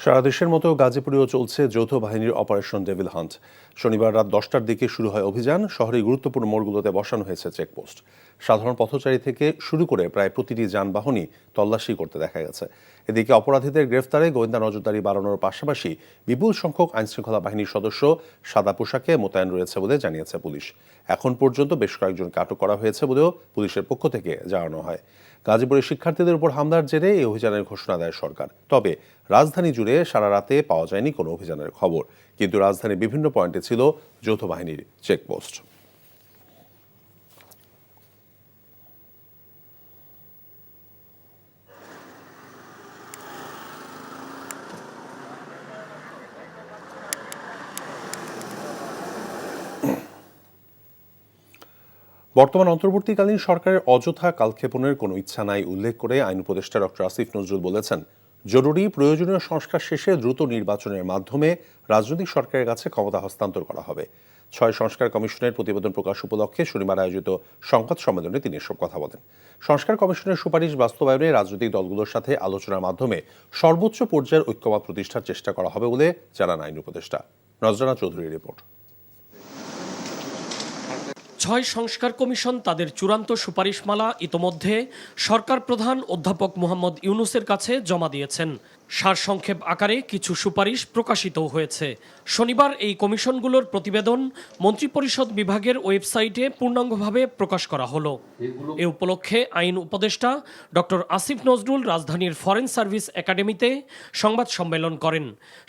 সারা দেশের মতো গাজীপুরেও চলছে যৌথ বাহিনীর অপারেশন ডেভিল হান্ট। শনিবার রাত 10টার দিকে শুরু হয় অভিযান। শহরের গুরুত্বপূর্ণ মোড়গুলোতে বসানো হয়েছে চেকপোস্ট। সাধারণ পথচারী থেকে শুরু করে প্রায় প্রতিটি যানবাহনই তল্লাশি করতে দেখা গেছে। এদিকে অপরাধীদের গ্রেফতারে গোয়েন্দা নজরদারি বাড়ানোর পাশাপাশি বিপুল সংখ্যক আইনশৃঙ্খলা বাহিনীর সদস্য সাদা পোশাকে মোতায়েন রয়েছে বলে জানিয়েছে পুলিশ। এখন পর্যন্ত বেশ কয়েকজনকে আটক করা হয়েছে বলেও পুলিশের পক্ষ থেকে জানানো হয়। গাজীপুরের শিক্ষার্থীদের উপর হামলার জেরে এই অভিযানের ঘোষণা দেয় সরকার। তবে রাজধানী জুড়ে সারা রাতে পাওয়া যায়নি কোনো অভিযানের খবর, কিন্তু রাজধানীর বিভিন্ন পয়েন্টে ছিল যৌথ বাহিনীর চেকপোস্ট। বর্তমান অন্তর্বর্তীকালীন সরকারের অযথা কালক্ষেপণের কোনো ইচ্ছা নাই উল্লেখ করে আইন উপদেষ্টা ডক্টর আসিফ নজরুল বলেছেন, জরুরি প্রয়োজনীয় সংস্কার শেষে দ্রুত নির্বাচনের মাধ্যমে রাজনৈতিক সরকারের কাছে ক্ষমতা হস্তান্তর করা হবে। 6 সংস্কার কমিশনের প্রতিবেদন প্রকাশ উপলক্ষে শনিবার আয়োজিত সংবাদ সম্মেলনে তিনি এসব কথা বলেন। সংস্কার কমিশনের সুপারিশ বাস্তবায়নে রাজনৈতিক দলগুলোর সাথে আলোচনার মাধ্যমে সর্বোচ্চ পর্যায়ের ঐক্যমত প্রতিষ্ঠার চেষ্টা করা হবে বলে জানান আইন উপদেষ্টা। নজরানা চৌধুরীর রিপোর্ট। 6 সংস্কার কমিশন তাদের চূড়ান্ত সুপারিশমালা ইতোমধ্যে সরকার প্রধান অধ্যাপক মোহাম্মদ ইউনূসের কাছে জমা দিয়েছেন। সারসংক্ষেপ আকারে কিছু সুপারিশ প্রকাশিতও হয়েছে। শনিবার এই কমিশনগুলোর প্রতিবেদন মন্ত্রিপরিষদ বিভাগের ওয়েবসাইটে পূর্ণাঙ্গভাবে প্রকাশ করা হলো। এ উপলক্ষে আইন উপদেষ্টা ডক্টর আসিফ নজরুল রাজধানীর ফরেন সার্ভিস একাডেমিতে সংবাদ সম্মেলন করেন।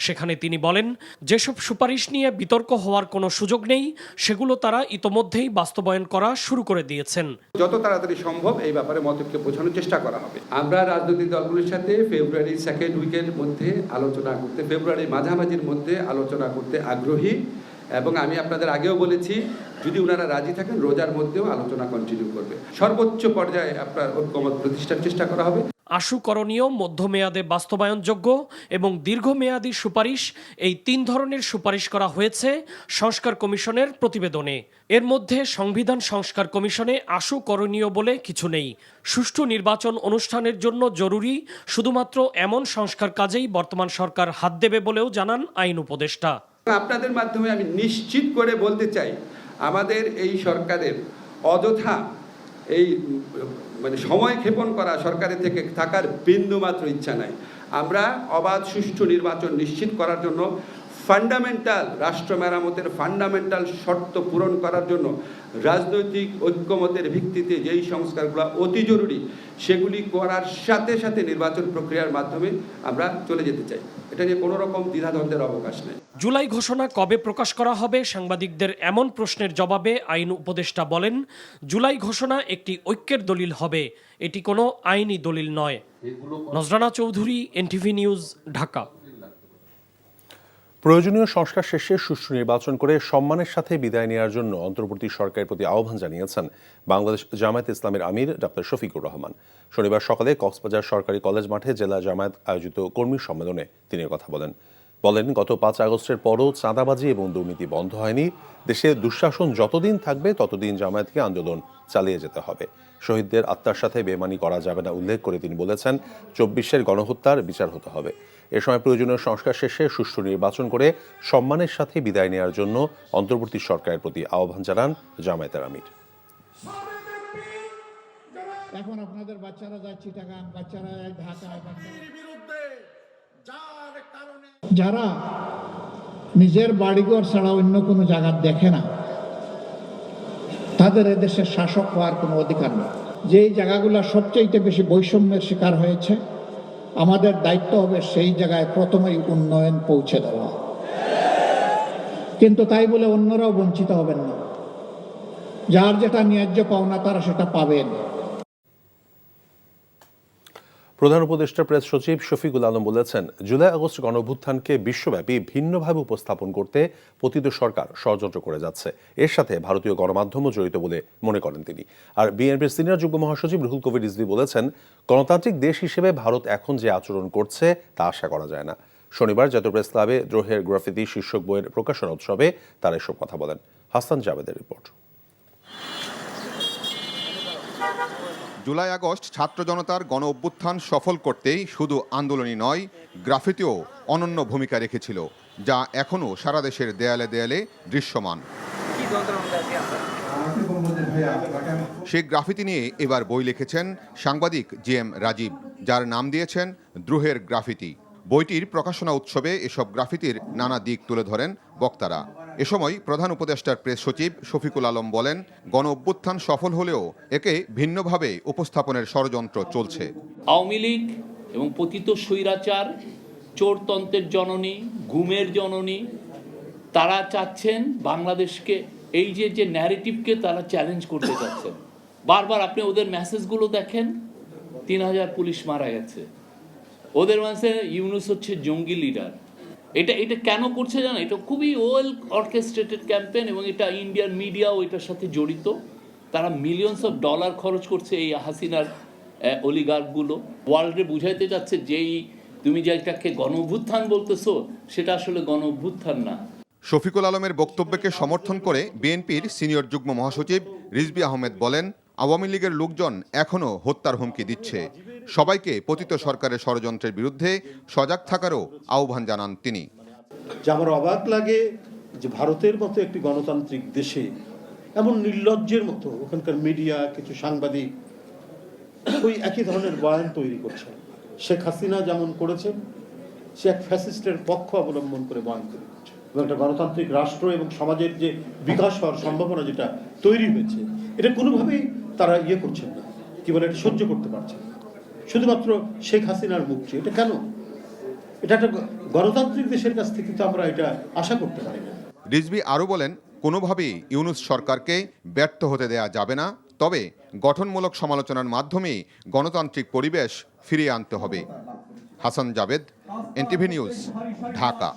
সেখানে তিনি বলেন, যেসব সুপারিশ নিয়ে বিতর্ক হওয়ার কোনো সুযোগ নেই, সেগুলো তারা ইতোমধ্যেই বাস্তবায়ন করা শুরু করে দিয়েছেন। যত তাড়াতাড়ি সম্ভব এই ব্যাপারে মতৈক্য বোঝানোর চেষ্টা করা হবে। আমরা রাজনৈতিক দলগুলোর সাথে ফেব্রুয়ারির সেকেন্ড উইকের মধ্যে আলোচনা করতে, ফেব্রুয়ারির মাঝামাঝির মধ্যে আলোচনা করতে আগ্রহী, এবং আমি আপনাদের আগেও বলেছি, যদি ওনারা রাজি থাকেন রোজার মধ্যেও আলোচনা কন্টিনিউ করবে। সর্বোচ্চ পর্যায়ে আপনার ঐক্যমত প্রতিষ্ঠার চেষ্টা করা হবে। আশু করণীয়, মধ্যমেয়াদে বাস্তবায়নযোগ্য এবং দীর্ঘমেয়াদী সুপারিশ, এই 3 ধরনের সুপারিশ করা হয়েছে সংস্কার কমিশনের প্রতিবেদনে। এর মধ্যে সংবিধান সংস্কার কমিশনে আশু করণীয় বলে কিছু নেই। সুষ্ঠু নির্বাচন অনুষ্ঠানের জন্য জরুরি শুধুমাত্র এমন সংস্কার কাজেই বর্তমান সরকার হাত দেবে বলেও জানান আইন উপদেষ্টা। আপনাদের মাধ্যমে আমি নিশ্চিত করে বলতে চাই, আমাদের এই সরকারের অযথা এই সময় ক্ষেপণ করা সরকারের থেকে থাকার বিন্দু মাত্র ইচ্ছা নাই। আমরা অবাধ সুষ্ঠু নির্বাচন নিশ্চিত করার জন্য ফান্ডামেন্টাল রাষ্ট্র মেরামতের ফান্ডামেন্টাল শর্ত পূরণ করার জন্য রাজনৈতিক ঐক্যমতের ভিত্তিতে যেই সংস্কারগুলো অতি জরুরি সেগুলি করার সাথে সাথে নির্বাচন প্রক্রিয়ার মাধ্যমে আমরা চলে যেতে চাই। এটা নিয়ে কোনো রকম দ্বিধাদ্বন্দ্বের অবকাশ নেই। জুলাই ঘোষণা কবে প্রকাশ করা হবে সাংবাদিকদের এমন প্রশ্নের জবাবে আইন উপদেষ্টা বলেন, জুলাই ঘোষণা একটি ঐক্যের দলিল হবে, এটি কোনো আইনি দলিল নয়। নজরানা চৌধুরী, এনটিভি নিউজ, ঢাকা। প্রয়োজনীয় সংস্কার শেষে সুষ্ঠু নির্বাচন করে সম্মানের সাথে বিদায় নেওয়ার জন্য অন্তর্বর্তী সরকারের প্রতি আহ্বান জানিয়েছেন বাংলাদেশ জামায়াত ইসলামের আমির ডক্টর শফিকুর রহমান। শনিবার সকালে কক্সবাজার সরকারি কলেজ মাঠে জেলা জামায়াত আয়োজিত কর্মী সম্মেলনে তিনি কথা বলেন। গত 5 আগস্টের পরও চাঁদাবাজি এবং দুর্নীতি বন্ধ হয়নি। দেশে দুঃশাসন যতদিন থাকবে ততদিন জামায়াতকে আন্দোলন চালিয়ে যেতে হবে। শহীদদের আত্মার সাথে বেমানি করা যাবে না উল্লেখ করে তিনি বলেছেন, 24-এর গণহত্যার বিচার হতে হবে। এ সময় প্রয়োজনীয় সংস্কার শেষে সুষ্ঠু নির্বাচন করে সম্মানের সাথে বিদায় নেওয়ার জন্য অন্তর্বর্তী সরকারের প্রতি আহ্বান জানান জামায়াতের আমির। এখন আপনাদের বাচ্চারা যাচ্ছে চিটাগাং, বাচ্চারা ঢাকা, যারা নিজের বাড়িঘর ছাড়া অন্য কোনো জায়গা দেখে না, তাদের এদেশের শাসক হওয়ার কোনো অধিকার নেই। যেই জায়গাগুলো সবচেয়ে বেশি বৈষম্যের শিকার হয়েছে, আমাদের দায়িত্ব হবে সেই জায়গায় প্রথমেই উন্নয়ন পৌঁছে দেওয়া। কিন্তু তাই বলে অন্যরাও বঞ্চিত হবেন না। যার যেটা ন্যায্য পাওনা তারা সেটা পাবেন। প্রধান উপদেষ্টা প্রেস সচিব শফিকুল আলম বলেছেন, জুলাই আগস্ট গণঅভ্যুত্থানকে বিশ্বব্যাপী ভিন্নভাবে উপস্থাপন করতে পতিত সরকার ষড়যন্ত্র করে যাচ্ছে। এর সাথে ভারতীয় গণমাধ্যমও জড়িত বলে মনে করেন তিনি। আর বিএনপির সিনিয়র যুগ্ম মহাসচিব রুহুল কবির রিজভী বলেছেন, গণতান্ত্রিক দেশ হিসেবে ভারত এখন যে আচরণ করছে তা আশা করা যায় না। শনিবার জাতীয় প্রেস ক্লাবে দ্রোহের গ্রাফিতি শীর্ষক বইয়ের প্রকাশনা উৎসবে তারা এসব কথা বলেন। হাসান জাবেদের রিপোর্ট। জুলাই আগস্ট ছাত্র জনতার গণ অভ্যুত্থান সফল করতেই শুধু আন্দোলনই নয়, গ্রাফিতিও অনন্য ভূমিকা রেখেছিল, যা এখনও সারা দেশের দেয়ালে দেয়ালে দৃশ্যমান। সেই গ্রাফিতি নিয়ে এবার বই লিখেছেন সাংবাদিক GM রাজীব, যার নাম দিয়েছেন দ্রোহের গ্রাফিতি। বইটির প্রকাশনা উৎসবে এসব গ্রাফিতির নানা দিক তুলে ধরেন বক্তারা। এ সময় প্রধান উপদেষ্টার প্রেস সচিব শফিকুল আলম বলেন, গণ অভ্যুত্থান সফল হলেও একে ভিন্নভাবে উপস্থাপনের ষড়যন্ত্র চলছে। আওয়ামী লীগ এবং পতিত স্বৈরাচার, চোরতন্ত্রের জননী, গুমের জননী, তারা চাচ্ছেন বাংলাদেশকে এই যে ন্যারেটিভকে তারা চ্যালেঞ্জ করতে চাচ্ছেন। বারবার আপনি ওদের মেসেজগুলো দেখেন, 3000 পুলিশ মারা গেছে, ওদের মাঝে ইউনূস হচ্ছে জঙ্গি লিডার। এটা কেন করছে জানো? এটা খুবই ওয়েল অর্কেস্ট্রেটেড ক্যাম্পেইন এবং এটা ইন্ডিয়ান মিডিয়াও এটার সাথে জড়িত। তারা মিলিয়নস অফ ডলার খরচ করছে এই হাসিনার অলিগার্কগুলো। ওয়ার্ল্ডে বুঝাইতে যাচ্ছে যেই তুমি যেটাকে গণ অভ্যুত্থান বলতেছো সেটা আসলে গণ অভ্যুত্থান না। শফিকুল আলমের বক্তব্যকে সমর্থন করে বিএনপির সিনিয়র যুগ্ম মহাসচিব রিজভী আহমেদ বলেন, আওয়ামী লীগের লোকজন এখনও হত্যার হুমকি দিচ্ছে। সবাইকে পতিত সরকারের ষড়যন্ত্রের বিরুদ্ধে সজাগ থাকারও আহ্বান জানান তিনি। যে আমার অবাক লাগে যে ভারতের মতো একটি গণতান্ত্রিক দেশে এমন নির্লজ্জের মতো ওখানকার মিডিয়া, কিছু সাংবাদিক ওই একই ধরনের বয়ান তৈরি করছে। শেখ হাসিনা যেমন করেছেন, সে এক ফ্যাসিস্টের পক্ষ অবলম্বন করে বয়ান তৈরি করছে। এবং একটা গণতান্ত্রিক রাষ্ট্র এবং সমাজের যে বিকাশ হওয়ার সম্ভাবনা যেটা তৈরি হয়েছে, এটা কোনোভাবেই তারা করছেন না, কি বলে, এটা সহ্য করতে পারছেন না। শুধুমাত্র শেখ হাসিনার মুখ চেয়ে। এটা কেন? এটা একটা গণতান্ত্রিক দেশের কাছ থেকে তো আমরা এটা আশা করতে পারি না। রিজভী আরও বলেন, কোনোভাবেই ইউনূস সরকারকে ব্যর্থ হতে দেয়া যাবে না, তবে গঠনমূলক সমালোচনার মাধ্যমেই গণতান্ত্রিক পরিবেশ ফিরিয়ে আনতে হবে। Hasan Jabed, NTV news, Dhaka.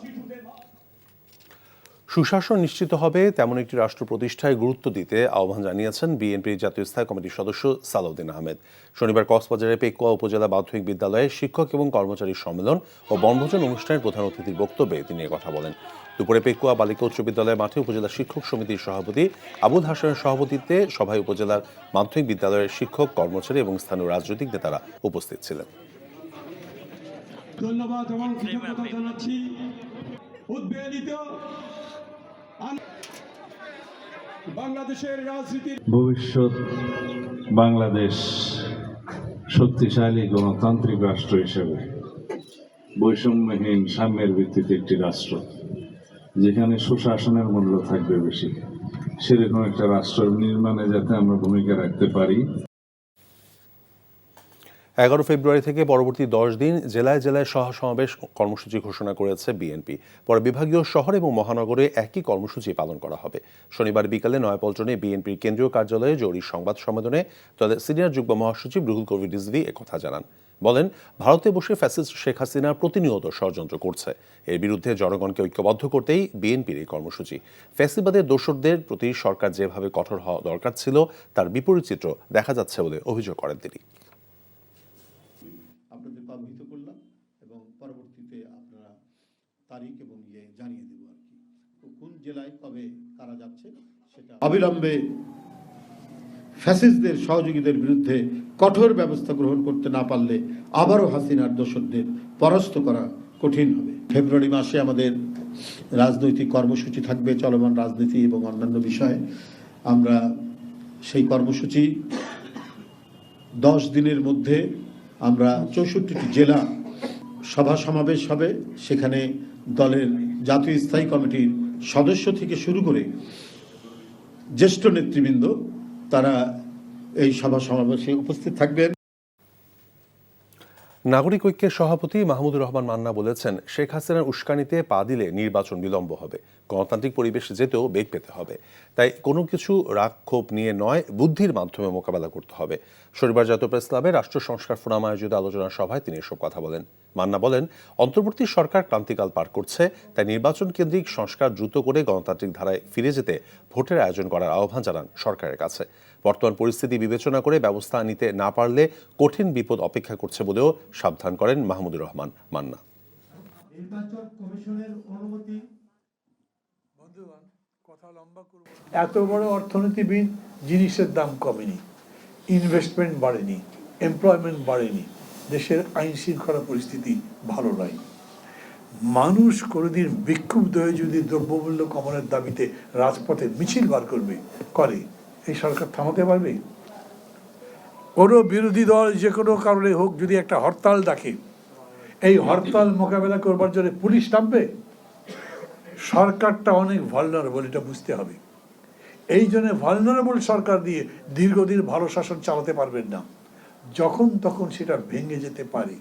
সুশাসন নিশ্চিত হবে তেমন একটি রাষ্ট্র প্রতিষ্ঠায় গুরুত্ব দিতে আহ্বান জানিয়েছেন বিএনপির জাতীয় স্থায়ী কমিটির সদস্য সালাউদ্দিন আহমেদ। শনিবার কক্সবাজারের পেকুয়া উপজেলা মাধ্যমিক বিদ্যালয়ে শিক্ষক এবং কর্মচারী সম্মেলন ও বনভোজন অনুষ্ঠানের প্রধান অতিথির বক্তব্যে তিনি কথা বলেন। দুপুরে পেকুয়া বালিকা উচ্চ বিদ্যালয় মাঠে উপজেলা শিক্ষক সমিতির সভাপতি আবুল হাসানের সভাপতিত্বে সভায় উপজেলার মাধ্যমিক বিদ্যালয়ের শিক্ষক, কর্মচারী এবং স্থানীয় রাজনৈতিক নেতারা উপস্থিত ছিলেন। ধন্যবাদ এবং কৃতজ্ঞতা জানাচ্ছি উদ্বেলিত বাংলাদেশের রাজনীতির ভবিষ্যৎ বাংলাদেশ শক্তিশালী গণতান্ত্রিক রাষ্ট্র হিসেবে বৈষম্যহীন সাম্যের ভিত্তিতে একটি রাষ্ট্র, যেখানে সুশাসনের মূল্য থাকবে বেশি, সেরকম একটা রাষ্ট্র নির্মাণে যাতে আমরা ভূমিকা রাখতে পারি। 11 ফেব্রুয়ারি থেকে পরবর্তী 10 দিন জেলায় জেলায় সমাবেশ কর্মসূচি ঘোষণা করেছে বিএনপি। পরে বিভাগীয় শহর এবং মহানগরে একই কর্মসূচি পালন করা হবে। শনিবার বিকালে নয়াপল্টনে বিএনপির কেন্দ্রীয় কার্যালয়ে জরুরি সংবাদ সম্মেলনে দলের সিনিয়র যুগ্ম মহাসচিব রুহুল কবির রিজভী একথা জানান। বলেন, ভারতে বসে ফ্যাসিস্ট শেখ হাসিনা প্রতিনিয়ত ষড়যন্ত্র করছে। এর বিরুদ্ধে জনগণকে ঐক্যবদ্ধ করতেই বিএনপির এই কর্মসূচি। ফ্যাসিবাদের দোসরদের প্রতি সরকার যেভাবে কঠোর হওয়া দরকার ছিল তার বিপরীত চিত্র দেখা যাচ্ছে বলে অভিযোগ করেন তিনি। অবহিত করলাম এবং পরবর্তীতে আপনারা তারিখ এবং জানিয়ে দেব আর কি, কোন জেলায় কবে কারা যাচ্ছে সেটা। অবিলম্বে ফ্যাসিস্টদের সহযোগীদের বিরুদ্ধে কঠোর ব্যবস্থা গ্রহণ করতে না পারলে আবারও হাসিনার দোসরদের পরাস্ত করা কঠিন হবে। ফেব্রুয়ারি মাসে আমাদের রাজনৈতিক কর্মসূচি থাকবে, চলমান রাজনীতি এবং অন্যান্য বিষয়ে। আমরা সেই কর্মসূচি 10 দিনের মধ্যে আমরা 64টি জেলা সভা সমাবেশ হবে। সেখানে দলের জাতীয় স্থায়ী কমিটির সদস্য থেকে শুরু করে জ্যেষ্ঠ নেতৃবৃন্দ তারা এই সভা সমাবেশে উপস্থিত থাকবেন। নাগরিক ঐক্যের সভাপতি মাহমুদুর রহমান মান্না বলেছেন, শেখ হাসিনার উস্কানিতে পা দিলে নির্বাচন বিলম্ব হবে, গণতান্ত্রিক পরিবেশ যেতেও বেগ পেতে হবে। তাই কোনো কিছু রাগ ক্ষোভ নিয়ে নয়, বুদ্ধির মাধ্যমে মোকাবেলা করতে হবে। শনিবার জাতীয় প্রেস ক্লাবে রাষ্ট্র সংস্কার ফোরাম আয়োজিত আলোচনা সভায় তিনি এসব কথা বলেন। মান্না বলেন, অন্তর্বর্তী সরকার ক্রান্তিকাল পার করছে, তাই নির্বাচন কেন্দ্রিক সংস্কার দ্রুত করে গণতান্ত্রিক ধারায় ফিরে যেতে ভোটের আয়োজন করার আহ্বান জানান সরকারের কাছে। বর্তমান পরিস্থিতি বিবেচনা করে ব্যবস্থা নিতে না পারলে কঠিন বিপদ অপেক্ষা করছে বলেও সাবধান করেন মাহমুদুর রহমান মান্না। এত বড় অর্থনীতিবিদ, জিনিসের দাম কমেনি, ইনভেস্টমেন্ট বাড়েনি, এমপ্লয়মেন্ট বাড়েনি, দেশের আইন শৃঙ্খলা পরিস্থিতি ভালো নয়। মানুষ কোনোদিন বিক্ষুব্ধ হয়ে যদি দ্রব্যমূল্য কমানোর দাবিতে রাজপথে মিছিল বার করে এই সরকার থামাতে পারবে? কোনো বিরোধী দল যে কোনো কারণে হোক যদি একটা হরতাল ডাকে, এই হরতাল মোকাবেলা করবার জন্য পুলিশ নামবে? সরকারটা অনেক ভালনারেবল, এটা বুঝতে হবে। এই জন্য ভালনারেবল সরকার দিয়ে দীর্ঘদিন ভালো শাসন চালাতে পারবেন না, যখন তখন সেটা ভেঙে যেতে পারে।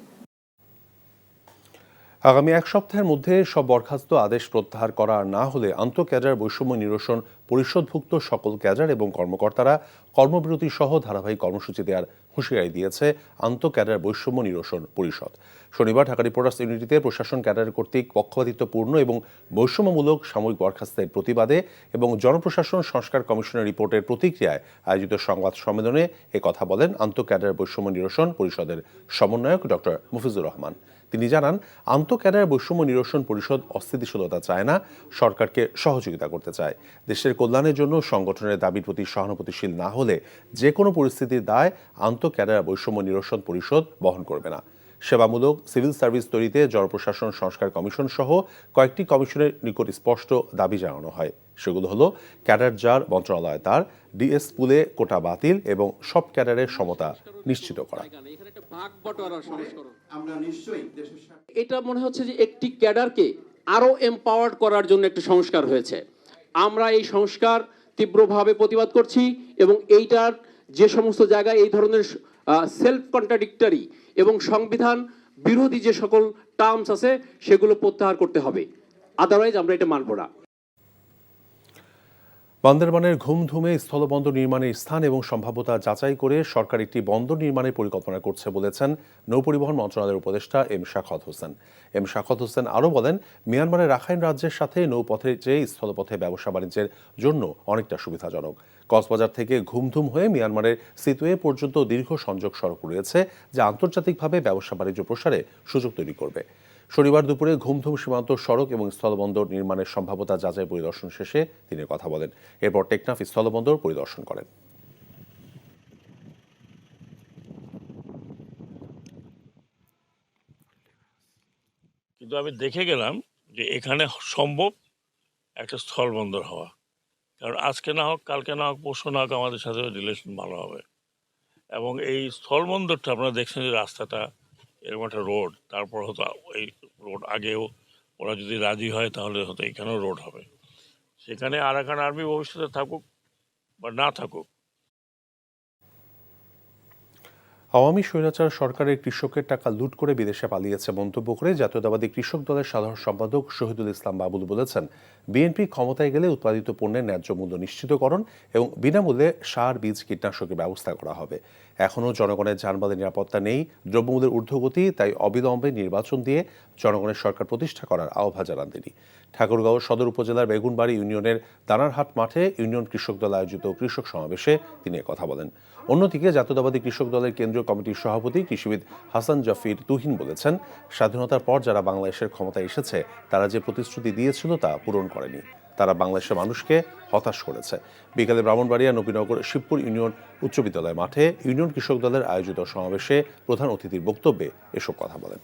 আগামী এক সপ্তাহের মধ্যে সব বরখাস্ত আদেশ প্রত্যাহার করা না হলে আন্তঃক্যাডার বৈষম্য নিরসন পরিষদভুক্ত সকল ক্যাডার এবং কর্মকর্তারা কর্মবিরতি সহ ধারাবাহিক কর্মসূচি দেওয়ার হুঁশিয়ারি দিয়েছে আন্তঃক্যাডার বৈষম্য নিরসন পরিষদ। শনিবার ঢাকা রিপোর্টার্স ইউনিটিতে প্রশাসন ক্যাডার কর্তৃক পক্ষপাতিত্বপূর্ণ এবং বৈষম্যমূলক সাময়িক বরখাস্তের প্রতিবাদে এবং জনপ্রশাসন সংস্কার কমিশনের রিপোর্টের প্রতিক্রিয়ায় আয়োজিত সংবাদ সম্মেলনে কথা বলেন আন্তঃক্যাডার বৈষম্য নিরসন পরিষদের সমন্বয়ক ডক্টর মুফিজুর রহমান। তিনি জানান, আন্তঃক্যাডার বৈষম্য নিরসন পরিষদ অস্থিতিশীলতা চায় না, সরকারকে সহযোগিতা করতে চায়। দেশের কল্যাণের জন্য সংগঠনের দাবির প্রতি সহানুভূতিশীল না হলে যে কোনো পরিস্থিতির দায় আন্তঃক্যাডার বৈষম্য নিরসন পরিষদ বহন করবে না। সেবামূলক সিভিল সার্ভিস তৈরিতে জনপ্রশাসন সংস্কার কমিশন সহ কয়েকটি কমিশনের নিকট স্পষ্ট দাবি জানানো হয়। সেগুলো হলো ক্যাডার যার মন্ত্রণালয় তার, ডিএস পুলে কোটা বাতিল এবং সব ক্যাডারের সমতা নিশ্চিত করা। এটা মনে হচ্ছে যে একটি ক্যাডারকে আরো এম্পাওয়ার্ড করার জন্য একটি সংস্কার হয়েছে। আমরা এই সংস্কার তীব্রভাবে প্রতিবাদ করছি এবং এইটার যে সমস্ত জায়গায় এই ধরনের সেলফ কন্ট্রাডিক্টরি এবং সংবিধান বিরোধী যে সকল টার্মস আছে সেগুলো প্রত্যাহার করতে হবে, আদারওয়াইজ আমরা এটা মানব না। বান্দরবানের ঘুমধুমে স্থলবন্দর নির্মাণের স্থান এবং সম্ভাব্যতা যাচাই করে সরকার একটি বন্দর নির্মাণের পরিকল্পনা করছে বলেছেন নৌপরিবহন মন্ত্রণালয়ের উপদেষ্টা এম শাখাওয়াত হোসেন। এম শাখাওয়াত হোসেন আরও বলেন, মিয়ানমারের রাখাইন রাজ্যের সাথে নৌপথের চেয়ে স্থলপথে ব্যবসা বাণিজ্যের জন্য অনেকটা সুবিধাজনক। কক্সবাজার থেকে ঘুমধুম হয়ে মিয়ানমারের সিতুয়ে পর্যন্ত দীর্ঘ সংযোগ সড়ক রয়েছে, যা আন্তর্জাতিকভাবে ব্যবসা বাণিজ্য প্রসারে সুযোগ তৈরি করবে। শনিবার দুপুরে ঘুমধুম সীমান্ত সড়ক এবং স্থলবন্দর নির্মাণের সম্ভাব্যতা যাচাই পরিদর্শন শেষে তিনি কথা বলেন। এরপর টেকনাফ স্থলবন্দর পরিদর্শন করেন। কিন্তু আমি দেখে গেলাম যে এখানে সম্ভব একটা স্থলবন্দর হওয়া, কারণ আজকে না হোক কালকে না হোক পরশু না হোক আমাদের সাথে রিলেশন ভালো হবে। এবং এই স্থলবন্দরটা আপনারা দেখছেন যে রাস্তাটা এরকম একটা রোড, তারপর হয়তো এই রোড আগেও ওরা যদি রাজি হয় তাহলে হয়তো এখানেও রোড হবে। সেখানে আরাকান আর্মি ভবিষ্যতে থাকুক বা না থাকুক, আওয়ামী স্বৈরাচার সরকারের কৃষকের টাকা লুট করে বিদেশে পালিয়েছে মন্তব্য করে জাতীয়তাবাদী কৃষক দলের সাধারণ সম্পাদক শহীদুল ইসলাম বাবুল বলেছেন, বিএনপি ক্ষমতায় গেলে উৎপাদিত পণ্যের ন্যায্য মূল্য নিশ্চিতকরণ এবং বিনামূল্যে সার, বীজ, কীটনাশকের ব্যবস্থা করা হবে। এখনও জনগণের যানবাহনের নিরাপত্তা নেই, দ্রব্যমূল্যের ঊর্ধ্বগতি, তাই অবিলম্বে নির্বাচন দিয়ে জনগণের সরকার প্রতিষ্ঠা করার আহ্বান জানান তিনি। ঠাকুরগাঁও সদর উপজেলার বেগুনবাড়ি ইউনিয়নের দানারহাট মাঠে ইউনিয়ন কৃষক দল আয়োজিত কৃষক সমাবেশে তিনি কথা বলেন। অন্যদিকে জাতীয়তাবাদী কৃষক দলের কেন্দ্রীয় কমিটির সভাপতি কৃষিবিদ হাসান জাফির তুহিন বলেছেন, স্বাধীনতার পর যারা বাংলাদেশের ক্ষমতায় এসেছে তারা যে প্রতিশ্রুতি দিয়েছিল তা পূরণ করেনি, তারা বাংলাদেশের মানুষকে হতাশ করেছে। বিকালে ব্রাহ্মণবাড়িয়া নবীনগর শিবপুর ইউনিয়ন উচ্চ বিদ্যালয় মাঠে ইউনিয়ন কৃষক দলের আয়োজিত সমাবেশে প্রধান অতিথির বক্তব্যে এসব কথা বলেন।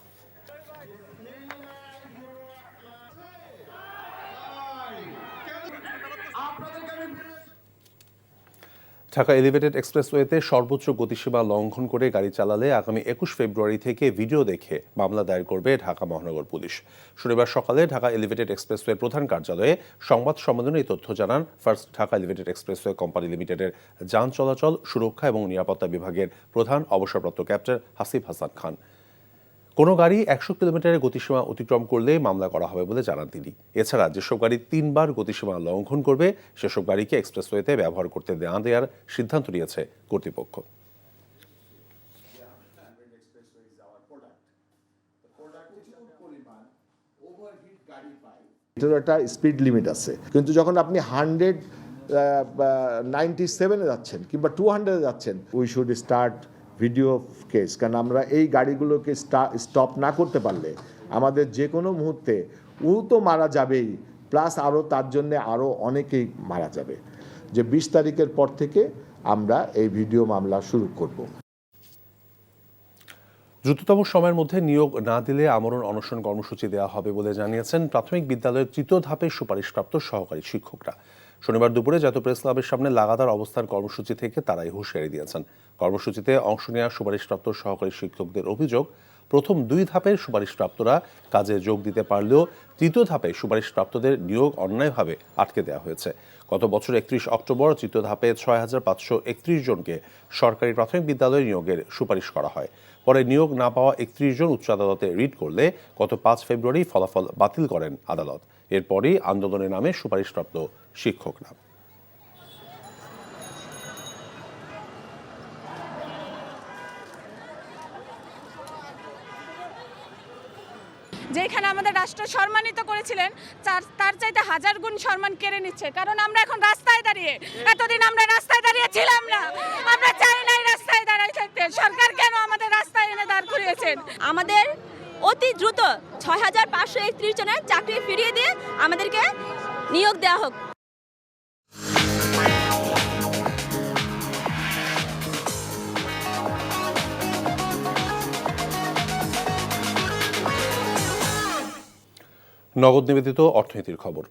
ঢাকা এলিভেটেড এক্সপ্রেসওয়েতে সর্বোচ্চ গতিসীমা লঙ্ঘন করে গাড়ি চালালে আগামী 21 ফেব্রুয়ারি থেকে ভিডিও দেখে মামলা দায়ের করবে ঢাকা মহানগর পুলিশ। শনিবার সকালে ঢাকা এলিভেটেড এক্সপ্রেসওয়ের প্রধান কার্যালয়ে সংবাদ সম্মেলনে এই তথ্য জানান first Dhaka elevated expressway company লিমিটেডের যান চলাচল, সুরক্ষা এবং নিরাপত্তা বিভাগের প্রধান অবসরপ্রাপ্ত ক্যাপ্টেন হাসিব হাসান খান। কোনো গাড়ি 100 কিলোমিটারের গতিসীমা অতিক্রম করলে মামলা করা হবে বলে জানান তিনি। এছাড়া যেসব গাড়ি 3 বার গতিসীমা লঙ্ঘন করবে সেসব গাড়িকে এক্সপ্রেসওয়েতে ব্যবহার করতে না দেওয়ার সিদ্ধান্ত নিয়েছে কর্তৃপক্ষ। এটার একটা স্পিড লিমিট আছে, কিন্তু যখন আপনি 197 যাচ্ছেন কিংবা 200 যাচ্ছেন, we should start video case. কারণ আমরা এই গাড়িগুলোকে স্টপ না করতে পারলে আমাদের যে কোনো মুহূর্তে ও তো মারা যাবেই, প্লাস আরও তার জন্যে আরও অনেকেই মারা যাবে। যে 20 তারিখের পর থেকে আমরা এই ভিডিও মামলা শুরু করব। দ্রুততম সময়ের মধ্যে নিয়োগ না দিলে আমরণ অনশন কর্মসূচি দেওয়া হবে বলে জানিয়েছেন প্রাথমিক বিদ্যালয়ের তৃতীয় ধাপে সুপারিশপ্রাপ্ত সহকারী শিক্ষকরা। শনিবার দুপুরে জাতীয় প্রেস ক্লাবের সামনে লাগাতার অবস্থান কর্মসূচি থেকে তারাই হুঁশিয়ারি দিয়েছেন। কর্মসূচিতে অংশ নেওয়া সুপারিশপ্রাপ্ত সহকারী শিক্ষকদের অভিযোগ, প্রথম 2 ধাপের সুপারিশপ্রাপ্তরা কাজে যোগ দিতে পারলেও তৃতীয় ধাপে সুপারিশপ্রাপ্তদের নিয়োগ অন্যায়ভাবে আটকে দেওয়া হয়েছে। গত বছর 31 অক্টোবর তৃতীয় ধাপে 6531 জনকে সরকারি প্রাথমিক বিদ্যালয়ে নিয়োগের সুপারিশ করা হয়। পরে নিয়োগ না পাওয়া 31 জন উচ্চ আদালতে রিট করলে গত 5 ফেব্রুয়ারি ফলাফল বাতিল করেন আদালত। এরপরই আন্দোলনের নামে সুপারিশপ্রাপ্ত শিক্ষকরা। যেখানে আমাদের রাষ্ট্র সম্মানিত করেছিলেন তার চাইতে 1000 গুণ সম্মান কেড়ে নিচ্ছে। কারণ আমরা এখন রাস্তায় দাঁড়িয়ে, এতদিন আমরা রাস্তায় দাঁড়িয়ে ছিলাম না, আমরা চাই নাই রাস্তায় দাঁড়িয়ে থাকতে। সরকার কেন আমাদের রাস্তায় এনে দাঁড় করিয়েছেন? আমাদের অতি দ্রুত 6531 জনের চাকরি ফিরিয়ে দিয়ে আমাদেরকে নিয়োগ দেওয়া হোক। নগদ নিবেদিত অর্থনীতির খবর।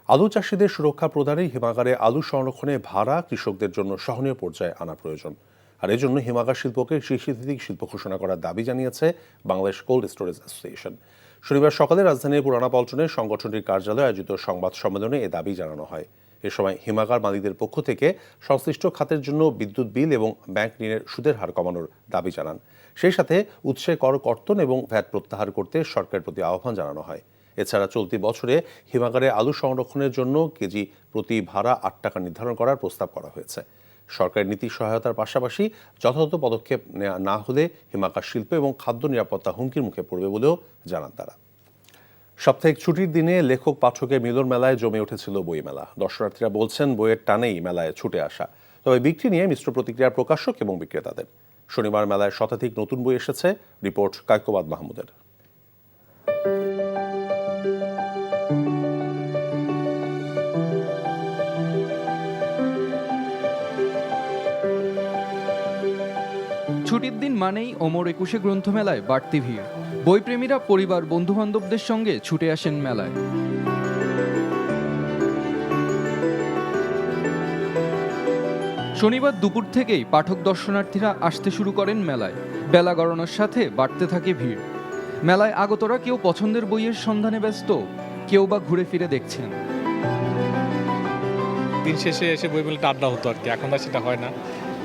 আলু চাষিদের সুরক্ষা প্রদানে হিমাগারে আলু সংরক্ষণে ভাড়া কৃষকদের জন্য সহনীয় পর্যায়ে আনা প্রয়োজন। আর এজন্য হিমাগার শিল্পকে কৃষিভিত্তিক শিল্প ঘোষণা করার দাবি জানিয়েছে বাংলাদেশ কোল্ড স্টোরেজ অ্যাসোসিয়েশন। শনিবার সকালে রাজধানীর পুরানা পল্টনে সংগঠনটির কার্যালয়ে আয়োজিত সংবাদ সম্মেলনে এ দাবি জানানো হয়। এ সময় হিমাগার মালিকদের পক্ষ থেকে সংশ্লিষ্ট খাতের জন্য বিদ্যুৎ বিল এবং ব্যাংক ঋণের সুদের হার কমানোর দাবি জানান। সেই সাথে উৎসে কর কর্তন এবং ভ্যাট প্রত্যাহার করতে সরকারের প্রতি আহ্বান জানানো হয়। এছাড়া চলতি বছরে হিমাগারে আলু সংরক্ষণের জন্য কেজি প্রতি ভাড়া 8 টাকা নির্ধারণ করার প্রস্তাব করা হয়েছে। সরকারের নীতি সহায়তার পাশাপাশি যথাযথ পদক্ষেপ নেওয়া না হলে হিমাগার শিল্প এবং খাদ্য নিরাপত্তা হুমকির মুখে পড়বে বলেও জানান তারা। সাপ্তাহিক ছুটির দিনে লেখক পাঠকের মিলন মেলায় জমে উঠেছিল বইমেলা। দর্শনার্থীরা বলছেন বইয়ের টানেই মেলায় ছুটে আসা। তবে বিক্রি নিয়ে মিশ্র প্রতিক্রিয়ার প্রকাশক এবং বিক্রেতাদের। শনিবার মেলায় শতাধিক নতুন বই এসেছে। রিপোর্ট কায়কোবাদ মাহমুদের। ছুটির দিন মানেই অমর একুশে গ্রন্থমেলায় বাড়তি ভিড়। বইপ্রেমীরা পরিবার বন্ধুবান্ধবদের সঙ্গে ছুটে আসেন মেলায়। শনিবার দুপুর থেকেই পাঠক দর্শনার্থীরা আসতে শুরু করেন মেলায়। বেলা গড়ানোর সাথে বাড়তে থাকে ভিড়। মেলায় আগতরা কেউ পছন্দের বইয়ের সন্ধানে ব্যস্ত, কেউ বা ঘুরে ফিরে দেখছেন। দিন শেষে এসে বইমেলাটা আড্ডা হতো আর কি, এখন আর সেটা হয় না।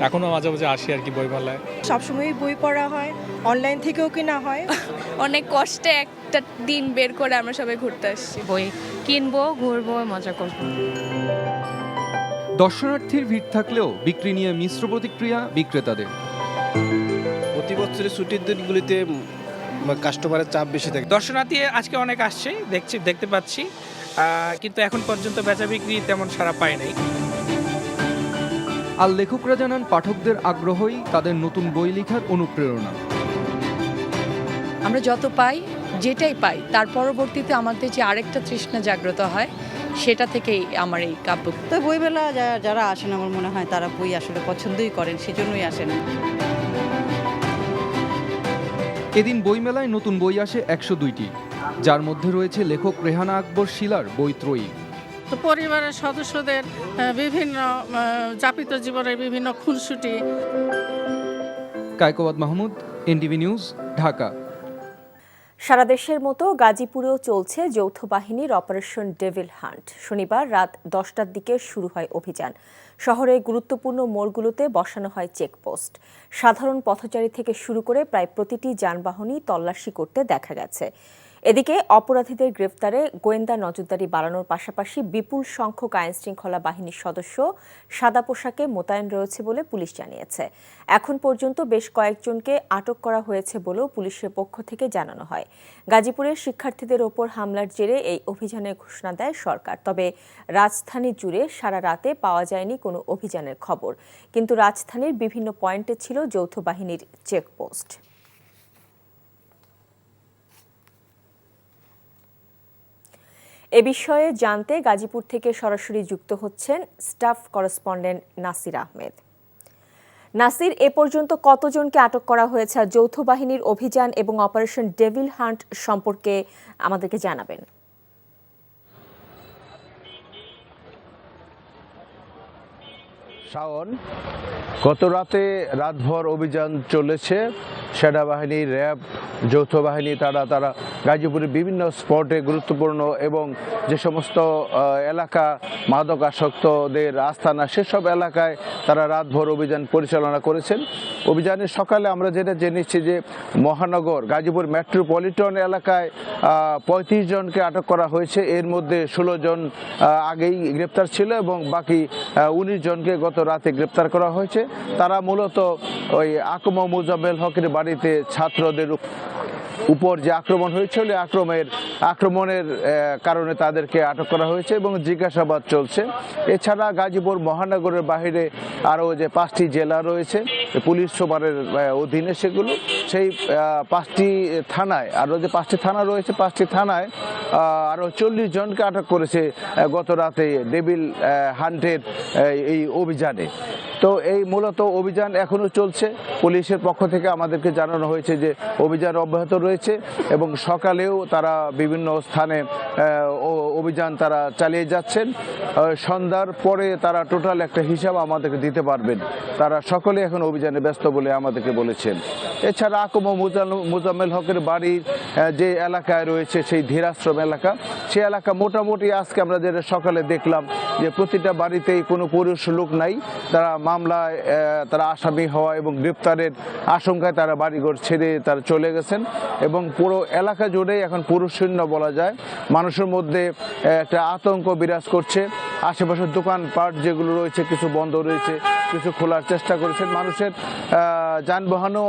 এখনও মাঝে মাঝে আসি আর কি বইমেলায়। সবসময় বই পড়া হয়, অনলাইন থেকেও কেনা হয়। অনেক কষ্টে একটা দিন বের করে আমরা সবাই ঘুরতে আসছি। বই কিনবো, ঘুরবো, মজা করবো। দর্শনার্থীর ভিড় থাকলেও বিক্রি নিয়ে মিশ্র প্রতিক্রিয়া বিক্রেতাদের। প্রতি বছরের ছুটির দিনগুলিতে কাস্টমারের চাপ বেশি থাকে। দর্শনার্থী আজকে অনেক আসছে, দেখতে পাচ্ছি, কিন্তু এখন পর্যন্ত বেচা বিক্রি তেমন সাড়া পায় নাই। আর লেখকরা জানান পাঠকদের আগ্রহই তাদের নতুন বই লেখার অনুপ্রেরণা। আমরা যত পাই, যেটাই পাই, তার পরবর্তীতে আমাদের যে আরেকটা তৃষ্ণা জাগ্রত হয়, সেটা থেকেই আমার এই কাব্য। তো বইমেলা যারা আসেন আমার মনে হয় তারা বই আসলে পছন্দই করেন, সেজন্যই আসেন। এদিন বইমেলায় নতুন বই আসে 102টি, যার মধ্যে রয়েছে লেখক রেহানা আকবর শিলার বই ত্রয়ী। তো পরিবারের সদস্যদের বিভিন্ন যাপিত জীবনের বিভিন্ন খুনসুটি। Kaikobad Mahmud, NTV news, Dhaka. সারা দেশের মতো গাজীপুরেও চলছে যৌথ বাহিনীর অপারেশন ডেভিল হান্ট। শনিবার রাত 10টার দিকে শুরু হয় অভিযান। শহরে গুরুত্বপূর্ণ মোড়গুলোতে বসানো হয় চেকপোস্ট। সাধারণ পথচারী থেকে শুরু করে প্রায় প্রতিটি যানবাহনই তল্লাশি করতে দেখা গেছে। এদিকে অপরাধীদের গ্রেফতারে গোয়েন্দা নজরদারি বাড়ানোর পাশাপাশি বিপুল সংখ্যক আইনশৃঙ্খলা বাহিনীর সদস্য সাদা পোশাকে মোতায়েন রয়েছে বলে পুলিশ জানিয়েছে। এখন পর্যন্ত বেশ কয়েকজনকে আটক করা হয়েছে বলেও পুলিশের পক্ষ থেকে জানানো হয়। গাজীপুরের শিক্ষার্থীদের ওপর হামলার জেরে এই অভিযানের ঘোষণা দেয় সরকার। তবে রাজধানী জুড়ে সারা রাতে পাওয়া যায়নি কোনো অভিযানের খবর, কিন্তু রাজধানীর বিভিন্ন পয়েন্টে ছিল যৌথ বাহিনীর চেকপোস্ট। এ বিষয়ে জানতে গাজীপুর থেকে সরাসরি যুক্ত হচ্ছেন স্টাফ করেসপন্ডেন্ট নাসির আহমেদ। নাসির, এ পর্যন্ত কতজনকে আটক করা হয়েছে? যৌথ বাহিনীর অভিযান এবং অপারেশন ডেভিল হান্ট সম্পর্কে আমাদেরকে জানাবেন। শাওন, গত রাতে রাতভর অভিযান চলেছে। সেনাবাহিনী, র্যাব, যৌথ বাহিনী তারা গাজীপুরের বিভিন্ন স্পটে গুরুত্বপূর্ণ এবং যে সমস্ত এলাকা মাদকাসক্তদের আস্তানা সেসব এলাকায় তারা রাতভর অভিযান পরিচালনা করেছেন। অভিযানের সকালে আমরা যেটা জেনেছি যে মহানগর গাজীপুর মেট্রোপলিটন এলাকায় 35 জনকে আটক করা হয়েছে। এর মধ্যে 16 জন আগেই গ্রেপ্তার ছিল এবং বাকি 19 জনকে গত রাতে গ্রেপ্তার করা হয়েছে। তারা মূলত ওই আকম মোজাম্মেল হকের বাড়িতে ছাত্রদের উপর যে আক্রমণ হয়েছিল আক্রমণের কারণে তাদেরকে আটক করা হয়েছে এবং জিজ্ঞাসাবাদ চলছে। এছাড়া গাজীপুর মহানগরের বাইরে আরও যে 5টি জেলা রয়েছে পুলিশ সুপারের অধীনে, সেগুলো সেই 5টি থানায় আরও যে 5টি থানা রয়েছে 5টি থানায় আরও 40 জনকে আটক করেছে গত রাতে ডেভিল হান্টের এই অভিযানে। তো এই মূলত অভিযান এখনো চলছে। পুলিশের পক্ষ থেকে আমাদেরকে জানানো হয়েছে যে অভিযান অব্যাহত রয়েছে এবং সকালেও তারা বিভিন্ন স্থানে অভিযান তারা চালিয়ে যাচ্ছেন। সন্ধ্যার পরে তারা টোটাল একটা হিসাব আমাদেরকে দিতে পারবেন। তারা সকলে এখন অভিযানে ব্যস্ত বলে আমাদেরকে বলেছেন। এছাড়া আকম মোজাম্মেল হকের বাড়ির যে এলাকায় রয়েছে সেই ধীরাশ্রম এলাকা, সেই এলাকা মোটামুটি আজকে আমরা যেটা সকালে দেখলাম যে প্রতিটা বাড়িতেই কোনো পুরুষ লোক নাই। তারা মামলায় তারা আসামি হওয়া এবং গ্রেপ্তারের আশঙ্কায় তারা বাড়িঘর ছেড়ে তারা চলে গেছেন এবং পুরো এলাকা জুড়েই এখন পুরুষ শূন্য বলা যায়। মানুষের মধ্যে একটা আতঙ্ক বিরাজ করছে। আশেপাশের দোকানপাট যেগুলো রয়েছে কিছু বন্ধ রয়েছে, কিছু খোলার চেষ্টা করেছেন। মানুষের যানবাহনও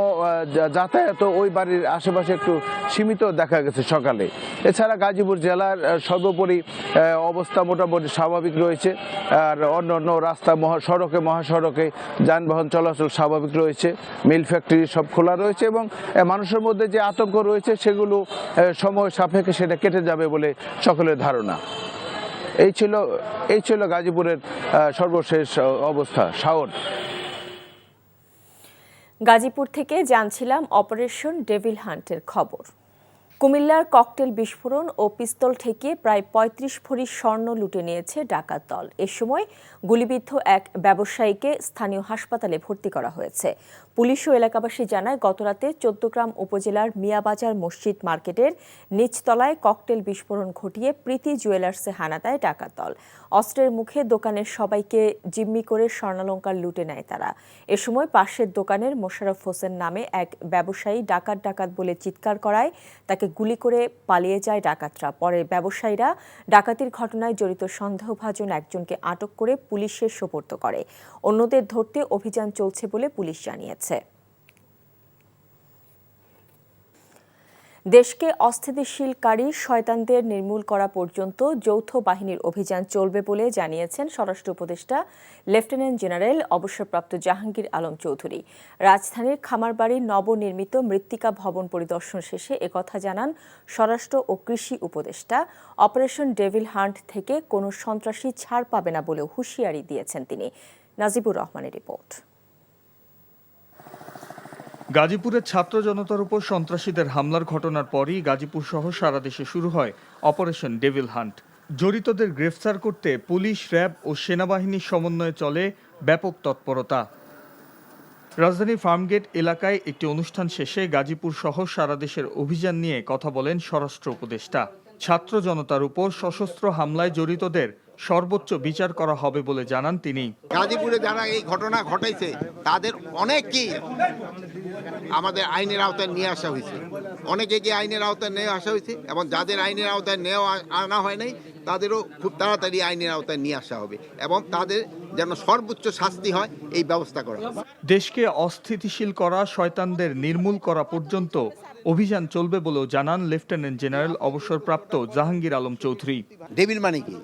যাতায়াত ওই বাড়ির আশেপাশে একটু সীমিত দেখা গেছে সকালে। এছাড়া গাজীপুর জেলার সর্বোপরি অবস্থা মোটামুটি স্বাভাবিক রয়েছে। আর অন্য রাস্তা মহাসড়কে যানবাহন চলাচল স্বাভাবিক রয়েছে। মিল ফ্যাক্টরি সব খোলা রয়েছে এবং মানুষের মধ্যে যে আতঙ্ক রয়েছে সেগুলো সময় সাপেক্ষে সেটা কেটে যাবে বলে সকলের ধারণা। এই ছিল গাজীপুরের সর্বশেষ অবস্থা। শাওন, গাজীপুর থেকে জানছিলাম অপারেশন ডেভিল হান্টের খবর। কুমিল্লার ককটেল বিস্ফোরণ ও পিস্তল ঠেকিয়ে প্রায় 35 ভরি স্বর্ণ লুটে নিয়েছে ডাকাত দল। এ সময় গুলিবিদ্ধ এক ব্যবসায়ীকে স্থানীয় হাসপাতালে ভর্তি করা হয়েছে। পুলিশ ও এলাকাবাসী জানায় গতরাতে 14গ্রাম উপজেলার মিয়াবাজার মসজিদ মার্কেটের নিচতলায় ককটেল বিস্ফোরণ ঘটিয়ে প্রীতি জুয়েলার্সে হানা দেয় ডাকাত দল। অস্ত্রের মুখে দোকানের সবাইকে জিম্মি করে স্বর্ণালংকার লুটে নেয় তারা। এ সময় পাশের দোকানের মোশাররফ হোসেন নামে এক ব্যবসায়ী ডাকাত বলে চিৎকার করায় তাকে গুলি করে পালিয়ে যায় ডাকাতরা। পরে ব্যবসায়ীরা ডাকাতির ঘটনায় জড়িত সন্দেহভাজন একজনকে আটক করে পুলিশের সোপর্দ করে। অন্যদের ধরতে অভিযান চলছে বলে পুলিশ জানিয়েছে। দেশকে অস্থিতিশীলকারী শয়তানদের নির্মূল করা পর্যন্ত যৌথ বাহিনীর অভিযান চলবে বলে জানিয়েছেন স্বরাষ্ট্র উপদেষ্টা লেফটেন্যান্ট জেনারেল অবসরপ্রাপ্ত জাহাঙ্গীর আলম চৌধুরী। রাজধানীর খামারবাড়ির নবনির্মিত মৃত্তিকা ভবন পরিদর্শন শেষে একথা জানান স্বরাষ্ট্র ও কৃষি উপদেষ্টা। অপারেশন ডেভিল হান্ট থেকে কোনো সন্ত্রাসী ছাড় পাবে না বলেও হুঁশিয়ারি দিয়েছেন তিনি। নাজিবুর রহমানের রিপোর্ট। গাজীপুরের ছাত্র জনতার উপর সন্ত্রাসীদের হামলার ঘটনার পরই গাজীপুর সহ সারা দেশে শুরু হয় অপারেশন ডেভিল হান্ট। জড়িতদের গ্রেফতার করতে পুলিশ, র্যাব ও সেনাবাহিনীর সমন্বয়ে চলে ব্যাপক তৎপরতা। রাজধানীর ফার্মগেট এলাকায় একটি অনুষ্ঠান শেষে গাজীপুর সহ সারা দেশের অভিযান নিয়ে কথা বলেন স্বরাষ্ট্র উপদেষ্টা। ছাত্র জনতার উপর সশস্ত্র হামলায় জড়িতদের সর্বোচ্চ বিচার করা হবে বলে জানান তিনি। গাজীপুরে যারা এই ঘটনা ঘটাইছে তাদের অনেককেই আমাদের আইনের আওতায় নিয়ে আসা হয়েছে, অনেকে আইনের আওতায় নিয়ে আসা হয়েছে এবং যাদের আইনের আওতায় আনা হয় নাই তাদেরও খুব তাড়াতাড়ি আইনের আওতায় নিয়ে আসা হবে এবং তাদের যেন সর্বোচ্চ শাস্তি হয় এই ব্যবস্থা করা হবে। দেশকে অস্থিতিশীল করা শয়তানদের নির্মূল করা পর্যন্ত অভিযান চলবে বলেও জানান লেফটেন্যান্ট জেনারেল অবসরপ্রাপ্ত জাহাঙ্গীর আলম চৌধুরী। ডেভিল মানে কি?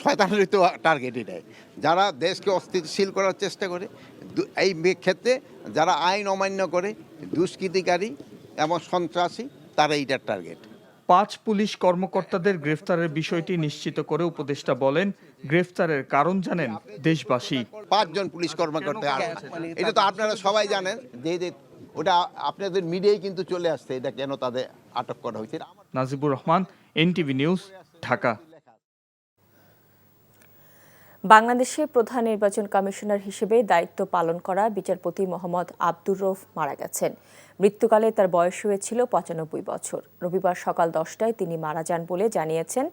শয়তানের তো টার্গেট এটাই, যারা দেশকে অস্থিতিশীল করার চেষ্টা করে, এই ক্ষেত্রে যারা আইন অমান্য করে, দুষ্কৃতিকারী এবং সন্ত্রাসী, তারা এইটার টার্গেট। 5 পুলিশ কর্মকর্তাদের গ্রেফতারের বিষয়টি নিশ্চিত করে উপদেষ্টা বলেন, গ্রেফতারের কারণ জানেন দেশবাসী। 5 জন পুলিশ কর্মকর্তা, এটা তো আপনারা সবাই জানেন যে ওটা আপনাদের মিডিয়ায় কিন্তু চলে আসছে, এটা কেন তাদের আটক করা হয়েছে। Najibur Rahman, NTV news, Dhaka. বাংলাদেশের প্রধান নির্বাচন কমিশনার হিসেবে দায়িত্ব পালন করা বিচারপতি মোহাম্মদ আব্দুর রউফ মারা গেছেন। মৃত্যুকালে তার বয়স হয়েছিল 95 বছর। রবিবার সকাল 10টায় তিনি মারা যান বলে জানিয়েছেন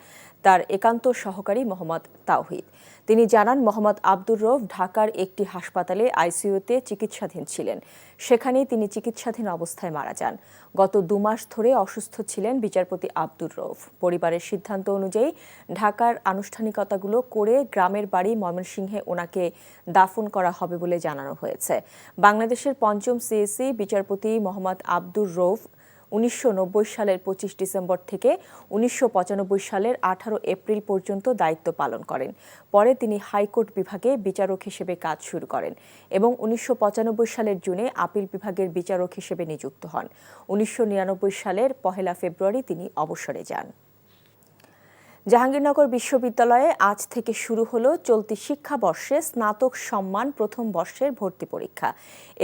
তার একান্ত সহকারী মোহাম্মদ তাওহিদ। তিনি জানান, মোহাম্মদ আব্দুর রউফ ঢাকার একটি হাসপাতালে আইসিইউতে চিকিৎসাধীন ছিলেন। সেখানেই তিনি চিকিৎসাধীন অবস্থায় মারা যান। গত 2 মাস ধরে অসুস্থ ছিলেন বিচারপতি আব্দুর রউফ। পরিবারের সিদ্ধান্ত অনুযায়ী ঢাকার আনুষ্ঠানিকতাগুলো করে গ্রামের বাড়ি ময়মনসিংহে ওনাকে দাফন করা হবে বলে জানানো হয়েছে। বাংলাদেশের 5ম সিএসি বিচারপতি মোহাম্মদ আব্দুর রউফ 1990 সালের 25 ডিসেম্বর থেকে 1995 সালের 18 এপ্রিল পর্যন্ত দায়িত্ব পালন করেন। পরে তিনি হাইকোর্ট বিভাগে বিচারক হিসেবে কাজ শুরু করেন এবং 1995 সালের জুনে আপিল বিভাগের বিচারক হিসেবে নিযুক্ত হন। 1999 সালের 1 ফেব্রুয়ারি তিনি অবসরে যান। জাহাঙ্গীরনগর বিশ্ববিদ্যালয়ে আজ থেকে শুরু হলো চলতি শিক্ষাবর্ষে স্নাতক সম্মান প্রথম বর্ষের ভর্তি পরীক্ষা।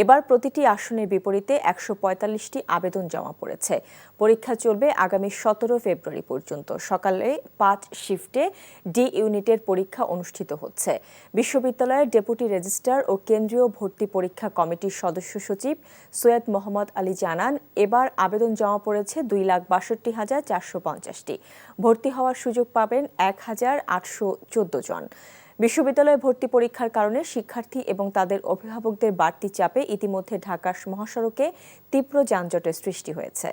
এবার প্রতিটি আসনের বিপরীতে 145টি আবেদন জমা পড়েছে। পরীক্ষা চলবে আগামী 17 ফেব্রুয়ারি পর্যন্ত। সকালে 5 শিফটে ডি ইউনিটের পরীক্ষা অনুষ্ঠিত হচ্ছে। বিশ্ববিদ্যালয়ের ডেপুটি রেজিস্ট্রার ও কেন্দ্রীয় ভর্তি পরীক্ষা কমিটির সদস্য সচিব সৈয়দ মোহাম্মদ আলী জানান, এবার আবেদন জমা পড়েছে 2,62,450টি। ভর্তি হওয়ার সুযোগ পাবেন 1,814 জন। বিশ্ববিদ্যালয়ে ভর্তি পরীক্ষার কারণে শিক্ষার্থী এবং তাদের অভিভাবকদের বাড়তি চাপে ইতিমধ্যে ঢাকার মহাসড়কে তীব্র যানজটের সৃষ্টি হয়েছে।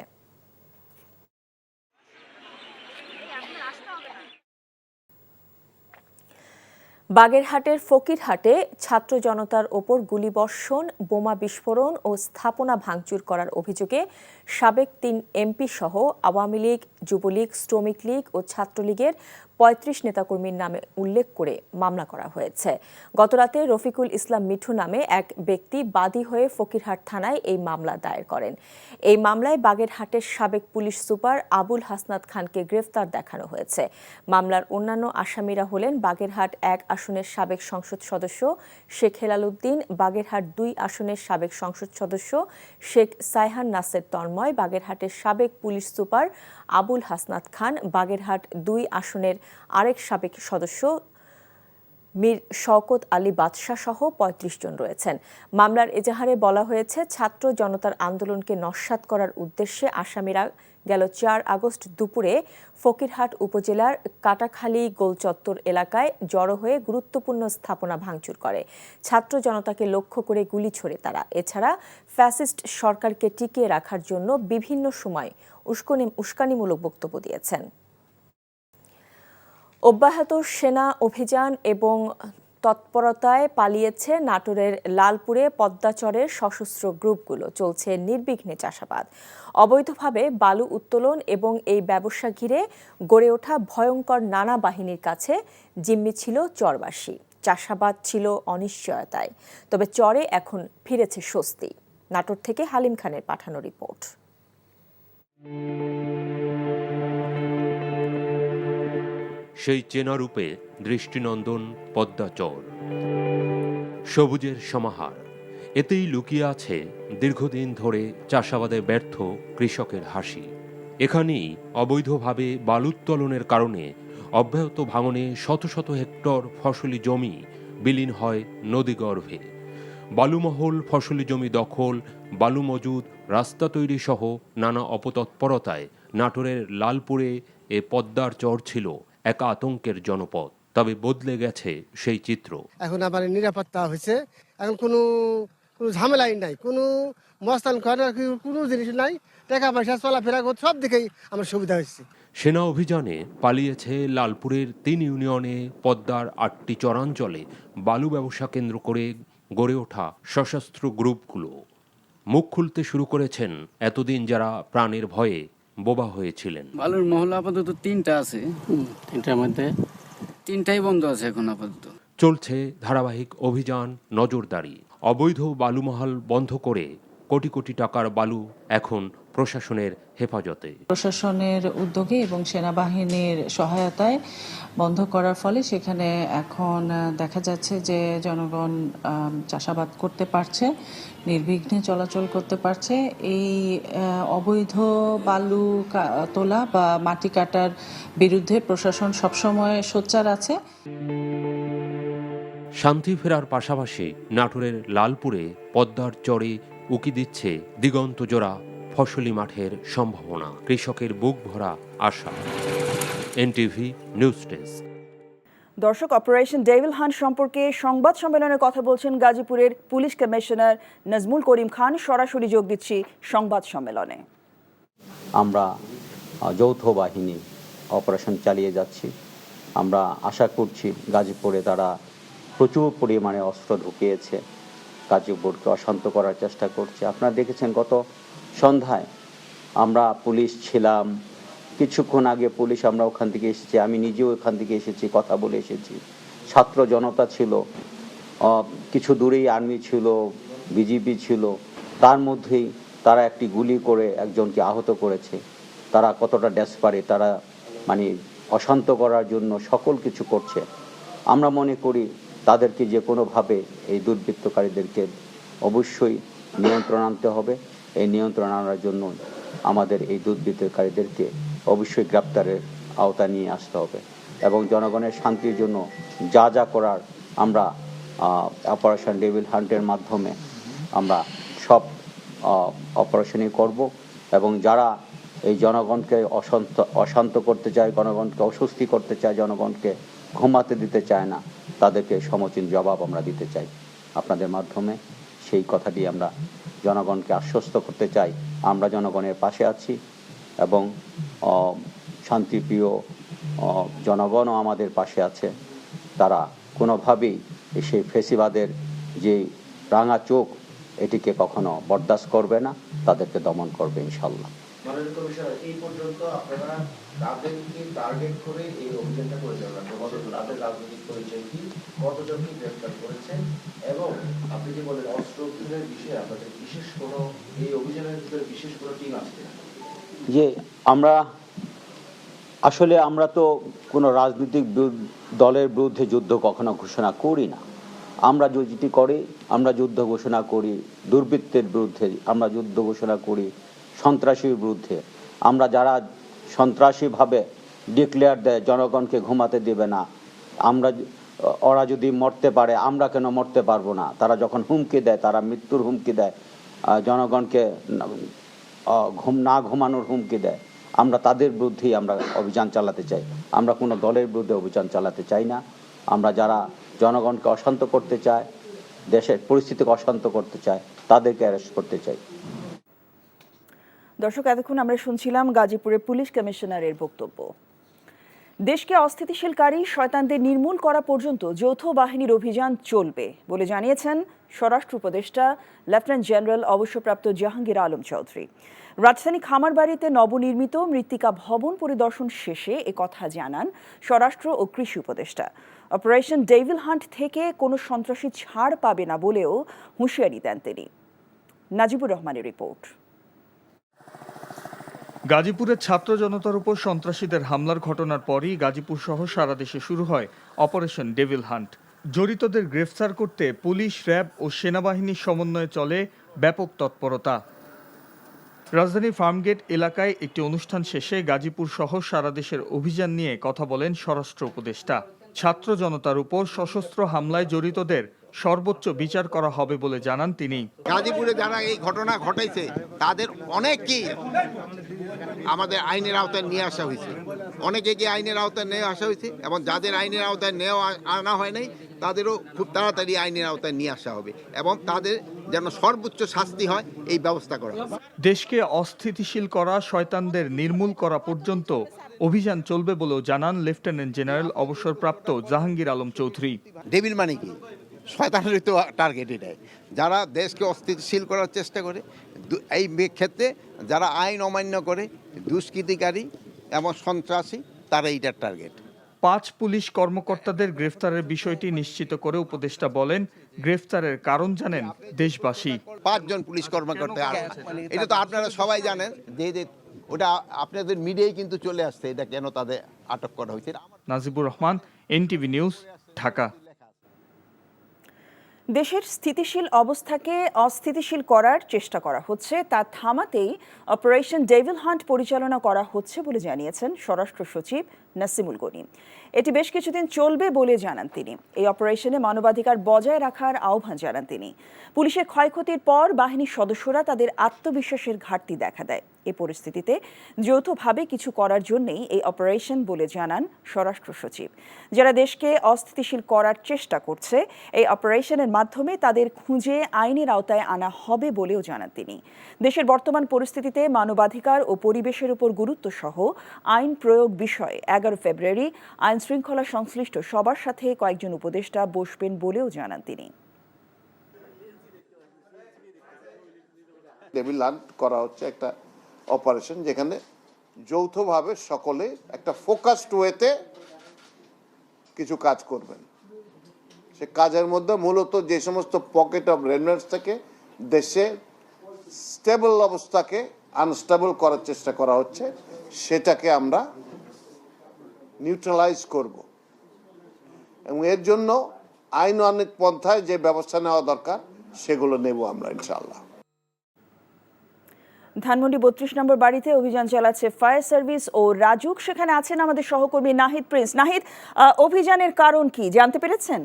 বাগেরহাটের ফকিরহাটে ছাত্র জনতার ওপর গুলিবর্ষণ, বোমা বিস্ফোরণ ও স্থাপনা ভাঙচুর করার অভিযোগে সাবেক 3 এমপি সহ আওয়ামী লীগ, যুবলীগ, শ্রমিক লীগ ও ছাত্রলীগের 35 নেতাকর্মীর নামে উল্লেখ করে মামলা করা হয়েছে। গতরাতে রফিকুল ইসলাম মিঠু নামে এক ব্যক্তি বাদী হয়ে ফকিরহাট থানায় এই মামলা দায়ের করেন। এই মামলায় বাগেরহাটের সাবেক পুলিশ সুপার আবুল হাসনাত খানকে গ্রেফতার দেখানো হয়েছে। মামলার অন্যান্য আসামিরা হলেন বাগেরহাট 1 আসনের সাবেক সংসদ সদস্য শেখ হেলাল উদ্দিন, বাগেরহাট 2 আসনের সাবেক সংসদ সদস্য শেখ সাইহান নাসের তন্ময়, বাগেরহাটের সাবেক পুলিশ সুপার আবুল হাসনাত খান, বাগেরহাট 2 আসনের আরেক সাবেক সদস্য মীর শওকত আলী বাদশাহ সহ 35 জন রয়েছেন। মামলার এজাহারে বলা হয়েছে, ছাত্র জনতার আন্দোলনকে নস্যাৎ করার উদ্দেশ্যে আসামিরা গেল 4 আগস্ট দুপুরে ফকিরহাট উপজেলার কাটাখালী গোলচত্বর এলাকায় জড়ো হয়ে গুরুত্বপূর্ণ স্থাপনা ভাঙচুর করে। ছাত্র জনতাকে লক্ষ্য করে গুলি ছোড়ে তারা। এছাড়া ফ্যাসিস্ট সরকারকে টিকিয়ে রাখার জন্য বিভিন্ন সময় উস্কানিমূলক বক্তব্য দিয়েছেন। অব্যাহত সেনা অভিযান এবং তৎপরতায় পালিয়েছে নাটোরের লালপুরে পদ্মাচরের সশস্ত্র গ্রুপগুলো। চলছে নির্বিঘ্নে চাষাবাদ। অবৈধভাবে বালু উত্তোলন এবং এই ব্যবসা ঘিরে গড়ে ওঠা ভয়ঙ্কর নানা বাহিনীর কাছে জিম্মি ছিল চরবাসী। চাষাবাদ ছিল অনিশ্চয়তায়, তবে চরে এখন ফিরেছে স্বস্তি। নাটোর থেকে হালিম খানের পাঠানো রিপোর্ট। সেই চেনা রূপে দৃষ্টিনন্দন পদ্মাচর, সবুজের সমাহার। এতেই লুকিয়ে আছে দীর্ঘদিন ধরে চাষাবাদে ব্যর্থ কৃষকের হাসি। এখানেই অবৈধভাবে বালুত্তোলনের কারণে অব্যাহত ভাঙনে শত শত হেক্টর ফসলি জমি বিলীন হয় নদীগর্ভে। বালুমহল, ফসলি জমি দখল, বালু মজুদ, রাস্তা তৈরি সহ নানা অপতৎপরতায় নাটোরের লালপুরে এ পদ্মার চর ছিল এক আতঙ্কের জনপদ। তবে বদলে গেছে সেই চিত্র। এখন আবার নিরাপত্তা হয়েছে, এখন কোনো ঝামেলাই নাই, কোনো মস্তান করার কোনো জিনিস নাই, টাকা পয়সা চলাফেরা করতে সব দিকেই আমার সুবিধা হয়েছে। সেনা অভিযানে পালিয়েছে লালপুরের 3 ইউনিয়নে পদ্মার 8টি চরাঞ্চলে বালু ব্যবসা কেন্দ্র করে গড়ে ওঠা সশস্ত্র গ্রুপগুলো। মুখ খুলতে শুরু করেছেন এতদিন যারা প্রাণের ভয়ে বোবা হয়েছিলেন। বালুর মহল আপাতত 3টা আছে, 3টার মধ্যে 3টাই বন্ধ আছে এখন আপাতত। চলছে ধারাবাহিক অভিযান, নজরদারি। অবৈধ বালুমহল বন্ধ করে কোটি কোটি টাকার বালু এখন প্রশাসনের হেফাজতে। প্রশাসনের উদ্যোগে এবং সেনাবাহিনীর সহায়তায় বন্ধ করার ফলে সেখানে এখন দেখা যাচ্ছে যে জনগণ চাষাবাদ করতে পারছে, নির্বিঘ্নে চলাচল করতে পারছে। এই অবৈধ বালু তোলা বা মাটি কাটার বিরুদ্ধে প্রশাসন সবসময় সোচ্চার আছে। শান্তি ফেরার পাশাপাশি নাটোরের লালপুরে পদ্মার চরে উকি দিচ্ছে দিগন্ত জোড়া ফসলি মাঠের সম্ভাবনা, কৃষকের বুক ভরা আশা। NTV news desk. দর্শক, অপারেশন ডেভিল হান্ট সম্পর্কে সংবাদ সম্মেলনে কথা বলছেন গাজীপুরের পুলিশ কমিশনার নাজমুল করিম খান। সরাসরি যোগ দিচ্ছি সংবাদ সম্মেলনে। আমরা যৌথ বাহিনী অপারেশন চালিয়ে যাচ্ছি। আমরা আশা করছি গাজীপুরে তারা প্রচুর পরিমাণে অস্ত্র ঢুকিয়েছে, গাজীপুরকে অশান্ত করার চেষ্টা করছে। আপনারা দেখেছেন গত সন্ধ্যায় আমরা পুলিশ ছিলাম, কিছুক্ষণ আগে পুলিশ আমরা ওখান থেকে এসেছি, আমি নিজেও ওখান থেকে এসেছি, কথা বলে এসেছি। ছাত্র জনতা ছিল, কিছু দূরেই আর্মি ছিল, বিজিবি ছিল, তার মধ্যেই তারা একটি গুলি করে একজনকে আহত করেছে। তারা কতটা ডেসপারেট, তারা মানে অশান্ত করার জন্য সকল কিছু করছে। আমরা মনে করি তাদেরকে যে কোনোভাবে এই দুর্বৃত্তকারীদেরকে অবশ্যই নিয়ন্ত্রণ আনতে হবে। এই নিয়ন্ত্রণ আনার জন্য আমাদের এই দুর্বৃত্তকারীদেরকে অবশ্যই গ্রেপ্তারের আওতা নিয়ে আসতে হবে এবং জনগণের শান্তির জন্য যা যা করার আমরা অপারেশন ডেভিল হান্টের মাধ্যমে আমরা সব অপারেশনই করব এবং যারা এই জনগণকে অশান্ত করতে চায়, জনগণকে অস্বস্তি করতে চায়, জনগণকে ঘুমাতে দিতে চায় না, তাদেরকে সমুচিত জবাব আমরা দিতে চাই। আপনাদের মাধ্যমে সেই কথাটি আমরা জনগণকে আশ্বস্ত করতে চাই। আমরা জনগণের পাশে আছি এবং শান্তিপ্রিয় জনগণও আমাদের পাশে আছে। তারা কোনোভাবেই সেই ফেসিবাদের যে রাঙা চোখ এটিকে কখনো বরদাস্ত করবে না, তাদেরকে দমন করবে ইনশাল্লাহ। মাননীয় কমিশনার, এই পর্যন্ত আপনারা তাদেরকে টার্গেট করে এই অভিযানটা পরিচালনা করেছেন, তাদের রাজনৈতিক পরিচয় কি, কতজনকে গ্রেফতার করেছেন এবং আপনি যে বলেন অস্ত্র উদ্ধারের বিষয়ে আপনাদের বিশেষ কোনো এই অভিযানের ভিতরে বিশেষ কোনো টিম আছে? যে আমরা তো কোনো রাজনৈতিক দলের বিরুদ্ধে যুদ্ধ কখনো ঘোষণা করি না। আমরা যেটি করি, আমরা যুদ্ধ ঘোষণা করি দুর্বৃত্তের বিরুদ্ধে, আমরা যুদ্ধ ঘোষণা করি সন্ত্রাসীর বিরুদ্ধে। আমরা যারা সন্ত্রাসীভাবে ডিক্লেয়ার দেয় জনগণকে ঘুমাতে দেবে না, ওরা যদি মরতে পারে আমরা কেন মরতে পারবো না, তারা যখন হুমকি দেয়, তারা মৃত্যুর হুমকি দেয়, জনগণকে ঘুমানোর হুমকি দেয়, আমরা তাদের বিরুদ্ধেই আমরা অভিযান চালাতে চাই। আমরা কোনো দলের বিরুদ্ধে অভিযান চালাতে চাই না। আমরা যারা জনগণকে অশান্ত করতে চায়, দেশের পরিস্থিতিকে অশান্ত করতে চায়, তাদেরকে অ্যারেস্ট করতে চাই। দর্শক, এতক্ষণ আমরা শুনছিলাম গাজীপুরের পুলিশ কমিশনারের বক্তব্য। দেশকে অস্থিতিশীলকারী শয়তানদের নির্মূল করা পর্যন্ত যৌথ বাহিনীর অভিযান চলবে বলে জানিয়েছেন স্বরাষ্ট্র উপদেষ্টা লেফটেন্যান্ট জেনারেল অবসরপ্রাপ্ত জাহাঙ্গীর আলম চৌধুরী। রাজধানী খামারবাড়িতে নবনির্মিত মৃত্তিকা ভবন পরিদর্শন শেষে একথা জানান স্বরাষ্ট্র ও কৃষি উপদেষ্টা। অপারেশন ডেভিল হান্ট থেকে কোনো সন্ত্রাসী ছাড় পাবে না বলেও হুঁশিয়ারি দেন তিনি। নাজিবুর রহমানের রিপোর্ট। গাজীপুরের ছাত্র জনতার উপর সন্ত্রাসীদের হামলার ঘটনার পরই গাজীপুর সহ সারা দেশে শুরু হয় অপারেশন ডেভিল হান্ট। জড়িতদের গ্রেফতার করতে পুলিশ, র্যাব ও সেনাবাহিনীর সমন্বয়ে চলে ব্যাপক তৎপরতা। রাজধানীর ফার্মগেট এলাকায় একটি অনুষ্ঠান শেষে গাজীপুর সহ সারা দেশের অভিযান নিয়ে কথা বলেন স্বরাষ্ট্র উপদেষ্টা। ছাত্র জনতার উপর সশস্ত্র হামলায় জড়িতদের সর্বোচ্চ বিচার করা হবে বলে জানান তিনি। গাজীপুরে যারা এই ঘটনা ঘটাইছে তাদের অনেককেই আমাদের আইনের আওতায় নিয়ে আসা হয়েছে, অনেকে আইনের আওতায় নিয়ে আসা হয়েছে এবং যাদের আইনের আওতায় আনা হয় নাই তাদেরও খুব তাড়াতাড়ি আইনের আওতায় নিয়ে আসা হবে এবং তাদের যেন সর্বোচ্চ শাস্তি হয় এই ব্যবস্থা করা হবে। দেশকে অস্থিতিশীল করা শয়তানদের নির্মূল করা পর্যন্ত অভিযান চলবে বলেও জানান লেফটেন্যান্ট জেনারেল অবসরপ্রাপ্ত জাহাঙ্গীর আলম চৌধুরী। ডেভিল মানে কি? শয়তানের তো টার্গেট এটাই, যারা দেশকে অস্থিতিশীল করার চেষ্টা করে, এই ক্ষেত্রে যারা আইন অমান্য করে, দুষ্কৃতিকারী এবং সন্ত্রাসী, তারা এইটার টার্গেট। 5 পুলিশ কর্মকর্তাদের গ্রেফতারের বিষয়টি নিশ্চিত করে উপদেষ্টা বলেন, গ্রেফতারের কারণ জানেন দেশবাসী। 5 জন পুলিশ কর্মকর্তা, এটা তো আপনারা সবাই জানেন যে ওটা আপনাদের মিডিয়ায় কিন্তু চলে আসছে, এটা কেন তাদের আটক করা হয়েছে। Najibur Rahman, NTV news, Dhaka. দেশের স্থিতিশীল অবস্থাকে অস্থিতিশীল করার চেষ্টা করা হচ্ছে, তা থামাতেই অপারেশন ডেভিল হান্ট পরিচালনা করা হচ্ছে বলে জানিয়েছেন স্বরাষ্ট্র সচিব নাসিমুল গনি। এটি বেশ কিছুদিন চলবে বলে জানান তিনি। এই অপারেশনে মানবাধিকার বজায় রাখার আহ্বান জানান তিনি। পুলিশের ক্ষয়ক্ষতির পর বাহিনীর সদস্যরা তাদের আত্মবিশ্বাসের ঘাটতি দেখা দেয়। এ পরিস্থিতিতে যৌথভাবে কিছু করার জন্যই এই অপারেশন বলে জানান স্বরাষ্ট্র সচিব। যারা দেশকে অস্থিতিশীল করার চেষ্টা করছে, এই অপারেশনের মাধ্যমে তাদের খুঁজে আইনের আওতায় আনা হবে বলেও জানান তিনি। দেশের বর্তমান পরিস্থিতিতে মানবাধিকার ও পরিবেশের উপর গুরুত্ব সহ আইন প্রয়োগ বিষয়ে 11 ফেব্রুয়ারি আইন শৃঙ্খলা সংশ্লিষ্ট সবার সাথে কয়েকজন উপদেষ্টা বসবেন বলেও জানান তিনি। ডেভিল হান্ট করা হচ্ছে একটা অপারেশন যেখানে যৌথভাবে সকলে একটা ফোকাসড ওয়েতে কিছু কাজ করবেন। সে কাজের মধ্যে মূলত যে সমস্ত পকেট অফ রেমিনেন্টস থেকে দেশে স্টেবল অবস্থাকে আনস্টেবল করার চেষ্টা করা হচ্ছে, সেটাকে আমরা নিউট্রালাইজ করব এবং এর জন্য আইন অনেক পন্থায় যে ব্যবস্থা নেওয়া দরকার সেগুলো নেব আমরা ইনশাআল্লাহ। ধানমন্ডি 32 নম্বর বাড়িতে অভিযান চালাচ্ছে ফায়ার সার্ভিস ও রাজুক। সেখানে আছেন আমাদের সহকর্মী নাহিদ প্রিন্স। নাহিদ, অভিযানের কারণ কি জানতে পেরেছেন?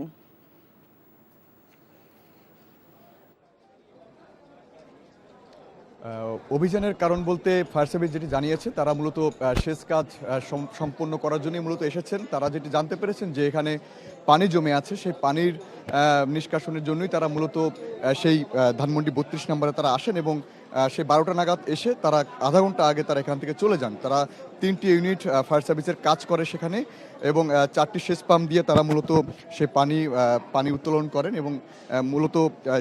অভিযানের কারণ বলতে ফায়ার সার্ভিস যেটি জানিয়েছে, তারা মূলত শেষ কাজ সম্পন্ন করার জন্যই মূলত এসেছেন। তারা যেটি জানতে পেরেছেন যে এখানে পানি জমে আছে, সেই পানির নিষ্কাশনের জন্যই তারা মূলত সেই ধানমন্ডি 32 নম্বরে তারা আসেন এবং সেই 12টা নাগাদ এসে তারা আধা ঘন্টা আগে তারা এখান থেকে চলে যান। তারা 3টি ইউনিট ফায়ার সার্ভিসের কাজ করে সেখানে এবং 4টি সেচ পাম্প দিয়ে তারা মূলত সেই পানি উত্তোলন করেন এবং মূলত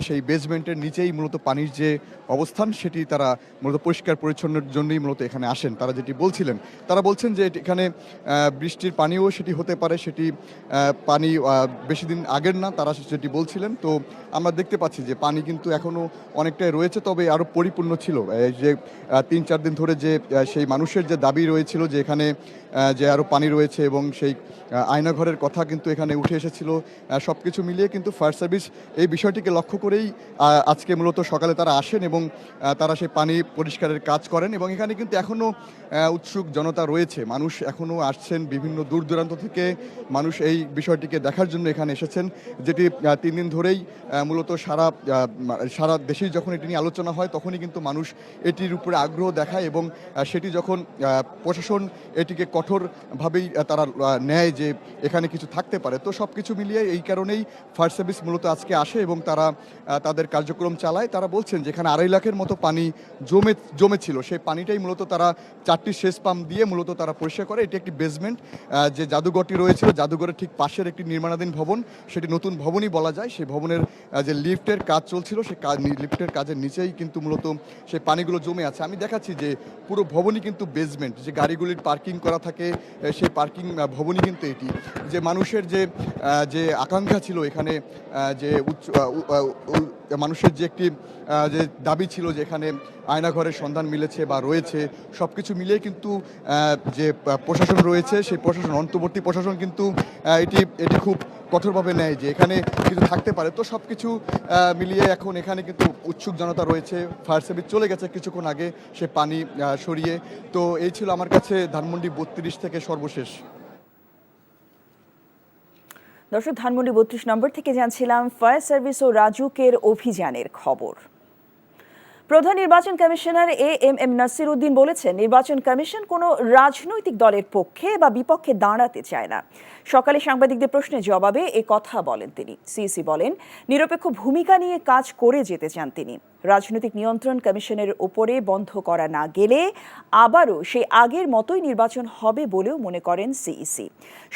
সেই বেসমেন্টের নিচেই মূলত পানির যে অবস্থান সেটি তারা মূলত পরিষ্কার পরিচ্ছন্নের জন্যই মূলত এখানে আসেন। তারা যেটি বলছিলেন, তারা বলছেন যে এখানে বৃষ্টির পানিও সেটি হতে পারে, সেটি পানি বেশি দিন আগের না, তারা যেটি বলছিলেন। তো আমরা দেখতে পাচ্ছি যে পানি কিন্তু এখনও অনেকটাই রয়েছে, তবে আরও পরিপূর্ণ ছিল। যে 3-4 দিন ধরে যে সেই মানুষের যে দাবি রয়েছিল যে এখানে যে আরও পানি রয়েছে এবং সেই আয়নাঘরের কথা কিন্তু এখানে উঠে এসেছিল, সব কিছু মিলিয়ে কিন্তু ফায়ার সার্ভিস এই বিষয়টিকে লক্ষ্য করেই আজকে মূলত সকালে তারা আসেন এবং তারা সেই পানি পরিষ্কারের কাজ করেন। এবং এখানে কিন্তু এখনও উৎসুক জনতা রয়েছে, মানুষ এখনও আসছেন বিভিন্ন দূর দূরান্ত থেকে, মানুষ এই বিষয়টিকে দেখার জন্য এখানে এসেছেন। যেটি 3 দিন ধরেই মূলত সারা দেশেই যখন এটি নিয়ে আলোচনা হয় তখনই কিন্তু মানুষ এটির উপরে আগ্রহ দেখায় এবং সেটি যখন প্রশাসন এটিকে কঠোরভাবেই তারা নেয় যে এখানে কিছু থাকতে পারে, তো সব কিছু মিলিয়ে এই কারণেই ফায়ার সার্ভিস মূলত আজকে আসে এবং তারা তাদের কার্যক্রম চালায়। তারা বলছেন যেখানে 2.5 লাখের মতো পানি জমেছিল, সেই পানিটাই মূলত তারা 4টি সেচ পাম্প দিয়ে মূলত তারা পরিষ্কার করে। এটি একটি বেসমেন্ট, যে জাদুঘরটি রয়েছিল জাদুঘরের ঠিক পাশের একটি নির্মাণাধীন ভবন, সেটি নতুন ভবনই বলা যায়। সেই ভবনের যে লিফটের কাজ চলছিল, সেই লিফটের কাজের নিচেই কিন্তু মূলত সেই পানিগুলো জমে আছে। আমি দেখাচ্ছি যে পুরো ভবনই কিন্তু বেসমেন্ট, যে গাড়িগুলির পার্কিং করা থাকে সেই পার্কিং ভবনই কিন্তু এটি। যে মানুষের যে আকাঙ্ক্ষা ছিল এখানে, যে মানুষের যে একটি যে দাবি ছিল যে এখানে আয়নাঘরের সন্ধান মিলেছে বা রয়েছে, সব কিছু মিলিয়ে কিন্তু যে প্রশাসন রয়েছে সেই প্রশাসন, অন্তর্বর্তী প্রশাসন কিন্তু এটি খুব কঠোরভাবে নেয় যে এখানে কিছু থাকতে পারে। তো সব কিছু মিলিয়ে এখন এখানে কিন্তু উৎসুক জনতা রয়েছে। ফায়ার সার্ভিস চলে গেছে কিছুক্ষণ আগে সে পানি সরিয়ে। তো এই ছিল আমার কাছে ধানমন্ডি 32 থেকে সর্বশেষ। দর্শক, ধানমন্ডি 32 নম্বর থেকে জানছিলাম ফায়ার সার্ভিস ও রাজুকের অভিযানের খবর। প্রধান নির্বাচন কমিশনার এএমএম নাসির উদ্দিন বলেছেন, নির্বাচন কমিশন কোনো রাজনৈতিক দলের পক্ষে বা বিপক্ষে দাঁড়াতে চায় না। সকালে সাংবাদিকদের প্রশ্নের জবাবে এ কথা বলেন তিনি। সিইসি বলেন, নিরপেক্ষ ভূমিকা নিয়ে কাজ করে যেতে চান তিনি। রাজনৈতিক নিয়ন্ত্রণ কমিশনের ওপরে বন্ধ করা না গেলে আবারও সেই আগের মতোই নির্বাচন হবে বলেও মনে করেন সিইসি।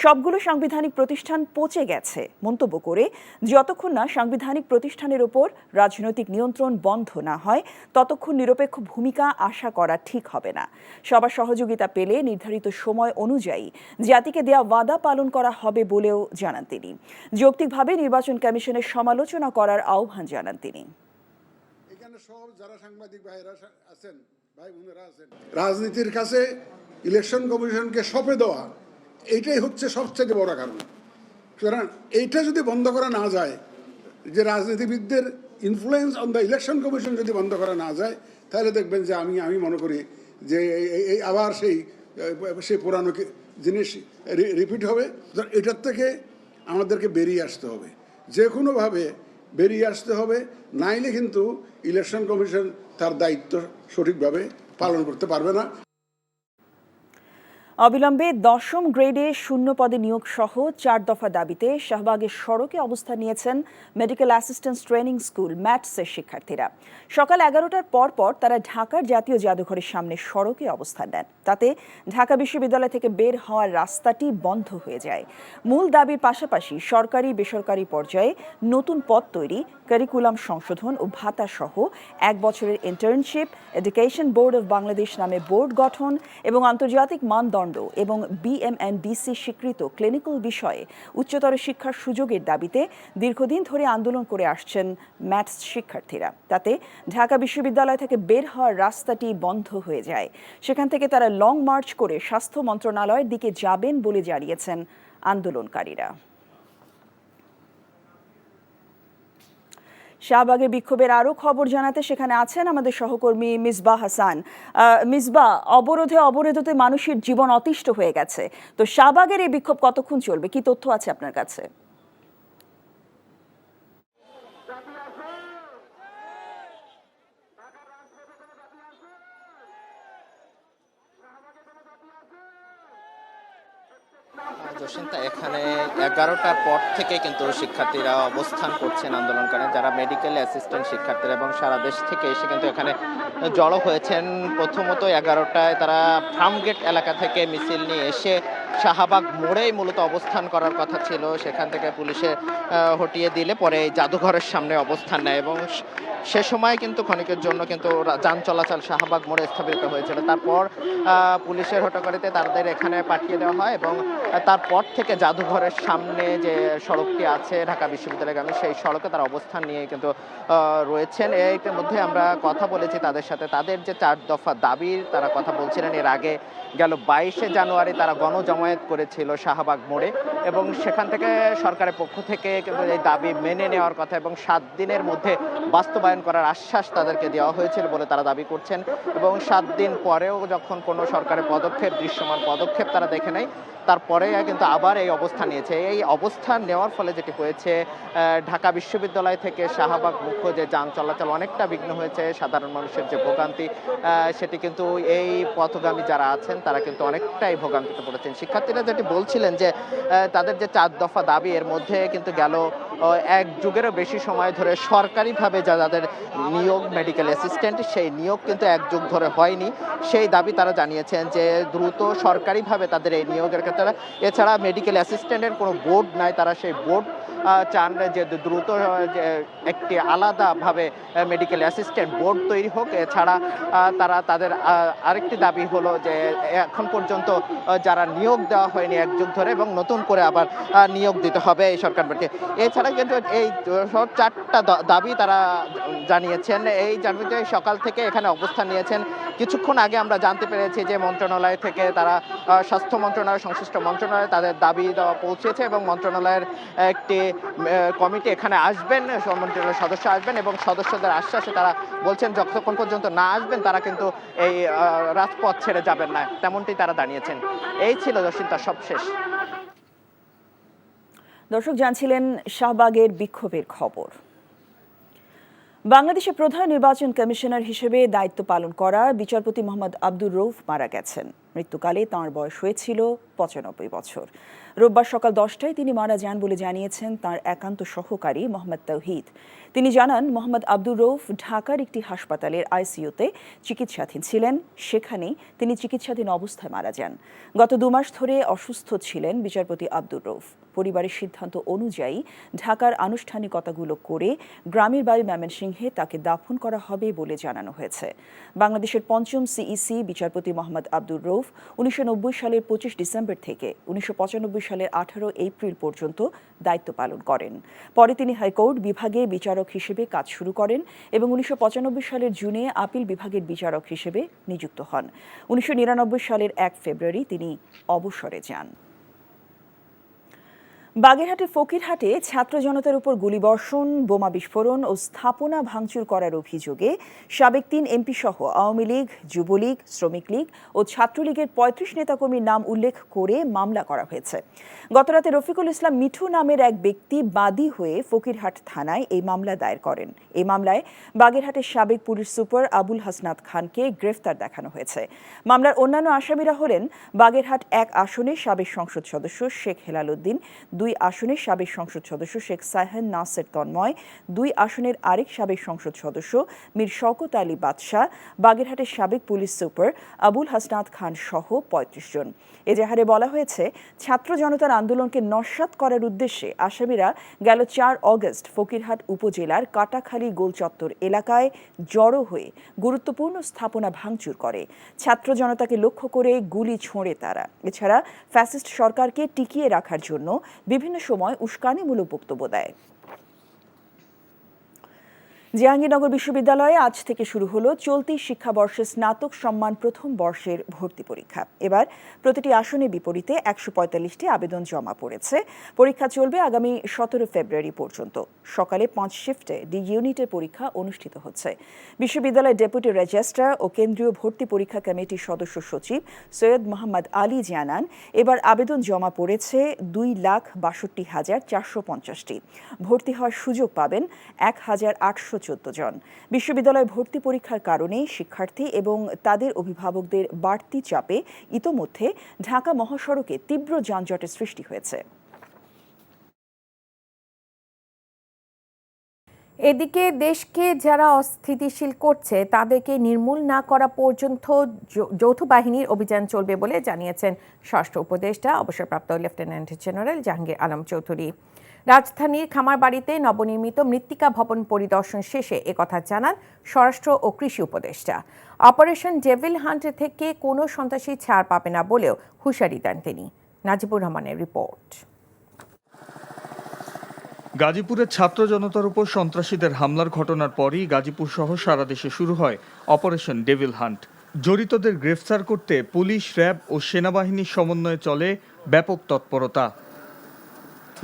সবগুলো সাংবিধানিক প্রতিষ্ঠান পচে গেছে মন্তব্য করে যতক্ষণ না সাংবিধানিক প্রতিষ্ঠানের ওপর রাজনৈতিক নিয়ন্ত্রণ বন্ধ না হয় ততক্ষণ নিরপেক্ষ ভূমিকা আশা করা ঠিক হবে না। সবার সহযোগিতা পেলে নির্ধারিত সময় অনুযায়ী জাতিকে দেয়া ওয়াদা পালন করা হবে বলেও জানান তিনি। যৌক্তিকভাবে নির্বাচন কমিশনের সমালোচনা করার আহ্বান জানান তিনি। সব যারা সাংবাদিক ভাইরা আছেন, ভাই বোনেরা আছেন, রাজনীতির কাছে ইলেকশন কমিশনকে সঁপে দেওয়া এইটাই হচ্ছে সবচেয়ে বড় কারণ। সুতরাং এইটা যদি বন্ধ করা না যায়, যে রাজনীতিবিদদের influence on the election commission যদি বন্ধ করা না যায়, তাহলে দেখবেন যে আমি মনে করি যে এই আবার সেই পুরানো জিনিস রিপিট হবে। এটার থেকে আমাদেরকে বেরিয়ে আসতে হবে, যে কোনোভাবে বেরিয়ে আসতে হবে, নাইলে কিন্তু ইলেকশন কমিশন তার দায়িত্ব সঠিকভাবে পালন করতে পারবে না। অবিলম্বে 10ম গ্রেডে শূন্য পদে নিয়োগ সহ 4 দফা দাবিতে শাহবাগের সড়কে অবস্থান নিয়েছেন মেডিকেল অ্যাসিস্ট্যান্ট ট্রেনিং স্কুল ম্যাটসের শিক্ষার্থীরা। সকাল 11টার পর তারা ঢাকার জাতীয় জাদুঘরের সামনে সড়কে অবস্থান নেন। তাতে ঢাকা বিশ্ববিদ্যালয় থেকে বের হওয়ার রাস্তাটি বন্ধ হয়ে যায়। মূল দাবির পাশাপাশি সরকারি বেসরকারি পর্যায়ে নতুন পদ তৈরি, কারিকুলাম সংশোধন ও ভাতা সহ 1 বছরের internship, education board of Bangladesh নামে বোর্ড গঠন এবং আন্তর্জাতিক মানদণ্ড এবং BMNDC স্বীকৃত ক্লিনিক্যাল বিষয়ে উচ্চতর শিক্ষার সুযোগের দাবিতে দীর্ঘদিন ধরে আন্দোলন করে আসছেন ম্যাথস শিক্ষার্থীরা। তাতে ঢাকা বিশ্ববিদ্যালয় থেকে বের হওয়ার রাস্তাটি বন্ধ হয়ে যায়। সেখান থেকে তারা লং মার্চ করে স্বাস্থ্য মন্ত্রণালয়ের দিকে যাবেন বলে জানিয়েছেন আন্দোলনকারীরা। শাহবাগের বিক্ষোভের আরও খবর জানাতে সেখানে আছেন আমাদের সহকর্মী মিসবাহ হাসান। মিসবাহ, অবরোধে মানুষের জীবন অতিষ্ঠ হয়ে গেছে, তো শাহবাগের এই বিক্ষোভ কতক্ষণ চলবে, কি তথ্য আছে আপনার কাছে? জসিন্তা, এখানে 11টার পর থেকে কিন্তু শিক্ষার্থীরা অবস্থান করছেন, আন্দোলন করেন, যারা মেডিকেল অ্যাসিস্ট্যান্ট শিক্ষার্থীরা এবং সারা দেশ থেকে এসে কিন্তু এখানে জড়ো হয়েছেন। প্রথমত 11টায় তারা ফার্মগেট এলাকা থেকে মিছিল নিয়ে এসে শাহবাগ মোড়েই মূলত অবস্থান করার কথা ছিল, সেখান থেকে পুলিশে হটিয়ে দিলে পরে জাদুঘরের সামনে অবস্থান নেয় এবং সে সময় কিন্তু ক্ষণিকের জন্য কিন্তু যান চলাচল শাহবাগ মোড়ে স্থগিত হয়েছিল। তারপর পুলিশের হটকারিতে তাদের এখানে পাঠিয়ে দেওয়া হয় এবং তারপর থেকে জাদুঘরের সামনে যে সড়কটি আছে ঢাকা বিশ্ববিদ্যালয়গামী, সেই সড়কে তারা অবস্থান নিয়ে কিন্তু রয়েছেন। এর মধ্যে আমরা কথা বলেছি তাদের সাথে, তাদের যে 4 দফা দাবির তারা কথা বলছিলেন। এর আগে গেল 22শে জানুয়ারি তারা গণজমায়েত করেছিল শাহবাগ মোড়ে এবং সেখান থেকে সরকারের পক্ষ থেকে কিন্তু এই দাবি মেনে নেওয়ার কথা এবং 7 দিনের মধ্যে বাস্তবায়ন করার আশ্বাস তাদেরকে দেওয়া হয়েছিল বলে তারা দাবি করছেন। এবং 7 দিন পরেও যখন কোনো সরকারের পদক্ষেপ, দৃশ্যমান পদক্ষেপ তারা দেখে নেয়, তারপরে কিন্তু আবার এই অবস্থান নিয়েছে। এই অবস্থান নেওয়ার ফলে যেটি হয়েছে, ঢাকা বিশ্ববিদ্যালয় থেকে শাহবাগ মুখ্য যে যান চলাচল অনেকটা বিঘ্ন হয়েছে। সাধারণ মানুষের যে ভোগান্তি, সেটি কিন্তু এই পথগামী যারা আছেন তারা কিন্তু অনেকটাই ভোগান্তিতে পড়েছেন। শিক্ষার্থীরা যেটি বলছিলেন যে তাদের যে 4 দফা দাবি, এর মধ্যে কিন্তু গেল 1 যুগেরও বেশি সময় ধরে সরকারিভাবে যাদের নিয়োগ মেডিকেল অ্যাসিস্ট্যান্ট, সেই নিয়োগ কিন্তু 1 যুগ ধরে হয়নি। সেই দাবি তারা জানিয়েছেন যে দ্রুত সরকারিভাবে তাদের এই নিয়োগের ক্ষেত্রে, এছাড়া মেডিকেল অ্যাসিস্ট্যান্টের কোনো বোর্ড নাই, তারা সেই বোর্ড চান যে দ্রুত একটি আলাদাভাবে মেডিকেল অ্যাসিস্ট্যান্ট বোর্ড তৈরি হোক। এছাড়া তাদের আরেকটি দাবি হলো যে এখন পর্যন্ত যারা নিয়োগ দেওয়া হয়নি 1 যুগ ধরে এবং নতুন করে আবার নিয়োগ দিতে হবে এই সরকারকে। এছাড়া কিন্তু এই সব 4টা দাবি তারা জানিয়েছেন। এই জানিয়ে সকাল থেকে এখানে অবস্থান নিয়েছেন। কিছুক্ষণ আগে আমরা জানতে পেরেছি যে মন্ত্রণালয় থেকে তারা স্বাস্থ্য মন্ত্রণালয়, সংশ্লিষ্ট মন্ত্রণালয়ে তাদের দাবি দেওয়া পৌঁছেছে এবং মন্ত্রণালয়ের একটি কমিটি এখানে আসবেন, মন্ত্রণালয়ের সদস্য আসবেন এবং সদস্যদের আশ্বাসে তারা বলছেন যতক্ষণ পর্যন্ত না আসবেন তারা কিন্তু এই রাজপথ ছেড়ে যাবেন না, তেমনটি তারা জানিয়েছেন। এই ছিল জসিন্তা সবশেষ। দর্শক জানছিলেন শাহবাগের বিক্ষোভের খবর। বাংলাদেশের প্রধান নির্বাচন কমিশনার হিসেবে দায়িত্ব পালন করা বিচারপতি মোহাম্মদ আব্দুর রউফ মারা গেছেন। মৃত্যুকালে তাঁর বয়স হয়েছিল 95 বছর। রোববার সকাল 10টায় তিনি মারা যান বলে জানিয়েছেন তার একান্ত সহকারী মোহাম্মদ তৌহিদ। তিনি জানান, মোহাম্মদ আব্দুর রৌফ ঢাকার একটি হাসপাতালের আইসিইউতে চিকিৎসাধীন ছিলেন। সেখানেই তিনি চিকিৎসাধীন অবস্থায় মারা যান। গত 2 মাস ধরে অসুস্থ ছিলেন বিচারপতি আব্দুর রৌফ। পরিবারের সিদ্ধান্ত অনুযায়ী ঢাকার আনুষ্ঠানিকতাগুলো করে গ্রামের বাড়ি ময়মনসিংহে তাকে দাফন করা হবে বলে জানানো হয়েছে। বাংলাদেশের 5ম সিইসি বিচারপতি মোহাম্মদ আব্দুর রৌফ 1990 সালের 25 ডিসেম্বর থেকে 1995 সালের 18 এপ্রিল পর্যন্ত দায়িত্ব পালন করেন। পরে তিনি হাইকোর্ট বিভাগে বিচারক হিসেবে কাজ শুরু করেন এবং 1995 সালের জুনে আপিল বিভাগের বিচারক হিসেবে নিযুক্ত হন। 1999 সালের 1 ফেব্রুয়ারি তিনি অবসরে যান। বাগেরহাটের ফকিরহাটে ছাত্র জনতার উপর গুলিবর্ষণ, বোমা বিস্ফোরণ ও স্থাপনা ভাঙচুর করার অভিযোগে সাবেক 3 এমপি সহ আওয়ামী লীগ, যুবলীগ, শ্রমিক লীগ ও ছাত্রলীগের 35 নেতাকর্মীর নাম উল্লেখ করে মামলা করা হয়েছে। গতরাতে রফিকুল ইসলাম মিঠু নামের এক ব্যক্তি বাদী হয়ে ফকিরহাট থানায় এই মামলা দায়ের করেন। এই মামলায় বাগেরহাটের সাবেক পুলিশ সুপার আবুল হাসনাত খানকে গ্রেফতার দেখানো হয়েছে। মামলার অন্যান্য আসামিরা হলেন বাগেরহাট 1 আসনের সাবেক সংসদ সদস্য শেখ হেলাল উদ্দিন, 2 আসনের সাবেক সংসদ সদস্য শেখ সাহেন নাসের তন্ময়, 2 আসনের আরেক সাবেক সংসদ সদস্য মীর শওকত আলী বাদশাহ, বাগেরহাটের সাবেক পুলিশ সুপার আবুল হাসনাত খান সহ 35 জন। এজাহারে বলা হয়েছে, ছাত্র জনতার আন্দোলনকে নস্যাৎ করার উদ্দেশ্যে আসামিরা গেল 4 অগস্ট ফকিরহাট উপজেলার কাটাখালী গোলচত্বর এলাকায় জড়ো হয়ে গুরুত্বপূর্ণ স্থাপনা ভাঙচুর করে। ছাত্র জনতাকে লক্ষ্য করে গুলি ছোঁড়ে তারা। এছাড়া ফ্যাসিস্ট সরকারকে টিকিয়ে রাখার জন্য বিভিন্ন সময় উস্কানিমূলক বক্তব্য দেয়। জাহাঙ্গীরনগর বিশ্ববিদ্যালয়ে আজ থেকে শুরু হলো চলতি শিক্ষাবর্ষে স্নাতক সম্মান প্রথম বর্ষের ভর্তি পরীক্ষা। এবার প্রতিটি আসনের বিপরীতে 145টি আবেদন জমা পড়েছে। পরীক্ষা চলবে আগামী 17 ফেব্রুয়ারি পর্যন্ত। সকালে 5 শিফটে ডি ইউনিটের পরীক্ষা অনুষ্ঠিত হচ্ছে। বিশ্ববিদ্যালয়ের ডেপুটি রেজিস্ট্রার ও কেন্দ্রীয় ভর্তি পরীক্ষা কমিটির সদস্য সচিব সৈয়দ মোহাম্মদ আলী জানান, এবার আবেদন জমা পড়েছে 2,62,450টি। ভর্তি হওয়ার সুযোগ পাবেন 1,814 জন। বিশ্ববিদ্যালয় ভর্তি পরীক্ষার কারণে শিক্ষার্থী এবং তাদের অভিভাবকদের বাড়তি চাপে ইতোমধ্যে ঢাকা মহাসড়কে তীব্র যানজটের সৃষ্টি হয়েছে। এদিকে দেশকে যারা অস্থিতিশীল করছে তাদেরকে নির্মূল না করা পর্যন্ত যৌথ বাহিনীর অভিযান চলবে বলে জানিয়েছেন স্বরাষ্ট্র উপদেষ্টা অবসরপ্রাপ্ত লেফটেন্যান্ট জেনারেল জাহাঙ্গীর আলম চৌধুরী। রাজধানীর খামারবাড়িতে নবনির্মিত মৃত্তিকা ভবন পরিদর্শন শেষে একথা জানান স্বরাষ্ট্র ও কৃষি উপদেষ্টা। অপারেশন ডেভিল হান্ট থেকে কোনো সন্ত্রাসী ছাড় পাবে না বলেও হুঁশিয়ারি দেন তিনি। নাজিবুর রহমানের রিপোর্ট। গাজীপুরের ছাত্র জনতার উপর সন্ত্রাসীদের হামলার ঘটনার পরই গাজীপুর সহ সারা দেশে শুরু হয় অপারেশন ডেভিল হান্ট। জড়িতদের গ্রেফতার করতে পুলিশ, র্যাব ও সেনাবাহিনীর সমন্বয়ে চলে ব্যাপক তৎপরতা।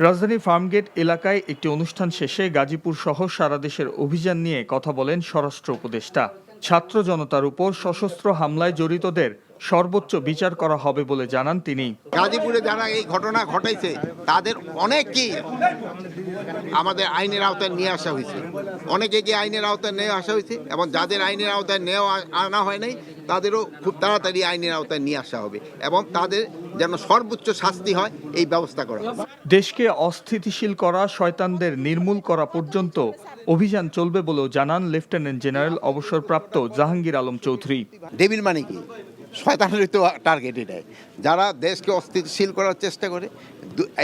রাজধানীর ফার্মগেট এলাকায় একটি অনুষ্ঠান শেষে গাজীপুর সহ সারা দেশের অভিযান নিয়ে কথা বলেন স্বরাষ্ট্র উপদেষ্টা। ছাত্র জনতার উপর সশস্ত্র হামলায় জড়িতদের সর্বোচ্চ বিচার করা হবে বলে জানান তিনি। গাজীপুরে যারা এই ঘটনা ঘটাইছে তাদের অনেককেই আমাদের আইনের আওতায় নিয়ে আসা হয়েছে, অনেকে আইনের আওতায় নিয়ে আসা হয়েছে এবং যাদের আইনের আওতায় আনা হয় নাই তাদেরও খুব তাড়াতাড়ি আইনের আওতায় নিয়ে আসা হবে এবং তাদের যেন সর্বোচ্চ শাস্তি হয় এই ব্যবস্থা করা হবে। দেশকে অস্থিতিশীল করা, শয়তানদের নির্মূল করা পর্যন্ত অভিযান চলবে বলেও জানান লেফটেন্যান্ট জেনারেল অবসরপ্রাপ্ত জাহাঙ্গীর আলম চৌধুরী। ডেভিল মানে কি? শয়তানের তো টার্গেট এটাই, যারা দেশকে অস্থিতিশীল করার চেষ্টা করে।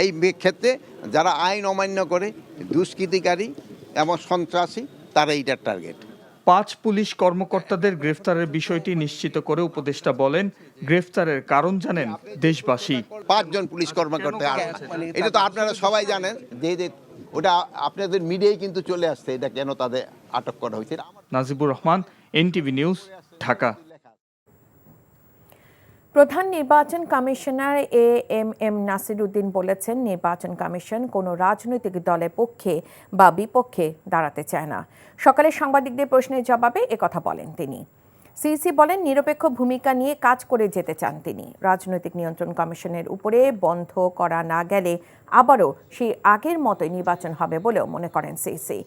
এই ক্ষেত্রে যারা আইন অমান্য করে, দুষ্কৃতিকারী এবং সন্ত্রাসী, তারা এইটার টার্গেট। 5 পুলিশ কর্মকর্তাদের গ্রেফতারের বিষয়টি নিশ্চিত করে উপদেষ্টা বলেন, গ্রেফতারের কারণ জানেন দেশবাসী। 5 জন পুলিশ কর্মকর্তা, এটা তো আপনারা সবাই জানেন যে ওটা আপনাদের মিডিয়ায় কিন্তু চলে আসছে এটা কেন তাদের আটক করা হয়েছে। Najibur Rahman, NTV news, Dhaka. প্রধান নির্বাচন কমিশনার এএমএম নাসির উদ্দিন বলেছেন, নির্বাচন কমিশন কোনো রাজনৈতিক দলের পক্ষে বা বিপক্ষে দাঁড়াতে চায় না। সকালে সাংবাদিকদের প্রশ্নের জবাবে একথা বলেন তিনি। সিইসি বলেন, নিরপেক্ষ ভূমিকা নিয়ে কাজ করে যেতে চান তিনি। রাজনৈতিক নিয়ন্ত্রণ কমিশনের উপরে বন্ধ করা না গেলে আবারও সেই আগের মতোই নির্বাচন হবে বলেও মনে করেন সিইসি।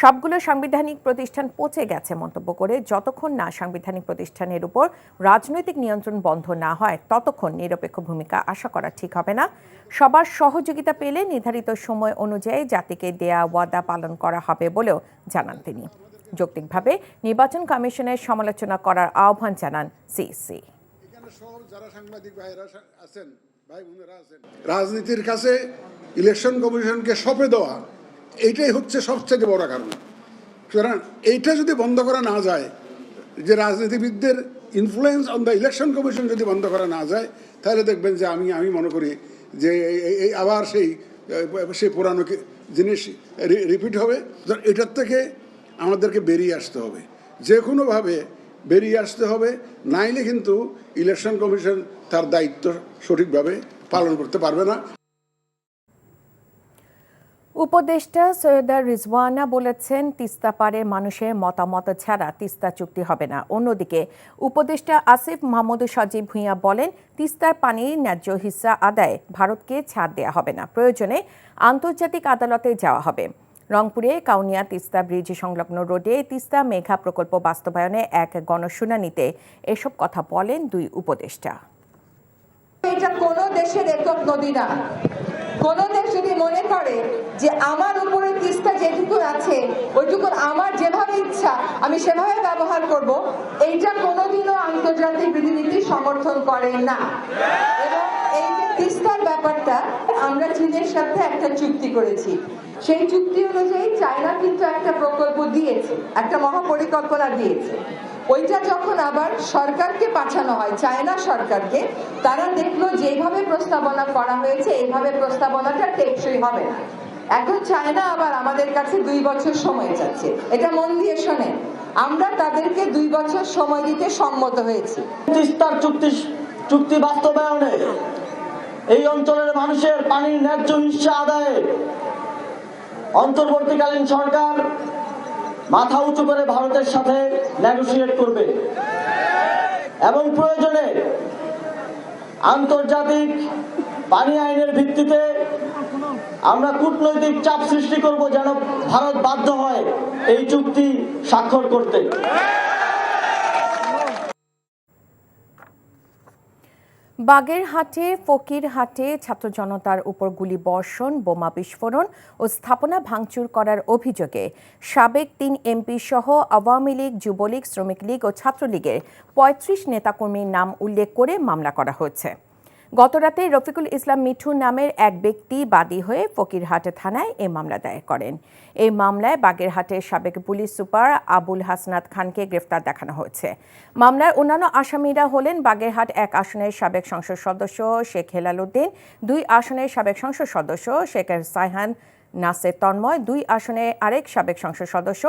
সবগুলো সাংবিধানিক প্রতিষ্ঠান পচে গেছে মন্তব্য করে যতক্ষণ না সাংবিধানিক প্রতিষ্ঠানের উপর রাজনৈতিক নিয়ন্ত্রণ বন্ধ না হয় ততক্ষণ নিরপেক্ষ ভূমিকা আশা করা ঠিক হবে না। সবার সহযোগিতা পেলে নির্ধারিত সময় অনুযায়ী জাতিকে দেয়া ওয়াদা পালন করা হবে বলেও জানান তিনি। যৌক্তিকভাবে নির্বাচন কমিশনের সমালোচনা করার আহ্বান জানান সিইসি। যারা সাংবাদিক ভাইরা আছেন, ভাই বোনেরা আছেন, রাজনীতির কাছে ইলেকশন কমিশনকে সঁপে দেওয়া এইটাই হচ্ছে সবচেয়ে বড় কারণ। সুতরাং এইটা যদি বন্ধ করা না যায়, যে রাজনীতিবিদদের influence on the election commission যদি বন্ধ করা না যায়, তাহলে দেখবেন যে আমি মনে করি যে এই আবার সেই পুরানো জিনিস রিপিট হবে। এটার থেকে আমাদেরকে বেরিয়ে আসতে হবে, যে কোনোভাবে বেরিয়ে আসতে হবে, নাইলে কিন্তু ইলেকশন কমিশন তার দায়িত্ব সঠিকভাবে পালন করতে পারবে না। উপদেষ্টা সৈয়দা রিজওয়ানা বলেছেন, তিস্তা পাড়ের মানুষের মতামত ছাড়া তিস্তা চুক্তি হবে না। অন্যদিকে উপদেষ্টা আসিফ মাহমুদ সজীব ভুঁইয়া বলেন, তিস্তার পানির ন্যায্য হিস্সা আদায়ে ভারতকে ছাড় দেয়া হবে না, প্রয়োজনে আন্তর্জাতিক আদালতে যাওয়া হবে। রংপুরে কাউনিয়া তিস্তা ব্রিজ সংলগ্ন রোডে তিস্তা মেঘা প্রকল্প বাস্তবায়নে এক গণশুনানিতে এসব কথা বলেন দুই উপদেষ্টা। এটা কোনো দেশের একক নদী না। কোন দেশ যদি মনে করে যে আমার উপরে তিস্তা যেটুকু আছে ওইটুকু আমার যেভাবে ইচ্ছা আমি সেভাবে ব্যবহার করব, এইটা কোনোদিনও আন্তর্জাতিক বিধিনীতি সমর্থন করে না। এবং এই যে তিস্তার ব্যাপারটা, আমরা চীনের সাথে একটা চুক্তি করেছি, সেই চুক্তি অনুযায়ী চায়না কিন্তু একটা প্রকল্প দিয়েছে, একটা মহাপরিকল্পনা দিয়েছে। ওইটা যখন আবার সরকারকে পাঠানো হয়, চায়না সরকারকে, তারা দেখলো যেভাবে প্রস্তাবনা করা হয়েছে এইভাবে প্রস্তাবনাটা টেকসই হবে না। এখন চায়না আবার আমাদের কাছে 2 বছর সময় চাচ্ছে। এটা মন দিয়ে শোনেন, আমরা তাদেরকে 2 বছর সময় দিতে সম্মত হয়েছি। তিস্তার চুক্তি বাস্তবায়নে এই অঞ্চলের মানুষের পানির ন্যায্য হিস্সা আদায়ে অন্তর্বর্তীকালীন সরকার মাথা উঁচু করে ভারতের সাথে নেগোশিয়েট করবে এবং প্রয়োজনে আন্তর্জাতিক পানি আইনের ভিত্তিতে আমরা কূটনৈতিক চাপ সৃষ্টি করব যেন ভারত বাধ্য হয় এই চুক্তি স্বাক্ষর করতে। বাগেরহাটে ফকিরহাটে ছাত্র জনতার উপর গুলি বর্ষণ, বোমা বিস্ফোরণ ও স্থাপনা ভাঙচুর করার অভিযোগে সাবেক 3 এমপি সহ আওয়ামী লীগ, যুবলীগ, শ্রমিক লীগ ও ছাত্রলীগের 35 নেতাকর্মীর নাম উল্লেখ করে মামলা করা হয়েছে। গতরাতে রফিকুল ইসলাম মিঠু নামের এক ব্যক্তি বাদী হয়ে ফকিরহাট থানায় এই মামলা দায়ের করেন। এই মামলায় বাগেরহাটের সাবেক পুলিশ সুপার আবুল হাসনাত খানকে গ্রেফতার দেখানো হয়েছে। মামলার অন্যান্য আসামিরা হলেন বাগেরহাট 1 আসনের সাবেক সংসদ সদস্য শেখ হেলাল উদ্দিন, 2 আসনের সাবেক সংসদ সদস্য শেখ সাইহান নাসের তন্ময়, 2 আসনের আরেক সাবেক সংসদ সদস্য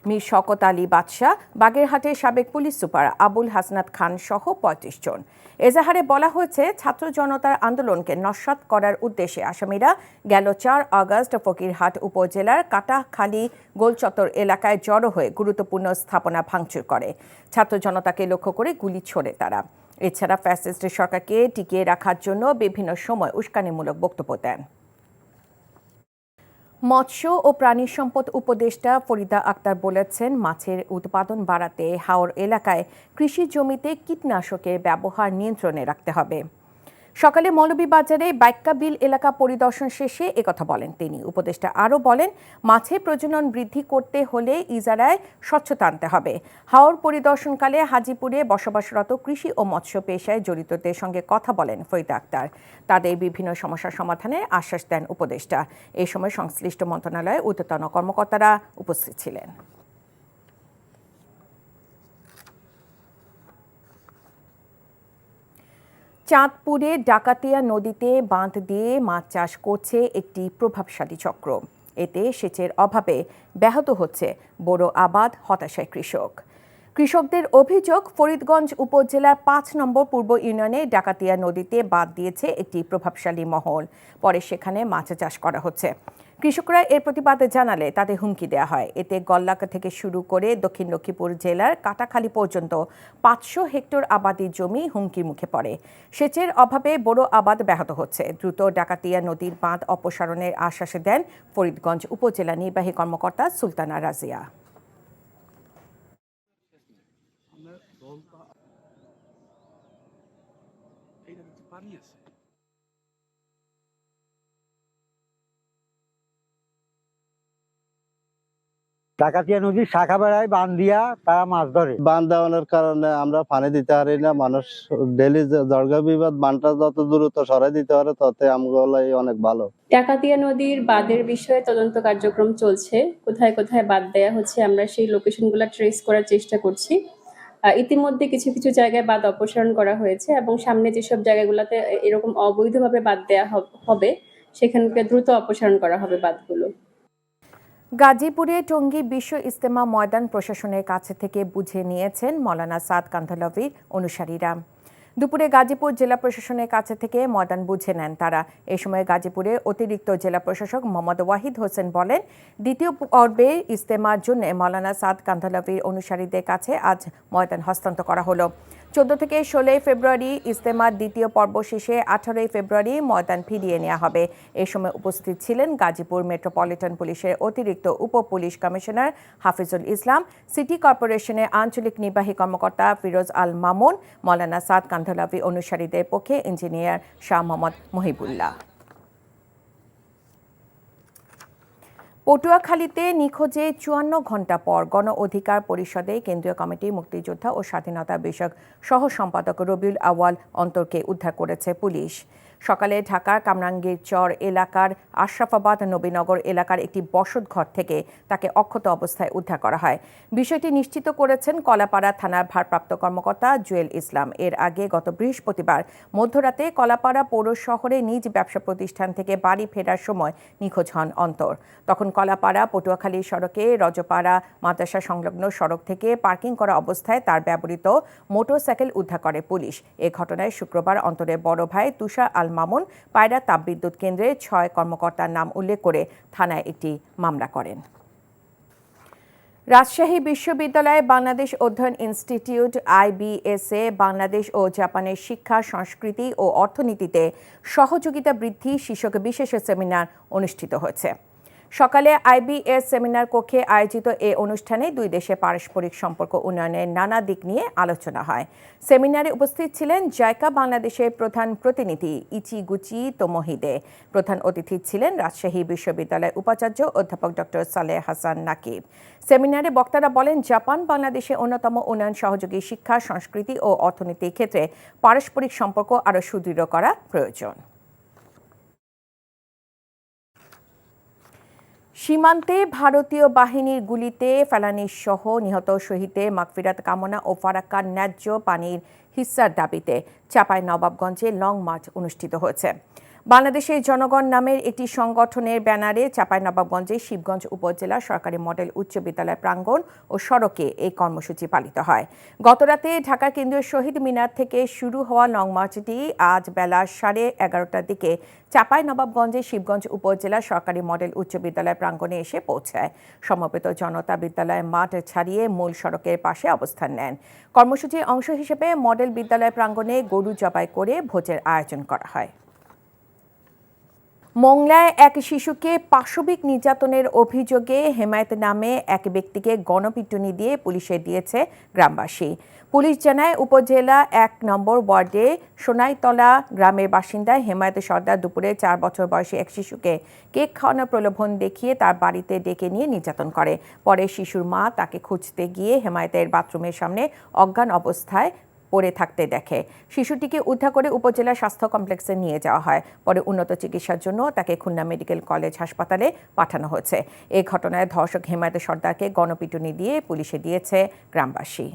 মীর শওকত আলী বাদশাহ, বাগেরহাটের সাবেক পুলিশ সুপার আবুল হাসনাত খান সহ 35 জন। এজাহারে বলা হয়েছে, ছাত্র জনতার আন্দোলনকে নস্যাৎ করার উদ্দেশ্যে আসামিরা গেল 4 আগস্ট ফকিরহাট উপজেলার কাটাখালী গোলচত্বর এলাকায় জড়ো হয়ে গুরুত্বপূর্ণ স্থাপনা ভাঙচুর করে। ছাত্র জনতাকে লক্ষ্য করে গুলি ছোড়ে তারা। এছাড়া ফ্যাসিস্ট সরকারকে টিকিয়ে রাখার জন্য বিভিন্ন সময় উস্কানিমূলক বক্তব্য দেন। মৎস্য ও প্রাণী সম্পদ উপদেষ্টা ফরিদা আক্তার বলেছেন, মাছের উৎপাদন বাড়াতে হাওর এলাকায় কৃষি জমিতে কীটনাশকের ব্যবহার নিয়ন্ত্রণে রাখতে হবে। সকালে মৌলভীবাজারে বাইক্কা বিল এলাকা পরিদর্শন শেষে একথা বলেন তিনি। উপদেষ্টা আরও বলেন, মাছের প্রজনন বৃদ্ধি করতে হলে ইজারায় স্বচ্ছতা আনতে হবে। হাওর পরিদর্শনকালে হাজীপুরে বসবাসরত কৃষি ও মৎস্য পেশায় জড়িতদের সঙ্গে কথা বলেন ফরিদা আক্তার। তাদের বিভিন্ন সমস্যা সমাধানের আশ্বাস দেন উপদেষ্টা। এ সময় সংশ্লিষ্ট মন্ত্রণালয়ের ঊর্ধ্বতন কর্মকর্তারা উপস্থিত ছিলেন। চাঁদপুরে ডাকাতিয়া নদীতে বাঁধ দিয়ে মাছ চাষ করছে একটি প্রভাবশালী চক্র। এতে সেচের অভাবে ব্যাহত হচ্ছে বোরো আবাদ, হতাশায় কৃষক। কৃষকদের অভিযোগ, ফরিদগঞ্জ উপজেলার ৫ নম্বর পূর্ব ইউনিয়নে ডাকাতিয়া নদীতে বাঁধ দিয়েছে একটি প্রভাবশালী মহল। পরে সেখানে মাছ চাষ করা হচ্ছে। কৃষকরা এর প্রতিবাদে জানালে তাদের হুমকি দেওয়া হয়। এতে গল্লাকা থেকে শুরু করে দক্ষিণ লক্ষ্মীপুর জেলার কাটাখালী পর্যন্ত ৫০০ হেক্টর আবাদি জমি হুমকির মুখে পড়ে। সেচের অভাবে বড় আবাদ ব্যাহত হচ্ছে। দ্রুত ডাকাতিয়া নদীর বাঁধ অপসারণের আশ্বাস দেন ফরিদগঞ্জ উপজেলা নির্বাহী কর্মকর্তা সুলতানা রাজিয়া। ডাকাতিয়া নদীর শাখা বেড়ায় বাঁধ দিয়া তারা মাছ ধরে। বাঁধ দেওয়ানোর কারণে আমরা পানি দিতে পারি না। মানুষ ডেলি দরগা বিবাদ বানটা যত দ্রুত সরাই দিতে পারে তত আমগুলাই অনেক ভালো। ডাকাতিয়া নদীর বাঁধের বিষয়ে তদন্ত কার্যক্রম চলছে। কোথায় কোথায় বাঁধ দেয়া হচ্ছে আমরা সেই লোকেশনগুলো ট্রেস করার চেষ্টা করছি। ইতিমধ্যে কিছু কিছু জায়গায় বাঁধ অপসারণ করা হয়েছে এবং সামনে যেসব জায়গাগুলোতে এরকম অবৈধভাবে বাঁধ দেয়া হবে সেখানকে দ্রুত অপসারণ করা হবে বাঁধগুলো। গাজীপুরে টঙ্গী বিশ্ব ইজতেমা ময়দান প্রশাসনের কাছে থেকে বুঝে নিয়েছেন মৌলানা সাদ কান্ধলভির অনুসারীরা। দুপুরে গাজীপুর জেলা প্রশাসনের কাছে থেকে ময়দান বুঝে নেন তারা। এ সময় গাজীপুরে অতিরিক্ত জেলা প্রশাসক মোহাম্মদ ওয়াহিদ হোসেন বলেন, দ্বিতীয় পর্বে ইজতেমার জন্য মৌলানা সাদ কান্ধলভির অনুসারীদের কাছে আজ ময়দান হস্তান্তর করা হলো। 14 থেকে 16 ফেব্রুয়ারি ইজতেমার দ্বিতীয় পর্ব শেষে 18 ফেব্রুয়ারি ময়দান ফিরিয়ে নেওয়া হবে। এ সময় উপস্থিত ছিলেন গাজীপুর মেট্রোপলিটন পুলিশের অতিরিক্ত উপ পুলিশ কমিশনার হাফিজুল ইসলাম, সিটি কর্পোরেশনের আঞ্চলিক নির্বাহী কর্মকর্তা ফিরোজ আল মামুন, মৌলানা সাদ কান্ধলভি অনুসারীদের পক্ষে ইঞ্জিনিয়ার শাহ মোহাম্মদ মহিবুল্লাহ। পটুয়াখালীতে নিখোঁজে 54 ঘণ্টা পর গণ অধিকার পরিষদে কেন্দ্রীয় কমিটি মুক্তিযোদ্ধা ও স্বাধীনতা বিষয়ক সহ সম্পাদক রবিউল আউয়াল অন্তরকে উদ্ধার করেছে পুলিশ। সকালে ঢাকার কামরাঙ্গীরচর এলাকার আশরাফাবাদ নবীনগর এলাকার একটি বসতঘর থেকে তাকে অক্ষত অবস্থায় উদ্ধার করা হয়। বিষয়টি নিশ্চিত করেছেন কলাপাড়া থানার ভারপ্রাপ্ত কর্মকর্তা জুয়েল ইসলাম। এর আগে গত বৃহস্পতিবার মধ্যরাতে কলাপাড়া পৌর শহরে নিজ ব্যবসা প্রতিষ্ঠান থেকে বাড়ি ফেরার সময় নিখোঁজ হন অন্তর। তখন কলাপাড়া পটুয়াখালী সড়কে রজপাড়া মাদ্রাসা সংলগ্ন সড়ক থেকে পার্কিং করা অবস্থায় তার ব্যবহৃত মোটরসাইকেল উদ্ধার করে পুলিশ। এ ঘটনায় শুক্রবার অন্তরের বড় ভাই তুষার আল মামুন পায়রা তাপবিদ্যুৎ কেন্দ্রে 6 কর্মকর্তার নাম উল্লেখ করে থানায় একটি মামলা করেন। রাজশাহী বিশ্ববিদ্যালয়ে বাংলাদেশ অধ্যয়ন ইনস্টিটিউট IBSA বাংলাদেশ ও জাপানের শিক্ষা, সংস্কৃতি ও অর্থনীতিতে সহযোগিতা বৃদ্ধি শীর্ষক বিশেষ সেমিনার অনুষ্ঠিত হয়েছে। সকালে IBS সেমিনার কক্ষে আয়োজিত এ অনুষ্ঠানে দুই দেশের পারস্পরিক সম্পর্ক উন্নয়নের নানা দিক নিয়ে আলোচনা হয়। সেমিনারে উপস্থিত ছিলেন জাইকা বাংলাদেশের প্রধান প্রতিনিধি ইচিগুচি তোমোহিদে। প্রধান অতিথি ছিলেন রাজশাহী বিশ্ববিদ্যালয়ের উপাচার্য অধ্যাপক ডক্টর সালেহ হাসান নাকিব। সেমিনারে বক্তারা বলেন, জাপান বাংলাদেশের অন্যতম উন্নয়ন সহযোগী শিক্ষা, সংস্কৃতি ও অর্থনীতির ক্ষেত্রে পারস্পরিক সম্পর্ক আরও সুদৃঢ় করা প্রয়োজন। সীমান্তে ভারতীয় বাহিনীর গুলিতে ফেলানির সহ নিহত শহীদদের মাগফিরাত কামনা ও ফারাক্কার ন্যায্য পানির হিস্সার দাবিতে চাঁপাইনবাবগঞ্জে লং মার্চ অনুষ্ঠিত হয়েছে। বাংলাদেশের জনগণ নামের একটি সংগঠনের ব্যানারে চাঁপাইনবাবগঞ্জে শিবগঞ্জ উপজেলা সরকারি মডেল উচ্চ বিদ্যালয় প্রাঙ্গণ ও সড়কে এই কর্মসূচি পালিত হয়। গতরাতে ঢাকা কেন্দ্রীয় শহীদ মিনার থেকে শুরু হওয়া লং মার্চটি আজ বেলা 11:30টার দিকে চাঁপাইনবাবগঞ্জে শিবগঞ্জ উপজেলা সরকারি মডেল উচ্চ বিদ্যালয় প্রাঙ্গণে এসে পৌঁছায়। সমবেত জনতা বিদ্যালয় মাঠ ছাড়িয়ে মূল সড়কের পাশে অবস্থান নেন। কর্মসূচির অংশ হিসেবে মডেল বিদ্যালয় প্রাঙ্গণে গরু জবাই করে ভোজের আয়োজন করা হয়। মোংলায় এক শিশুকে পাশবিক নির্যাতনের অভিযোগে হেমায়েত নামে এক ব্যক্তিকে গণপিটুনি দিয়ে পুলিশে দিয়েছে গ্রামবাসী। পুলিশ জানায়, উপজেলা 1 নম্বর ওয়ার্ডে সোনাইতলা গ্রামের বাসিন্দা হেমায়েত সর্দার দুপুরে 4 বছর বয়সী এক শিশুকে কেক খাওয়ানোর প্রলোভন দেখিয়ে তার বাড়িতে ডেকে নিয়ে নির্যাতন করে। পরে শিশুর মা তাকে খুঁজতে গিয়ে হেমায়েতের বাথরুমের সামনে অজ্ঞান অবস্থায় পড়ে থাকতে দেখে। শিশুটিকে উদ্ধার করে উপজেলা স্বাস্থ্য কমপ্লেক্সে নিয়ে যাওয়া হয়। পরে উন্নত চিকিৎসার জন্য তাকে খুলনা মেডিকেল কলেজ হাসপাতালে পাঠানো হয়েছে। এই ঘটনায় ধর্ষক হেমায়েত সর্দারকে গণপিটুনি দিয়ে পুলিশে দিয়েছে গ্রামবাসী।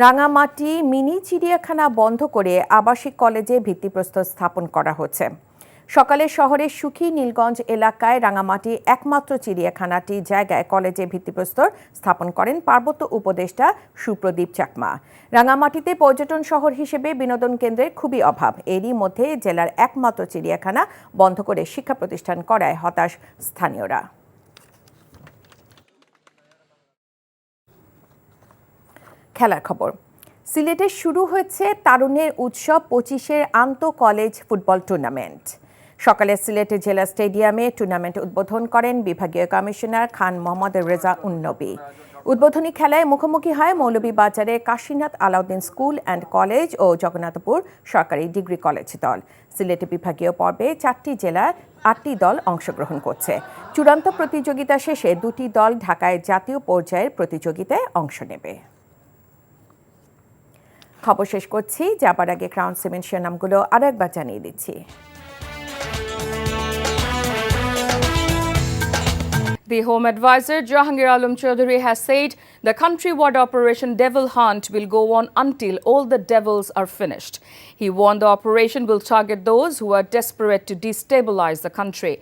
রাঙামাটি মিনি চিড়িয়াখানা বন্ধ করে আবাসিক কলেজে ভিত্তিপ্রস্তর স্থাপন করা হচ্ছে। সকালে শহরের সুখী নীলগঞ্জ এলাকায় রাঙামাটি একমাত্র চিড়িয়াখানাটি জায়গায় কলেজে ভিত্তিপ্রস্তর স্থাপন করেন পার্বত্য উপদেষ্টা সুপ্রদীপ চাকমা। রাঙামাটিতে পর্যটন শহর হিসেবে বিনোদন কেন্দ্রের খুবই অভাব। এরই মধ্যে জেলার একমাত্র চিড়িয়াখানা বন্ধ করে শিক্ষা প্রতিষ্ঠান করায় হতাশ স্থানীয়রা। খেলার খবর। সিলেটে শুরু হয়েছে তারুণ্যের উৎসব 25-এর আন্তঃ কলেজ ফুটবল টুর্নামেন্ট। সকালে সিলেট জেলা স্টেডিয়ামে টুর্নামেন্ট উদ্বোধন করেন বিভাগীয় কমিশনার খান মোহাম্মদ রেজা উন-নবী। উদ্বোধনী খেলায় মুখোমুখি হয় মৌলভীবাজারে Kashinath Alauddin school and college ও জগন্নাথপুর সরকারি ডিগ্রি কলেজ দল। সিলেট বিভাগীয় পর্বে 4টি জেলার 8টি দল অংশগ্রহণ করছে। চূড়ান্ত প্রতিযোগিতা শেষে 2টি দল ঢাকায় জাতীয় পর্যায়ের প্রতিযোগিতায় অংশ নেবে। খবর শেষ করছি, যাবার আগে ক্রাউন সিমেন্ট শিরোনামগুলো আরও একবার জানিয়ে দিচ্ছি। The Home Advisor Jahangir Alam Chaudhary has said the country-wide Operation Devil Hunt will go on until all the devils are finished. He warned the operation will target those who are desperate to destabilize the country.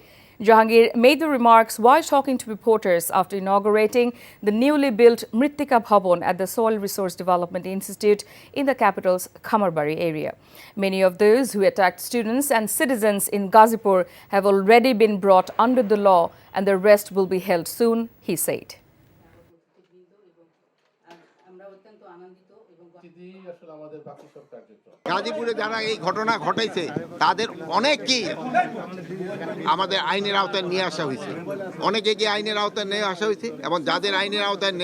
Jahangir made the remarks while talking to reporters after inaugurating the newly built Mritika Bhavan at the Soil Resource Development Institute in the capital's Khamarbari area. Many of those who attacked students and citizens in Ghazipur have already been brought under the law and the rest will be held soon, he said. গাজীপুরে যারা এই ঘটনা ঘটাইছে তাদের অনেককেই আমাদের আইনের আওতায় নিয়ে আসা হয়েছে, অনেকে আইনের আওতায় নিয়ে আসা হয়েছে এবং যাদের আইনের আওতায়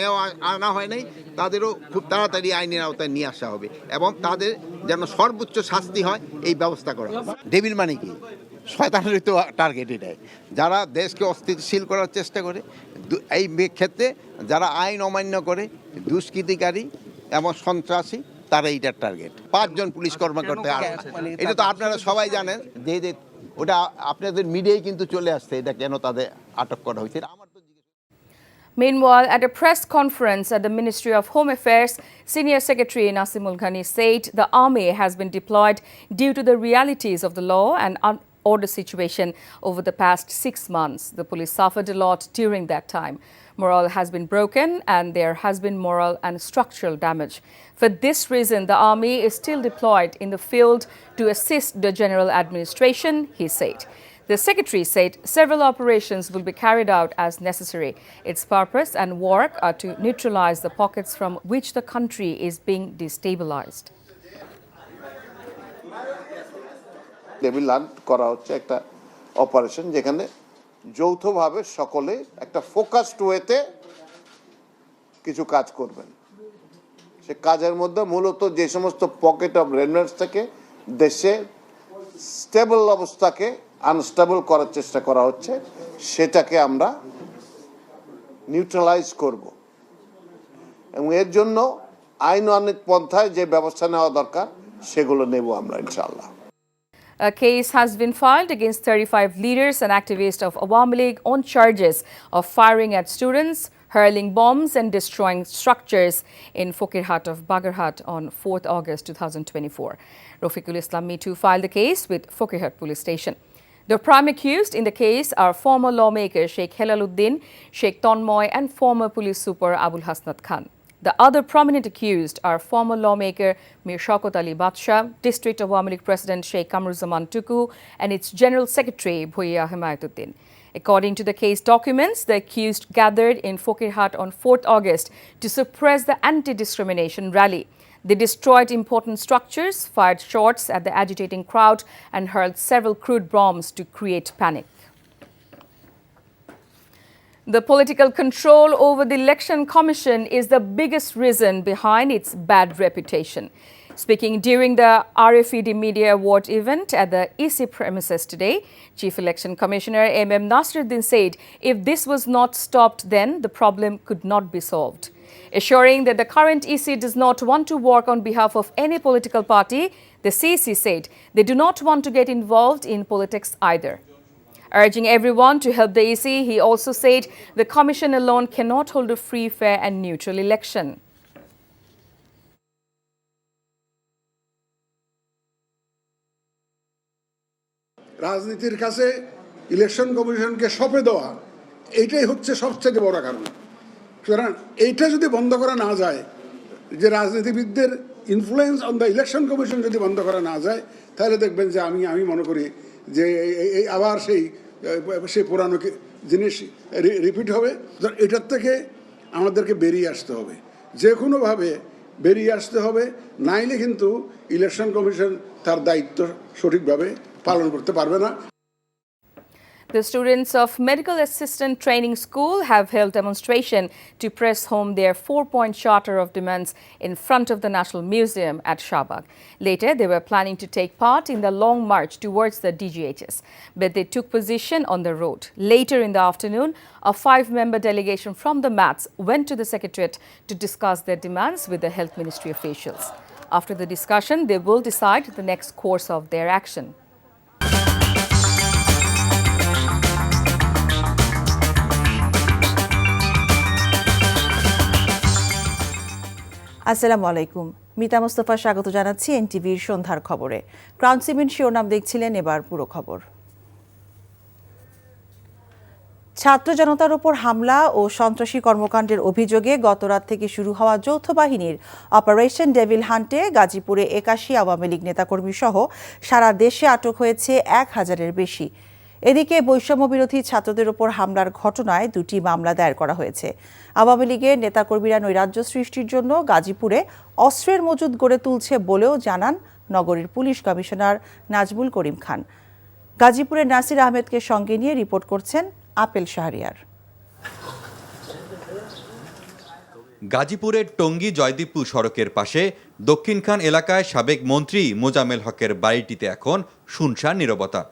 আনা হয় নাই তাদেরও খুব তাড়াতাড়ি আইনের আওতায় নিয়ে আসা হবে এবং তাদের যেন সর্বোচ্চ শাস্তি হয় এই ব্যবস্থা করা হবে। ডেভিল মানে কি? শয়তানের তো টার্গেট এটাই, যারা দেশকে অস্থিতিশীল করার চেষ্টা করে, এই ক্ষেত্রে যারা আইন অমান্য করে, দুষ্কৃতিকারী এবং সন্ত্রাসী, তারা এইটার টার্গেট। 5 জন পুলিশ কর্মকর্তা, এটা তো আপনারা সবাই জানেন যে ওটা আপনাদের মিডিয়ায় কিন্তু চলে আসছে এটা কেন তাদের আটক করা হয়েছে। Meanwhile, at a press conference at the Ministry of Home Affairs, Senior Secretary Nasimul Ghani said the army has been deployed due to the realities of the law and order situation over the past 6 months. The police suffered a lot during that time. Morale has been broken and there has been moral and structural damage. For this reason, the army is still deployed in the field to assist the general administration, he said. The secretary said several operations will be carried out as necessary. Its purpose and work are to neutralize the pockets from which the country is being destabilized. Devil hunt করা হচ্ছে একটা operation যেখানে যৌথভাবে সকলে একটা focused ওয়েতে কিছু কাজ করবেন। সে কাজের মধ্যে মূলত যে সমস্ত পকেট অফ রেমিনেন্টস থেকে দেশে স্টেবল অবস্থাকে আনস্টেবল করার চেষ্টা করা হচ্ছে, সেটাকে আমরা নিউট্রালাইজ করব এবং এর জন্য আইনানুগ পন্থায় যে ব্যবস্থা নেওয়া দরকার সেগুলো নেব আমরা ইনশাআল্লাহ। A case has been filed against 35 leaders and activists of Awami League on charges of firing at students, hurling bombs and destroying structures in Fokirhat of Bagarhat on 4th August 2024. Rafiqul Islam Me Too filed the case with Fokirhat Police Station. The prime accused in the case are former lawmaker Sheikh Helaluddin, Sheikh Tonmoy and former police super Abul Hasnat Khan. The other prominent accused are former lawmaker Mir Shaukat Ali Badsha, District Awami League President Sheikh Kamruzaman Tuku and its General Secretary Bhuiya Himayatuddin. According to the case documents, the accused gathered in Fokirhat on 4th August to suppress the anti-discrimination rally. They destroyed important structures, fired shots at the agitating crowd and hurled several crude bombs to create panic. The political control over the Election Commission is the biggest reason behind its bad reputation. Speaking during the RFED Media Award event at the EC premises today, Chief Election Commissioner M.M. Nasruddin said if this was not stopped then, the problem could not be solved. Assuring that the current EC does not want to work on behalf of any political party, the CEC said they do not want to get involved in politics either. Urging everyone to help the EC, he also said the Commission alone cannot hold a free, fair and neutral election. রাজনীতির কাছে election কমিশনকে সঁপে দেওয়া, এইটাই হচ্ছে সবচেয়ে বড় কারণ। সুতরাং এইটা যদি বন্ধ করা না যায়, যে রাজনীতিবিদদের influence on the election commission যদি বন্ধ করা না যায়, তাহলে দেখবেন যে আমি মনে করি যে এই আবার সেই পুরানো জিনিস রিপিট হবে। এটার থেকে আমাদেরকে বেরিয়ে আসতে হবে, যে কোনোভাবে বেরিয়ে আসতে হবে, নাইলে কিন্তু ইলেকশন কমিশন তার দায়িত্ব সঠিকভাবে পালন করতে পারবে না। The students of Medical Assistant Training School have held demonstration to press home their 4-point charter of demands in front of the National Museum at Shahbag. Later, they were planning to take part in the long march towards the DGHS, but they took position on the road. Later in the afternoon, a 5-member delegation from the MATS went to the Secretariat to discuss their demands with the Health Ministry officials. After the discussion, they will decide the next course of their action. আসসালামু আলাইকুম, মিতা মোস্তফা স্বাগত জানাচ্ছি এনটিভির সন্ধ্যার খবরে। Crown cement শিরোনাম দেখছিলেন, এবার পুরো খবর। ছাত্র জনতার উপর হামলা ও সন্ত্রাসী কর্মকাণ্ডের অভিযোগে গতরাত থেকে শুরু হওয়া যৌথ বাহিনীর অপারেশন ডেভিল হান্টে গাজীপুরে 81 আওয়ামী লীগ নেতাকর্মী সহ সারা দেশে আটক হয়েছে 1000-এর বেশি। এদিকে বৈষম্য বিরোধী ছাত্রদের উপর হামলার ঘটনায় 2টি মামলা দায়ের করা হয়েছে। আওয়ামী লীগের নেতাকর্মীরা নৈরাজ্য সৃষ্টির জন্য গাজীপুরে অস্ত্রের মজুদ গড়ে তুলছে বলেও জানান নগরীর পুলিশ কমিশনার নাজমুল করিম খান। গাজীপুরের নাসির আহমেদকে সঙ্গে নিয়ে রিপোর্ট করছেন আপেল শাহরিয়ার। গাজীপুরের টঙ্গী জয়দীপুর সড়কের পাশে দক্ষিণখান এলাকায় সাবেক মন্ত্রী মোজামেল হকের বাড়িটিতে এখন শুনশান নীরবতা।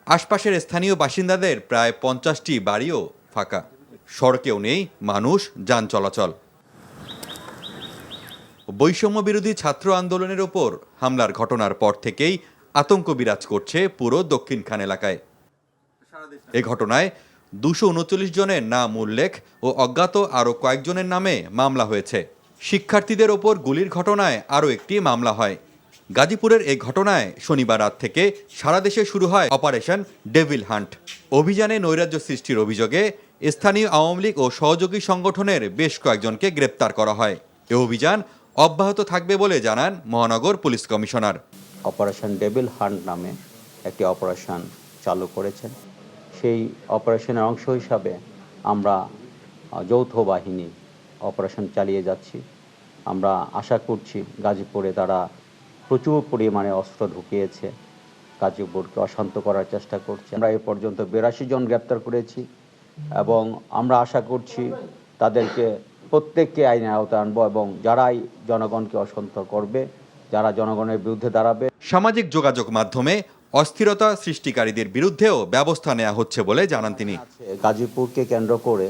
আশপাশের স্থানীয় বাসিন্দাদের প্রায় 50টি বাড়িও ফাঁকা, সড়কেও নেই মানুষ, যান চলাচল। বৈষম্য বিরোধী ছাত্র আন্দোলনের ওপর হামলার ঘটনার পর থেকেই আতঙ্ক বিরাজ করছে পুরো দক্ষিণখান এলাকায়। এ ঘটনায় 239 জনের নাম উল্লেখ ও অজ্ঞাত আরও কয়েকজনের নামে মামলা হয়েছে। শিক্ষার্থীদের ওপর গুলির ঘটনায় আরও একটি মামলা হয়। গাজীপুরের এই ঘটনায় শনিবার রাত থেকে সারা দেশে শুরু হয় অপারেশন ডেভিল হান্ট। অভিযানে নৈরাজ্য সৃষ্টির অভিযোগে স্থানীয় আওয়ামী লীগ ও সহযোগী সংগঠনের বেশ কয়েকজনকে গ্রেপ্তার করা হয়। এ অভিযান অব্যাহত থাকবে বলে জানান মহানগর police commissioner. Operation devil hunt নামে একটি অপারেশন চালু করেছেন। সেই অপারেশনের অংশ হিসাবে আমরা যৌথ বাহিনী অপারেশন চালিয়ে যাচ্ছি। আমরা আশা করছি গাজীপুরে তারা প্রচুর পরিমাণে অস্ত্র ঢুকিয়েছে, গাজীপুরকে অশান্ত করার চেষ্টা করছে। আমরা এ পর্যন্ত 82 জন গ্রেপ্তার করেছি এবং আমরা আশা করছি তাদেরকে প্রত্যেককে আইনের আওতায় আনবো এবং যারাই জনগণকে অশান্ত করবে, যারা জনগণের বিরুদ্ধে দাঁড়াবে। সামাজিক যোগাযোগ মাধ্যমে অস্থিরতা সৃষ্টিকারীদের বিরুদ্ধেও ব্যবস্থা নেওয়া হচ্ছে বলে জানান তিনি। গাজীপুরকে কেন্দ্র করে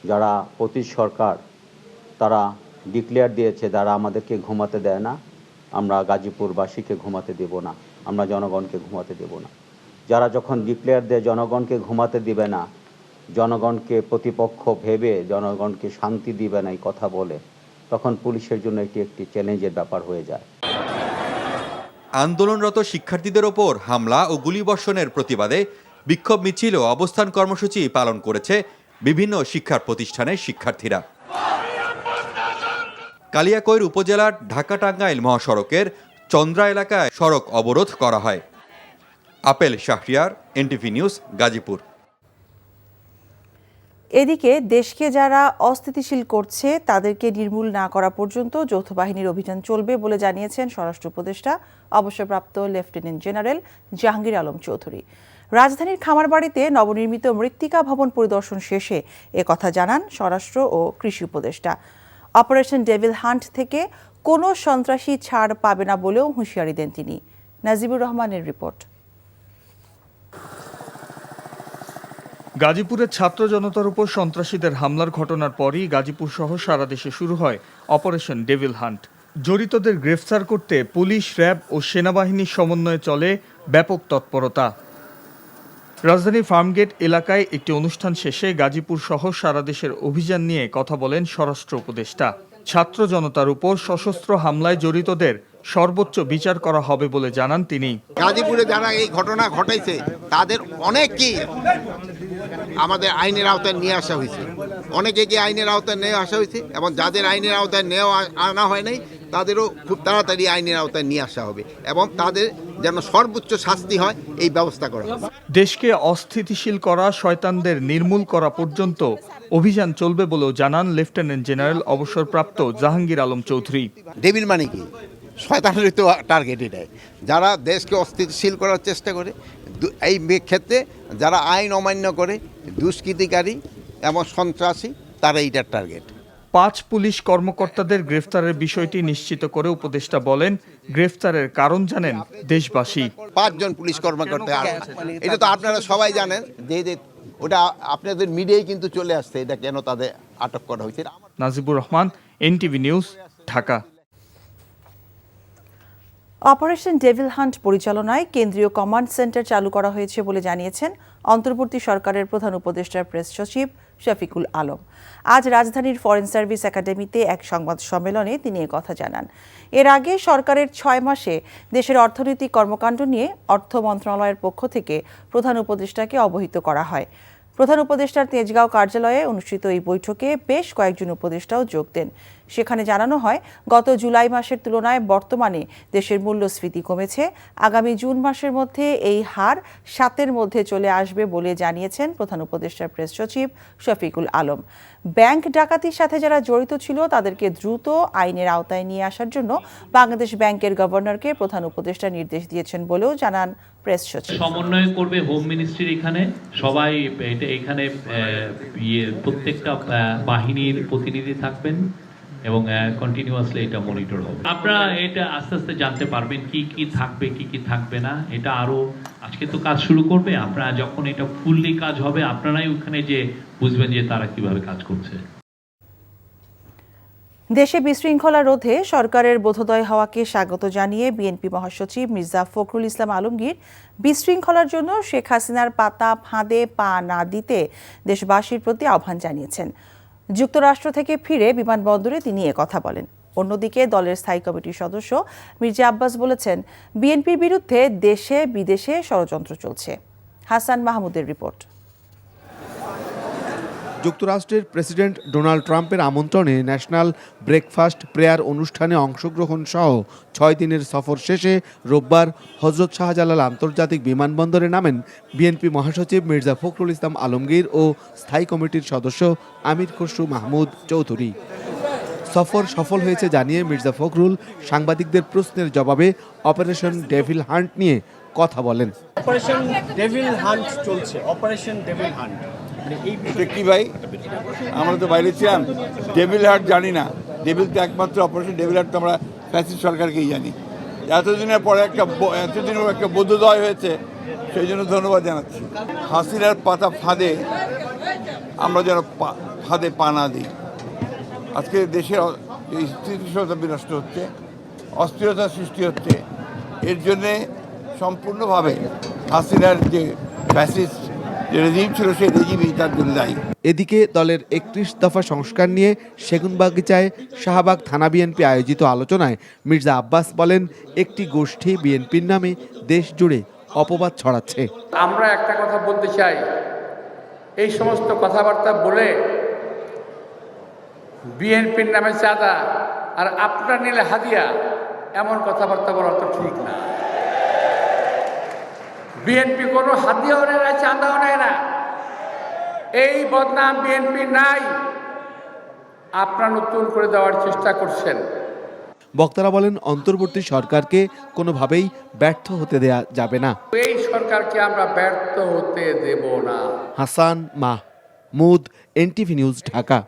যারা অতীত সরকার তারা ডিক্লেয়ার দিয়েছে, যারা আমাদেরকে ঘুমাতে দেয় না, আমরা গাজীপুরবাসীকে ঘুমাতে দেব না, আমরা জনগণকে ঘুমাতে দেব না। যারা যখন ডিক্লেয়ার দেয় জনগণকে ঘুমাতে দিবে না, জনগণকে প্রতিপক্ষ ভেবে জনগণকে শান্তি দিবে না এই কথা বলে, তখন পুলিশের জন্য এটি একটি চ্যালেঞ্জের ব্যাপার হয়ে যায়। আন্দোলনরত শিক্ষার্থীদের ওপর হামলা ও গুলিবর্ষণের প্রতিবাদে বিক্ষোভ মিছিল ও অবস্থান কর্মসূচি পালন করেছে বিভিন্ন শিক্ষা প্রতিষ্ঠানের শিক্ষার্থীরা। কালিয়াকৈর উপজেলার ঢাকা-টাঙ্গাইল মহাসড়কের চন্দ্রা এলাকায় সড়ক অবরোধ করা হয়। Apple Shahriar, NTV news, Gazipur. এদিকে দেশকে যারা অস্থিতিশীল করছে তাদেরকে নির্মূল না করা পর্যন্ত যৌথ বাহিনীর অভিযান চলবে বলে জানিয়েছেন স্বরাষ্ট্র উপদেষ্টা অবসরপ্রাপ্ত লেফটেন্যান্ট জেনারেল জাহাঙ্গীর আলম চৌধুরী। রাজধানীর খামারবাড়িতে নবনির্মিত মৃত্তিকা ভবন পরিদর্শন শেষে একথা জানান স্বরাষ্ট্র ও কৃষি উপদেষ্টা। অপারেশন ডেভিল হান্ট থেকে কোনো সন্ত্রাসী ছাড় পাবে না বলেও হুঁশিয়ারি দেন তিনি। নাজিবুর রহমানের রিপোর্ট। গাজীপুরের ছাত্র জনতার উপর সন্ত্রাসীদের হামলার ঘটনার পরই গাজীপুর সহ সারা দেশে শুরু হয় অপারেশন ডেভিল হান্ট। জড়িতদের গ্রেফতার করতে পুলিশ, র্যাব ও সেনাবাহিনীর সমন্বয়ে চলে ব্যাপক তৎপরতা। রাজধানীর ফার্মগেট এলাকায় একটি অনুষ্ঠান শেষে গাজীপুর সহ সারা দেশের অভিযান নিয়ে কথা বলেন স্বরাষ্ট্র উপদেষ্টা। ছাত্র জনতার উপর সশস্ত্র হামলায় জড়িতদের সর্বোচ্চ বিচার করা হবে বলে জানান তিনি। গাজীপুরে যারা এই ঘটনা ঘটাইছে তাদের অনেককেই আমাদের আইনের আওতায় নিয়ে আসা হয়েছে, অনেকে আইনের আওতায় নিয়ে আসা হয়েছে এবং যাদের আইনের আওতায় আনা হয় নাই তাদেরও খুব তাড়াতাড়ি আইনের আওতায় নিয়ে আসা হবে এবং তাদের যেন সর্বোচ্চ শাস্তি হয় এই ব্যবস্থা করা হবে। দেশকে অস্থিতিশীল করা, শয়তানদের নির্মূল করা পর্যন্ত অভিযান চলবে বলেও জানান লেফটেন্যান্ট জেনারেল অবসরপ্রাপ্ত জাহাঙ্গীর আলম চৌধুরী। ডেভিল মানে কি? শয়তানের তো টার্গেট এটাই, যারা দেশকে অস্থিতিশীল করার চেষ্টা করে, এই ক্ষেত্রে যারা আইন অমান্য করে, দুষ্কৃতিকারী এবং সন্ত্রাসী, তারা এইটার টার্গেট। 5 পুলিশ কর্মকর্তাদের গ্রেফতারের বিষয়টি নিশ্চিত করে উপদেষ্টা বলেন, গ্রেফতারের কারণ জানেন দেশবাসী। 5 জন পুলিশ কর্মকর্তা, এটা তো আপনারা সবাই জানেন যে ওটা আপনাদের মিডিয়ায় কিন্তু চলে আসছে, এটা কেন তাদের আটক করা হয়েছে। Najibur Rahman, NTV news, Dhaka. Operation devil hunt পরিচালনায় কেন্দ্রীয় কমান্ড সেন্টার চালু করা হয়েছে বলে জানিয়েছেন অন্তর্বর্তী সরকারের প্রধান উপদেষ্টার প্রেস সচিব শফিকুল আলম। আজ রাজধানীর ফরেন সার্ভিস একাডেমিতে এক সংবাদ সম্মেলনে তিনি কথা জানান। এর আগে সরকারের 6 মাসে দেশের অর্থনৈতিক কর্মকাণ্ড নিয়ে অর্থ মন্ত্রণালয়ের পক্ষ থেকে প্রধান উপদেষ্টাকে অবহিত করা হয়। প্রধান উপদেষ্টার তেজগাঁও কার্যালয়ে অনুষ্ঠিত এই বৈঠকে বেশ কয়েকজন উপদেষ্টাও যোগ দেন। সেখানে জানানো হয়, গত জুলাই মাসের তুলনায় বর্তমানে দেশের মূল্যস্ফীতি কমেছে। আগামী জুন মাসের মধ্যে এই হার 7-এর মধ্যে চলে আসবে বলে জানিয়েছেন প্রধান উপদেষ্টার প্রেস সচিব শফিকুল আলম। ব্যাংক ডাকাতির সাথে যারা জড়িত ছিল তাদেরকে দ্রুত আইনের আওতায় নিয়ে আসার জন্য বাংলাদেশ ব্যাংকের গভর্নরকে প্রধান উপদেষ্টা নির্দেশ দিয়েছেন বলেও জানান প্রেস সচিব। সমন্বয় করবে হোম মিনিস্ট্রির এখানে সবাই, এখানে প্রত্যেকটা বাহিনীর প্রতিনিধি থাকবেন এবং কন্টিনিউয়াসলি এটা মনিটর হবে। আপনারা এটা আস্তে আস্তে জানতে পারবেন কি কি থাকবে কি কি থাকবে না। এটা আরো আজকে তো কাজ শুরু করবে, আপনারা যখন এটা ফুললি কাজ হবে আপনারাই ওখানে যে বুঝবেন যে তারা কিভাবে কাজ করছে। দেশে বিশৃঙ্খলা রোধে সরকারের বোধোদয় হওয়াকে স্বাগত জানিয়ে বিএনপি মহাসচিব মির্জা ফখরুল ইসলাম আলমগীর বিশৃঙ্খলার জন্য শেখ হাসিনার পাতা ফাঁদে পা না দিতে দেশবাসীর প্রতি আহ্বান জানিয়েছেন। যুক্তরাষ্ট্র থেকে ফিরে বিমানবন্দরে তিনি একথা বলেন। অন্যদিকে দলের স্থায়ী কমিটির সদস্য মির্জা আব্বাস বলেছেন, বিএনপির বিরুদ্ধে দেশে বিদেশে ষড়যন্ত্র চলছে। হাসান মাহমুদের রিপোর্ট। যুক্তরাষ্ট্রের প্রেসিডেন্ট ডোনাল্ড ট্রাম্পের আমন্ত্রণে ন্যাশনাল ব্রেকফাস্ট প্রেয়ার অনুষ্ঠানে অংশগ্রহণ সহ 6 দিনের সফর শেষে রোববার হযরত শাহজালাল আন্তর্জাতিক বিমানবন্দরে নামেন বিএনপি মহাসচিব মির্জা ফখরুল ইসলাম আলমগীর ও স্থায়ী কমিটির সদস্য আমির খসরু মাহমুদ চৌধুরী। সফর সফল হয়েছে জানিয়ে মির্জা ফখরুল সাংবাদিকদের প্রশ্নের জবাবে অপারেশন ডেভিল হান্ট নিয়ে কথা বলেন। অপারেশন ডেভিল হান্ট চলছে, অপারেশন ডেভিল হান্ট কি ভাই, আমরা তো বাইরে ছিলাম, ডেভিল হান্ট জানি না। ডেভিল তো একমাত্র অপারেশন ডেভিল হান্ট তো আমরা ফ্যাসিস্ট সরকারকেই জানি। এতদিনের পরে এতদিনের একটা বোধোদয় হয়েছে, সেই জন্য ধন্যবাদ জানাচ্ছি। হাসিনার পাতা ফাঁদে আমরা যেন ফাঁদে পা না দিই। আজকে দেশের স্থিতিশীলতা বিনষ্ট হচ্ছে, অস্থিরতা সৃষ্টি হচ্ছে, এর জন্যে সম্পূর্ণভাবে হাসিনার যে ফ্যাসিস্ট যে রেজিম ছিল সেই রেজিমই তার জন্য দায়ী। এদিকে দলের 31 দফা সংস্কার নিয়ে সেগুনবাগিচায় শাহবাগ থানা বিএনপি আয়োজিত আলোচনায় মির্জা আব্বাস বলেন, একটি গোষ্ঠী বিএনপির নামে দেশ জুড়ে অপবাদ ছড়াচ্ছে। আমরা একটা কথা বলতে চাই, এই সমস্ত কথাবার্তা বলে বিএনপির নামে চাঁদা আর আপনার নিলে হাদিয়া, এমন কথাবার্তা বলা তো ঠিক না। বিএনপি কোনো হাদিয়াও নেয় না, চাঁদাও নেয় না, এই বদনাম বিএনপি নাই। আপনারা নতুন করে দেওয়ার চেষ্টা করছেন। বক্তারা বলেন, অন্তর্বর্তী সরকারকে কোনোভাবেই ব্যর্থ হতে দেয়া যাবে না। এই সরকারকে আমরা ব্যর্থ হতে দেব না। Hasan Mahmud, NTV news, Dhaka.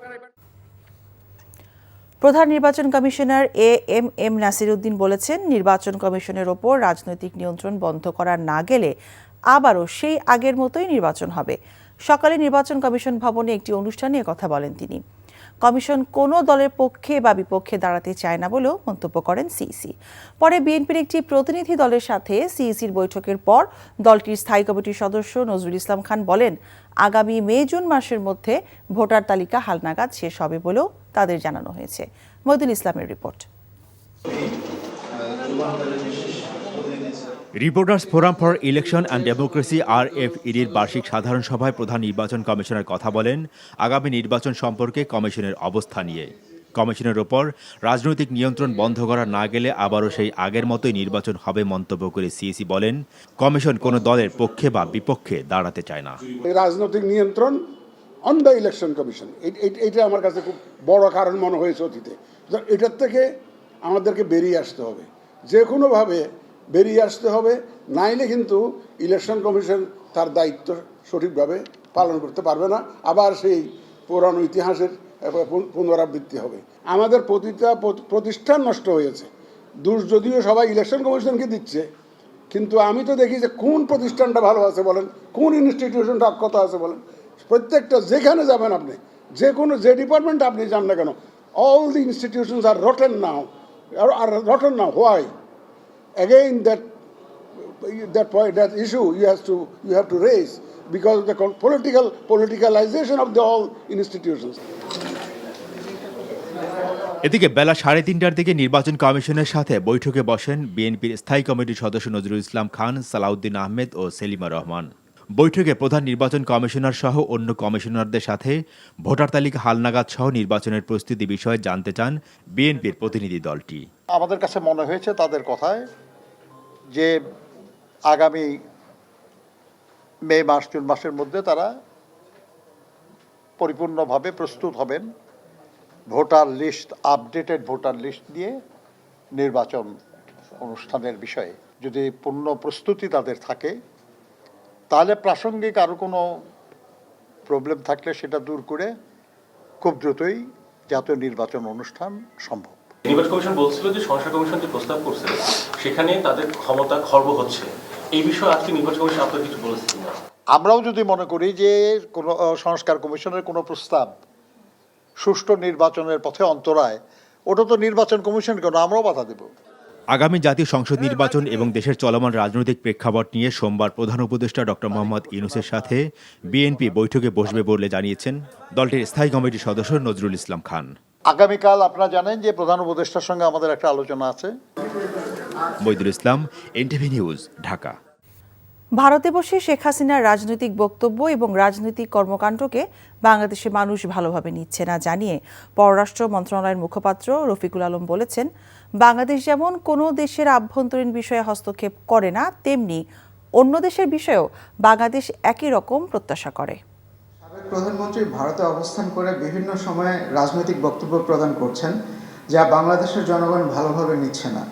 প্রধান নির্বাচন কমিশনার এএমএম নাসির উদ্দিন বলেছেন, নির্বাচন কমিশনের ওপর রাজনৈতিক নিয়ন্ত্রণ বন্ধ করা না গেলে আবারও সেই আগের মতোই নির্বাচন হবে। সকালে নির্বাচন কমিশন ভবনে একটি অনুষ্ঠানে কথা বলেন তিনি। কমিশন কোনো দলের পক্ষে বা বিপক্ষে দাঁড়াতে চায় না বলেও মন্তব্য করেন সিইসি। পরে বিএনপির একটি প্রতিনিধি দলের সাথে সিইসির বৈঠকের পর দলটির স্থায়ী কমিটির সদস্য নজরুল ইসলাম খান বলেন, আগামী মে-জুন মাসের মধ্যে ভোটার তালিকা হালনাগাদ শেষ হবে বলেও তাদের জানানো হয়েছে। মহিদুল ইসলামের report. Reporters forum for election and democracy RFED-র বার্ষিক সাধারণ সভায় প্রধান নির্বাচন কমিশনার কথা বলেন আগামী নির্বাচন সম্পর্কে কমিশনের অবস্থা নিয়ে। কমিশনের ওপর রাজনৈতিক নিয়ন্ত্রণ বন্ধ করা না গেলে আবারও সেই আগের মতোই নির্বাচন হবে মন্তব্য করে সিইসি বলেন, কমিশন কোনো দলের পক্ষে বা বিপক্ষে দাঁড়াতে চায় না। রাজনৈতিক নিয়ন্ত্রণ অন দ্য ইলেকশন কমিশন, এটা আমার কাছে খুব বড় কারণ মনে হয়েছে অতীতে। এটার থেকে আমাদেরকে বেরিয়ে আসতে হবে, যে কোনোভাবে বেরিয়ে আসতে হবে, নাইলে কিন্তু ইলেকশন কমিশন তার দায়িত্ব সঠিকভাবে পালন করতে পারবে না, আবার সেই পুরানো ইতিহাসের পুনরাবৃত্তি হবে। আমাদের প্রতিটা প্রতিষ্ঠান নষ্ট হয়েছে, দোষ যদিও সবাই ইলেকশন কমিশনকে দিচ্ছে, কিন্তু আমি তো দেখি যে কোন প্রতিষ্ঠানটা ভালো আছে বলেন, কোন ইনস্টিটিউশনটা অক্ষত আছে বলেন। প্রত্যেকটা যেখানে যাবেন আপনি, যে ডিপার্টমেন্ট আপনি যান না কেন, all the institutions are rotten now. Why? Again, that issue you have to raise because of the politicalization of the all institutions. এদিকে বেলা 3:30টার দিকে নির্বাচন কমিশনের সাথে বৈঠকে বসেন বিএনপির স্থায়ী কমিটির সদস্য নজরুল ইসলাম খান, সালাউদ্দিন আহমেদ ও সেলিমা রহমান। বৈঠকে প্রধান নির্বাচন কমিশনার সহ অন্য কমিশনারদের সাথে ভোটার তালিকা হালনাগাদ সহ নির্বাচনের প্রস্তুতি বিষয়ে জানতে চান বিএনপির প্রতিনিধি দলটি। আমাদের কাছে মনে হয়েছে তাদের কথায় যে আগামী মে মাস জুন মাসের মধ্যে তারা পরিপূর্ণভাবে প্রস্তুত হবেন voter list, updated voter list দিয়ে নির্বাচন অনুষ্ঠানের বিষয়ে। যদি পূর্ণ প্রস্তুতি তাদের থাকে তাহলে প্রাসঙ্গিক আরও কোনো প্রবলেম থাকলে সেটা দূর করে খুব দ্রুতই জাতীয় নির্বাচন অনুষ্ঠান সম্ভব। নির্বাচন কমিশন বলছিল যে সংস্কার কমিশন যে প্রস্তাব করছে সেখানে তাদের ক্ষমতা খর্ব হচ্ছে, এই বিষয়ে আজকে নির্বাচন কমিশন আপনার কিছু বলেছেন না? আমরাও যদি মনে করি যে কোনো সংস্কার কমিশনের কোনো প্রস্তাব সুষ্ঠু নির্বাচনের পথে অন্তরায়, ওটা তো নির্বাচন কমিশন কেন, আমরাও বাধা দেব। আগামী জাতীয় সংসদ নির্বাচন এবং দেশের চলমান রাজনৈতিক প্রেক্ষাপট নিয়ে সোমবার প্রধান উপদেষ্টা ডক্টর মোহাম্মদ ইউনূসের সাথে বিএনপি বৈঠকে বসবে বলে জানিয়েছেন দলটির স্থায়ী কমিটির সদস্য নজরুল ইসলাম খান। আগামীকাল আপনারা জানেন যে প্রধান উপদেষ্টার সঙ্গে আমাদের একটা আলোচনা আছে। বৈদুল ইসলাম, এনটিভি নিউজ, ঢাকা। ভারতে বসে শেখ হাসিনার রাজনৈতিক বক্তব্য এবং রাজনৈতিক কর্মকাণ্ডকে বাংলাদেশের মানুষ ভালোভাবে নিচ্ছে না জানিয়ে পররাষ্ট্র মন্ত্রণালয়ের মুখপাত্র রফিকুল আলম বলেছেন, বাংলাদেশ যেমন কোনো দেশের আভ্যন্তরীণ বিষয়ে হস্তক্ষেপ করে না, তেমনি অন্য দেশের বিষয়েও বাংলাদেশ একই রকম প্রত্যাশা করে। সাবেক প্রধানমন্ত্রী ভারতে অবস্থান করে বিভিন্ন সময়ে রাজনৈতিক বক্তব্য প্রদান করছেন, যা বাংলাদেশের জনগণ ভালোভাবে নিচ্ছে না।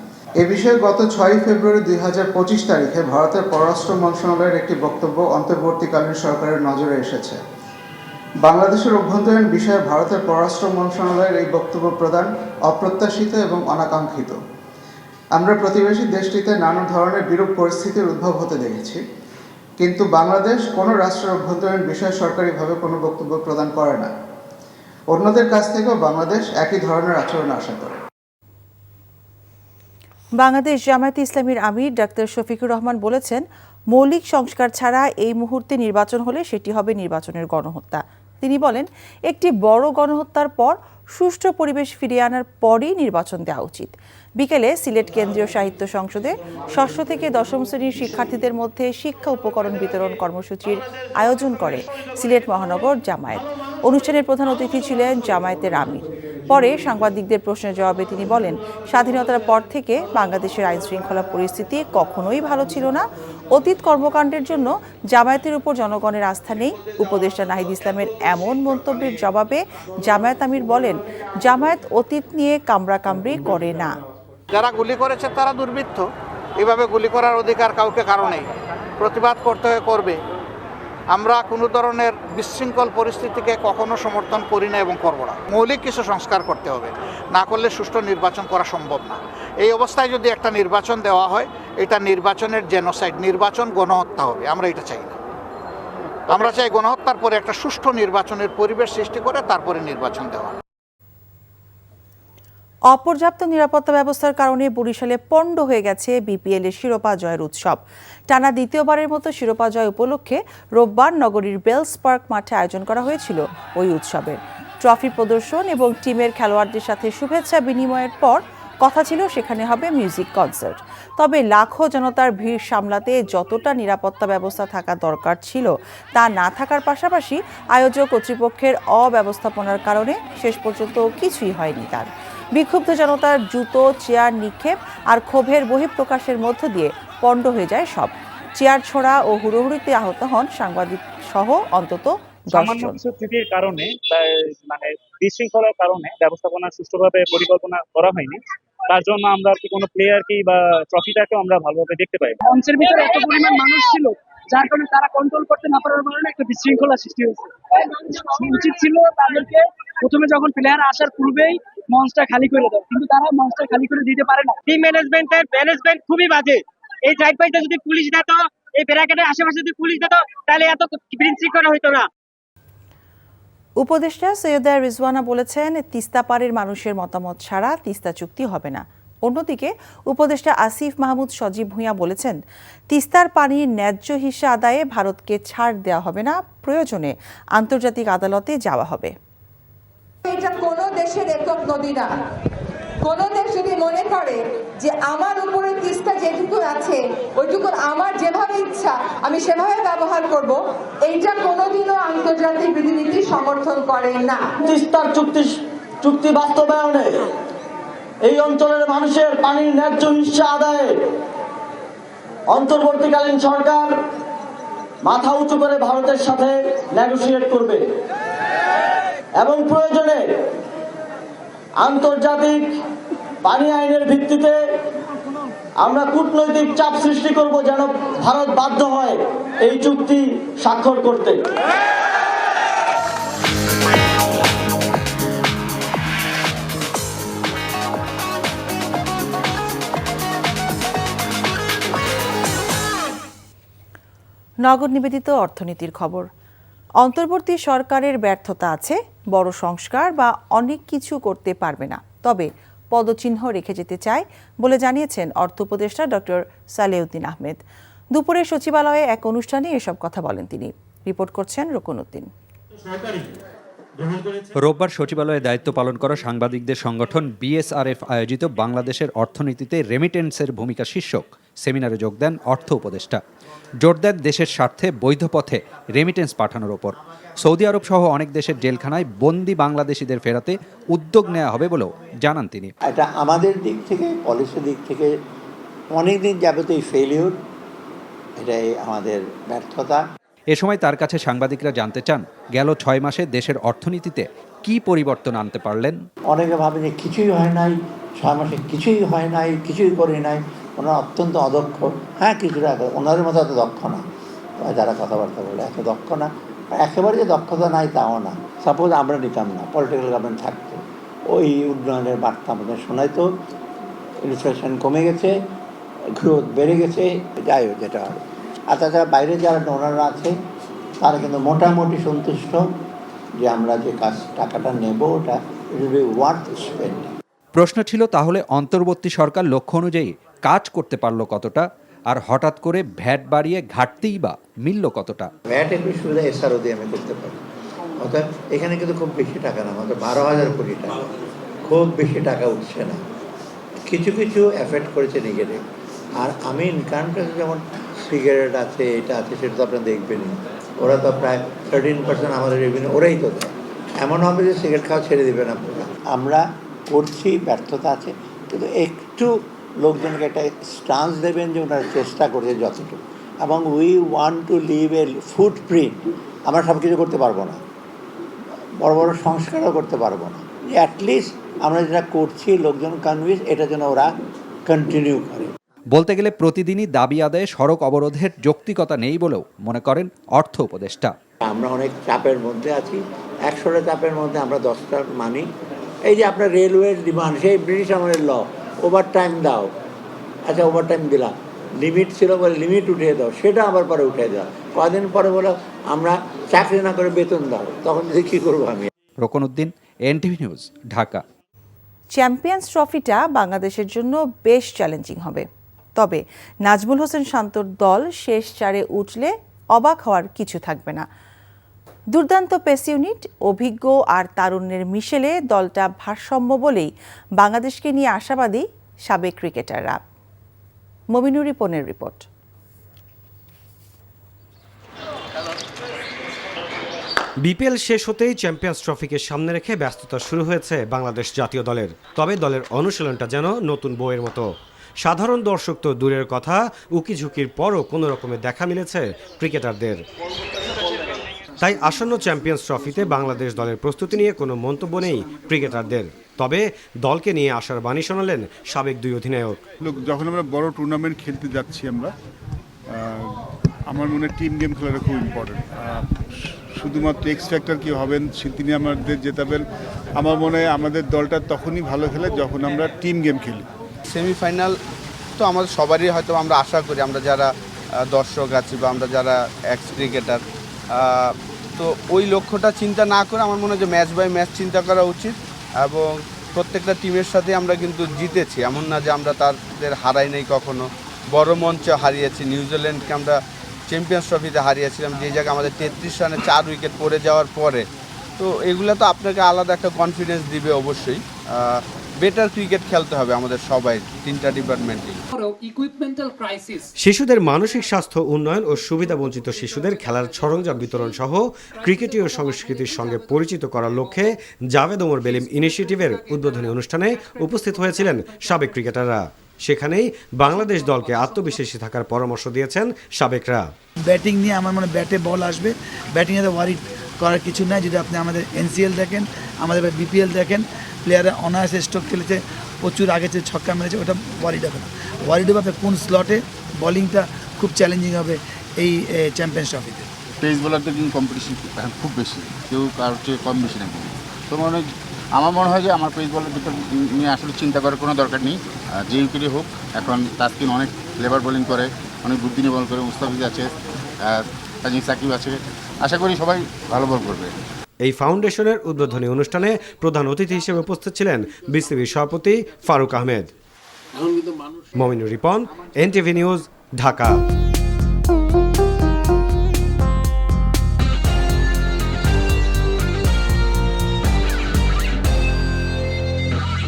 এ বিষয়ে গত 6 ফেব্রুয়ারি 2025 তারিখে ভারতের পররাষ্ট্র মন্ত্রণালয়ের একটি বক্তব্য অন্তর্বর্তীকালীন সরকারের নজরে এসেছে। বাংলাদেশের অভ্যন্তরীণ বিষয়ে ভারতের পররাষ্ট্র মন্ত্রণালয়ের এই বক্তব্য প্রদান অপ্রত্যাশিত এবং অনাকাঙ্ক্ষিত। আমরা প্রতিবেশী দেশটিতে নানা ধরনের বিরূপ পরিস্থিতির উদ্ভব হতে দেখেছি, কিন্তু বাংলাদেশ কোনো রাষ্ট্রের অভ্যন্তরীণ বিষয়ে সরকারিভাবে কোনো বক্তব্য প্রদান করে না। অন্যদের কাছ থেকেও বাংলাদেশ একই ধরনের আচরণ আশা করে। বাংলাদেশ জামায়াতে ইসলামীর আমির ডাক্তার শফিকুর রহমান বলেছেন, মৌলিক সংস্কার ছাড়া এই মুহূর্তে নির্বাচন হলে সেটি হবে নির্বাচনের গণহত্যা। তিনি বলেন, একটি বড় গণহত্যার পর সুষ্ঠু পরিবেশ ফিরিয়ে আনার পরই নির্বাচন দেওয়া উচিত। বিকেলে সিলেট কেন্দ্রীয় সাহিত্য সংসদে ৬ষ্ঠ থেকে ১০ম শ্রেণীর শিক্ষার্থীদের মধ্যে শিক্ষা উপকরণ বিতরণ কর্মসূচির আয়োজন করে সিলেট মহানগর জামায়াত। অনুষ্ঠানের প্রধান অতিথি ছিলেন জামায়াতের আমির। পরে সাংবাদিকদের প্রশ্নের জবাবে তিনি বলেন, স্বাধীনতার পর থেকে বাংলাদেশের আইন শৃঙ্খলা পরিস্থিতি কখনোই ভালো ছিল না। অতীত কর্মকাণ্ডের জন্য জামায়াতের উপর জনগণের আস্থা নেই। উপদেষ্টা নাহিদ ইসলামের এমন মন্তব্যের জবাবে জামায়াত আমির বলেন, জামায়াত অতীত নিয়ে কামড়াকামড়ি করে না। যারা গুলি করেছে তারা দুর্বৃত্ত, এভাবে গুলি করার অধিকার কাউকে কারো নেই। প্রতিবাদ করতে হয়, করবে। আমরা কোনো ধরনের বিশৃঙ্খল পরিস্থিতিকে কখনো সমর্থন করি না এবং করব না। মৌলিক কিছু সংস্কার করতে হবে, না করলে সুষ্ঠু নির্বাচন করা সম্ভব না। এই অবস্থায় যদি একটা নির্বাচন দেওয়া হয়, এটা নির্বাচনের জেনোসাইড, নির্বাচন গণহত্যা হবে। আমরা এটা চাই না। আমরা চাই গণহত্যার পরে একটা সুষ্ঠু নির্বাচনের পরিবেশ সৃষ্টি করে তারপরে নির্বাচন দেওয়া। অপর্যাপ্ত নিরাপত্তা ব্যবস্থার কারণে বরিশালে পণ্ড হয়ে গেছে বিপিএল এর শিরোপা জয়ের উৎসব। টানা দ্বিতীয়বারের মতো শিরোপা জয় উপলক্ষে রোববার নগরীর বেলস পার্ক মাঠে আয়োজন করা হয়েছিল ওই উৎসবের। ট্রফি প্রদর্শন এবং টিমের খেলোয়াড়দের সাথে শুভেচ্ছা বিনিময়ের পর কথা ছিল সেখানে হবে মিউজিক কনসার্ট। তবে লাখো জনতার ভিড় সামলাতে যতটা নিরাপত্তা ব্যবস্থা থাকা দরকার ছিল তা না থাকার পাশাপাশি আয়োজক কর্তৃপক্ষের অব্যবস্থাপনার কারণে শেষ পর্যন্ত কিছুই হয়নি তার। বিক্ষুব্ধ জনতার জুতো, চেয়ার নিক্ষেপ আর ক্ষোভের বহিঃপ্রকাশের মধ্য দিয়ে পণ্ড হয়ে যায় সব। চেয়ার ছোড়া ও হুড়োহুড়িতে আহত হন সাংবাদিক সহ অন্তত 10 জন। ত্রুটির কারণে মানে বিশৃঙ্খলার কারণে ব্যবস্থাপনা সুষ্ঠুভাবে পরিকল্পনা করা হয়নি, তার জন্য আমরা আর কি কোনো প্লেয়ারকে বা ট্রফিটাকে আমরা ভালোভাবে দেখতে পাই। মঞ্চের ভিতরে এত পরিমাণ মানুষ ছিল যার কারণে তারা কন্ট্রোল করতে না পারার কারণে একটা বিশৃঙ্খলা সৃষ্টি হয়েছে। উচিত ছিল তাদেরকে প্রথমে যখন প্লেয়ার আসার পূর্বেই মঞ্চটা খালি করে দেয়, কিন্তু তারা মঞ্চটা খালি করে দিতে পারে না। টিম ম্যানেজমেন্ট খুবই বাজে। এই সাইড পাইতে যদি পুলিশ দিত, এই ব্যারাকেটের আশেপাশে যদি পুলিশ দিত, তাহলে এত বিশৃঙ্খলা হতো না। উপদেষ্টা সৈয়দা রিজওয়ানা বলেছেন, তিস্তা পাড়ের মানুষের মতামত ছাড়া তিস্তা চুক্তি হবে না। অন্যদিকে উপদেষ্টা আসিফ মাহমুদ সজীব ভূঁইয়া বলেছেন, তিস্তার পানির ন্যায্য হিস্সা আদায়ে ভারতকে ছাড় দেওয়া হবে না, প্রয়োজনে আন্তর্জাতিক আদালতে যাওয়া হবে। এটা কোনো দেশের একক নদী না। কোন দেশ যদি মনে করে যে আমার উপরে তিস্তা যেটুকু আছে ওইটুকু আমার যেভাবে ইচ্ছা আমি সেভাবে ব্যবহার করব, এইটা কোনোদিনও আন্তর্জাতিক বিধিনীতি সমর্থন করে না। তিস্তার চুক্তি বাস্তবায়নে এই অঞ্চলের মানুষের পানির ন্যায্য হিস্সা আদায়ে অন্তর্বর্তীকালীন সরকার মাথা উঁচু করে ভারতের সাথে নেগোশিয়েট করবে এবং প্রয়োজনে আন্তর্জাতিক পানি আইনের ভিত্তিতে আমরা কূটনৈতিক চাপ সৃষ্টি করব যেন ভারত বাধ্য হয় এই চুক্তি স্বাক্ষর করতে। নগদ নিবেদিত অর্থনীতির খবর। অন্তর্বর্তী সরকারের ব্যর্থতা আছে, বড় সংস্কার বা অনেক কিছু করতে পারবে না, তবে পদচিহ্ন রেখে যেতে চায় বলে জানিয়েছেন অর্থ উপদেষ্টা ডক্টর সালেউদ্দিন আহমেদ। দুপুরে সচিবালয়ে এক অনুষ্ঠানে এসব কথা বলেন তিনি। রিপোর্ট করছেন রুকনউদ্দিন। রোববার সচিবালয়ে দায়িত্ব পালন করা সাংবাদিকদের সংগঠন বিএসআরএফ আয়োজিত বাংলাদেশের অর্থনীতিতে রেমিটেন্সের ভূমিকা শীর্ষক সেমিনারে যোগ দেন অর্থ উপদেষ্টা। জোর দেন দেশের স্বার্থে বৈধ পথে রেমিটেন্স পাঠানোর ওপর। সৌদি আরব সহ অনেক দেশের জেলখানায় বন্দী বাংলাদেশিদের ফেরাতে উদ্যোগ নেওয়া হবে বলেও জানান তিনি। এটা আমাদের দিক থেকে, পলিসি দিক থেকে অনেকদিন যাবতীয় ফেলিউর, এটাই আমাদের ব্যর্থতা। এ সময় তার কাছে সাংবাদিকরা জানতে চান, গেল 6 মাসে দেশের অর্থনীতিতে কি পরিবর্তন আনতে পারলেন। অনেকে ভাবে যে কিছুই হয় নাই, 6 মাসে কিছুই হয় নাই, কিছুই করে নাই, ওনারা অত্যন্ত অদক্ষ। হ্যাঁ, কিছুটা ওনাদের মতো এত দক্ষ না, যারা কথাবার্তা বলে এত দক্ষ না। একেবারে যে দক্ষতা নাই তাও না। সাপোজ আমরা নিতাম না, পলিটিক্যাল গভর্নমেন্ট থাকতো, ওই উন্নয়নের বার্তা আমাদের শোনাইতো, ইনফ্লেশন কমে গেছে, গ্রোথ বেড়ে গেছে, যাই হোক যেটা হবে। আর তাছাড়া বাইরে যারা ডোনাররা আছে তারা কিন্তু মোটামুটি সন্তুষ্ট যে আমরা যে টাকাটা নেব ওটা it will be worth spending. প্রশ্ন ছিল, তাহলে অন্তর্বর্তী সরকার লক্ষ্য অনুযায়ী কাজ করতে পারলো কতটা, আর হঠাৎ করে ভ্যাট বাড়িয়ে ঘাটতেই বা মিলল কতটা। ভ্যাট একটু সুবিধা এসআরও দিয়ে আমি করতে পারি, অর্থাৎ এখানে কিন্তু খুব বেশি টাকা না, আমাদের 12,000 কোটি টাকা, খুব বেশি টাকা উঠছে না। কিছু কিছু এফেক্ট করেছে নেগেটিভ। আর আমি ইনকাম ট্যাক্স যেমন সিগারেট আছে, এটা আছে, সেটা তো আপনারা দেখবেনই। ওরা তো প্রায় 13% আমাদের রেভিনিউ ওরাই তো দেয়। এমন হবে যে সিগারেট খাওয়া ছেড়ে দেবেন আপনারা। আমরা করছি, ব্যর্থতা আছে, কিন্তু একটু লোকজনকে একটা স্টান্স দেবেন যে ওনারা চেষ্টা করছে যতটুকু। এবং we want to leave a footprint. আমরা সব কিছু করতে পারবো না, বড় বড় সংস্কারও করতে পারবো না, অ্যাটলিস্ট আমরা যেটা করছি লোকজন কনভিন্স, এটা যেন ওরা কন্টিনিউ করে। বলতে গেলে প্রতিদিনই দাবি আদায়ে সড়ক অবরোধের যৌক্তিকতা নেই বলেও মনে করেন অর্থ উপদেষ্টা। আমরা অনেক চাপের মধ্যে আছি, 100টা চাপের মধ্যে আমরা 10টা মানি। এই যে আপনার রেলওয়ের ডিমান্ড, সেই ব্রিটিশ আমলের ল, ওভার টাইম দাও, আচ্ছা ওভার টাইম দিলাম, লিমিট ছিল বলে লিমিট উঠিয়ে দাও, সেটা আবার পরে উঠে দাও। কদিন পরে বলো আমরা চাকরি না করে বেতন দাও, তখন যদি কী করবো আমি। রুকনউদ্দিন, এনটিভি নিউজ, ঢাকা। চ্যাম্পিয়ন্স ট্রফিটা বাংলাদেশের জন্য বেশ চ্যালেঞ্জিং হবে, তবে নাজমুল হোসেন শান্তর দল শেষ 4-এ উঠলে অবাক হওয়ার কিছু থাকবে না। দুর্দান্ত পেস ইউনিট, অভিজ্ঞ আর তারুণ্যের মিশেলে দলটা ভারসাম্য বলেই বাংলাদেশকে নিয়ে আশাবাদী সাবেক ক্রিকেটাররা। মমিনুর রিপনের রিপোর্ট। বিপিএল শেষ হতেই চ্যাম্পিয়ন্স ট্রফিকে সামনে রেখে ব্যস্ততা শুরু হয়েছে বাংলাদেশ জাতীয় দলের। তবে দলের অনুশীলনটা যেন নতুন বইয়ের মতো। সাধারণ দর্শক তো দূরের কথা, উকিঝুঁকির পরও কোনো রকমে দেখা মিলেছে ক্রিকেটারদের। তাই আসন্ন চ্যাম্পিয়ন্স ট্রফিতে বাংলাদেশ দলের প্রস্তুতি নিয়ে কোনো মন্তব্য নেই ক্রিকেটারদের। তবে দলকে নিয়ে আশার বাণী শোনালেন সাবেক দুই অধিনায়ক। যখন আমরা বড় টুর্নামেন্ট খেলতে যাচ্ছি আমার মনে হয় টিম গেম খেলাটা খুব ইম্পর্টেন্ট। শুধুমাত্র এক্স ফ্যাক্টর কি হবেন তিনি আমাদের জেতাবেন, আমার মনে হয় আমাদের দলটা তখনই ভালো খেলে যখন আমরা টিম গেম খেলি। সেমিফাইনাল তো আমাদের সবারই হয়তো আমরা আশা করি, আমরা যারা দর্শক আছি বা আমরা যারা এক্স ক্রিকেটার, তো ওই লক্ষ্যটা চিন্তা না করে আমার মনে হয় যে ম্যাচ বাই ম্যাচ চিন্তা করা উচিত। এবং প্রত্যেকটা টিমের সাথে আমরা কিন্তু জিতেছি, এমন না যে আমরা তাদের হারাই নাই কখনো। বড় মঞ্চে হারিয়েছি, নিউজিল্যান্ডকে আমরা চ্যাম্পিয়ন্স ট্রফিতে হারিয়েছিলাম, যে জায়গায় আমাদের 33 রানে 4 উইকেট পড়ে যাওয়ার পরে। তো এগুলো তো আপনাকে আলাদা একটা কনফিডেন্স দিবে অবশ্যই। বেটার ক্রিকেট খেলতে হবে আমাদের সবাই, তিনটা ডিপার্টমেন্টে। শিশুদের মানসিক স্বাস্থ্য উন্নয়ন ও সুবিধাবঞ্চিত শিশুদের খেলার সরঞ্জাম বিতরণ সহ ক্রিকেটীয় সংস্কৃতির সঙ্গে পরিচিত করার লক্ষ্যে জাভেদ ওমর বেলিম ইনিশিয়েটিভের উদ্বোধনী অনুষ্ঠানে উপস্থিত হয়েছিলেন সাবেক ক্রিকেটাররা। সেখানেই বাংলাদেশ দলকে আত্মবিশ্বাসী থাকার পরামর্শ দিয়েছেন সাবেকরা। ব্যাটিং নিয়ে আমার মনে ব্যাটে বল আসবে, ব্যাটিংয়ে তো ওয়ারি করার কিছু নাই। যদি আপনি আমাদের এনসিএল দেখেন, আমাদের বিপিএল দেখেন, প্লেয়াররা অনায়াসে স্ট্রোক খেলেছে, প্রচুর আগে ছক্কা মেরেছে, ওটা ওয়ারিড হবে না। ওয়ারিড হবে আপনার কোন স্লটে বলিংটা খুব চ্যালেঞ্জিং হবে এই চ্যাম্পিয়ন্স ট্রফিতে। পেস বোলারদের কিন্তু কম্পিটিশন খুব বেশি, কেউ কারোর চেয়ে কম বেশি না। তো আমার মনে হয় যে আমার পেস বোলারদের নিয়ে আসলে চিন্তা করার কোনো দরকার নেই। যে উইকেটই হোক, এখন তাসকিন অনেক লেবার বোলিং করে, অনেক বুদ্ধি নিয়ে বল করে, মুস্তাফিজ আছে, তাজিম সাকিব আছে, আশা করি সবাই ভালো বল করবে। এই ফাউন্ডেশনের উদ্বোধনী অনুষ্ঠানে প্রধান অতিথি হিসেবে উপস্থিত ছিলেন বিসিবির সভাপতি ফারুক আহমেদ। Mominur Ripon, NTV news, Dhaka.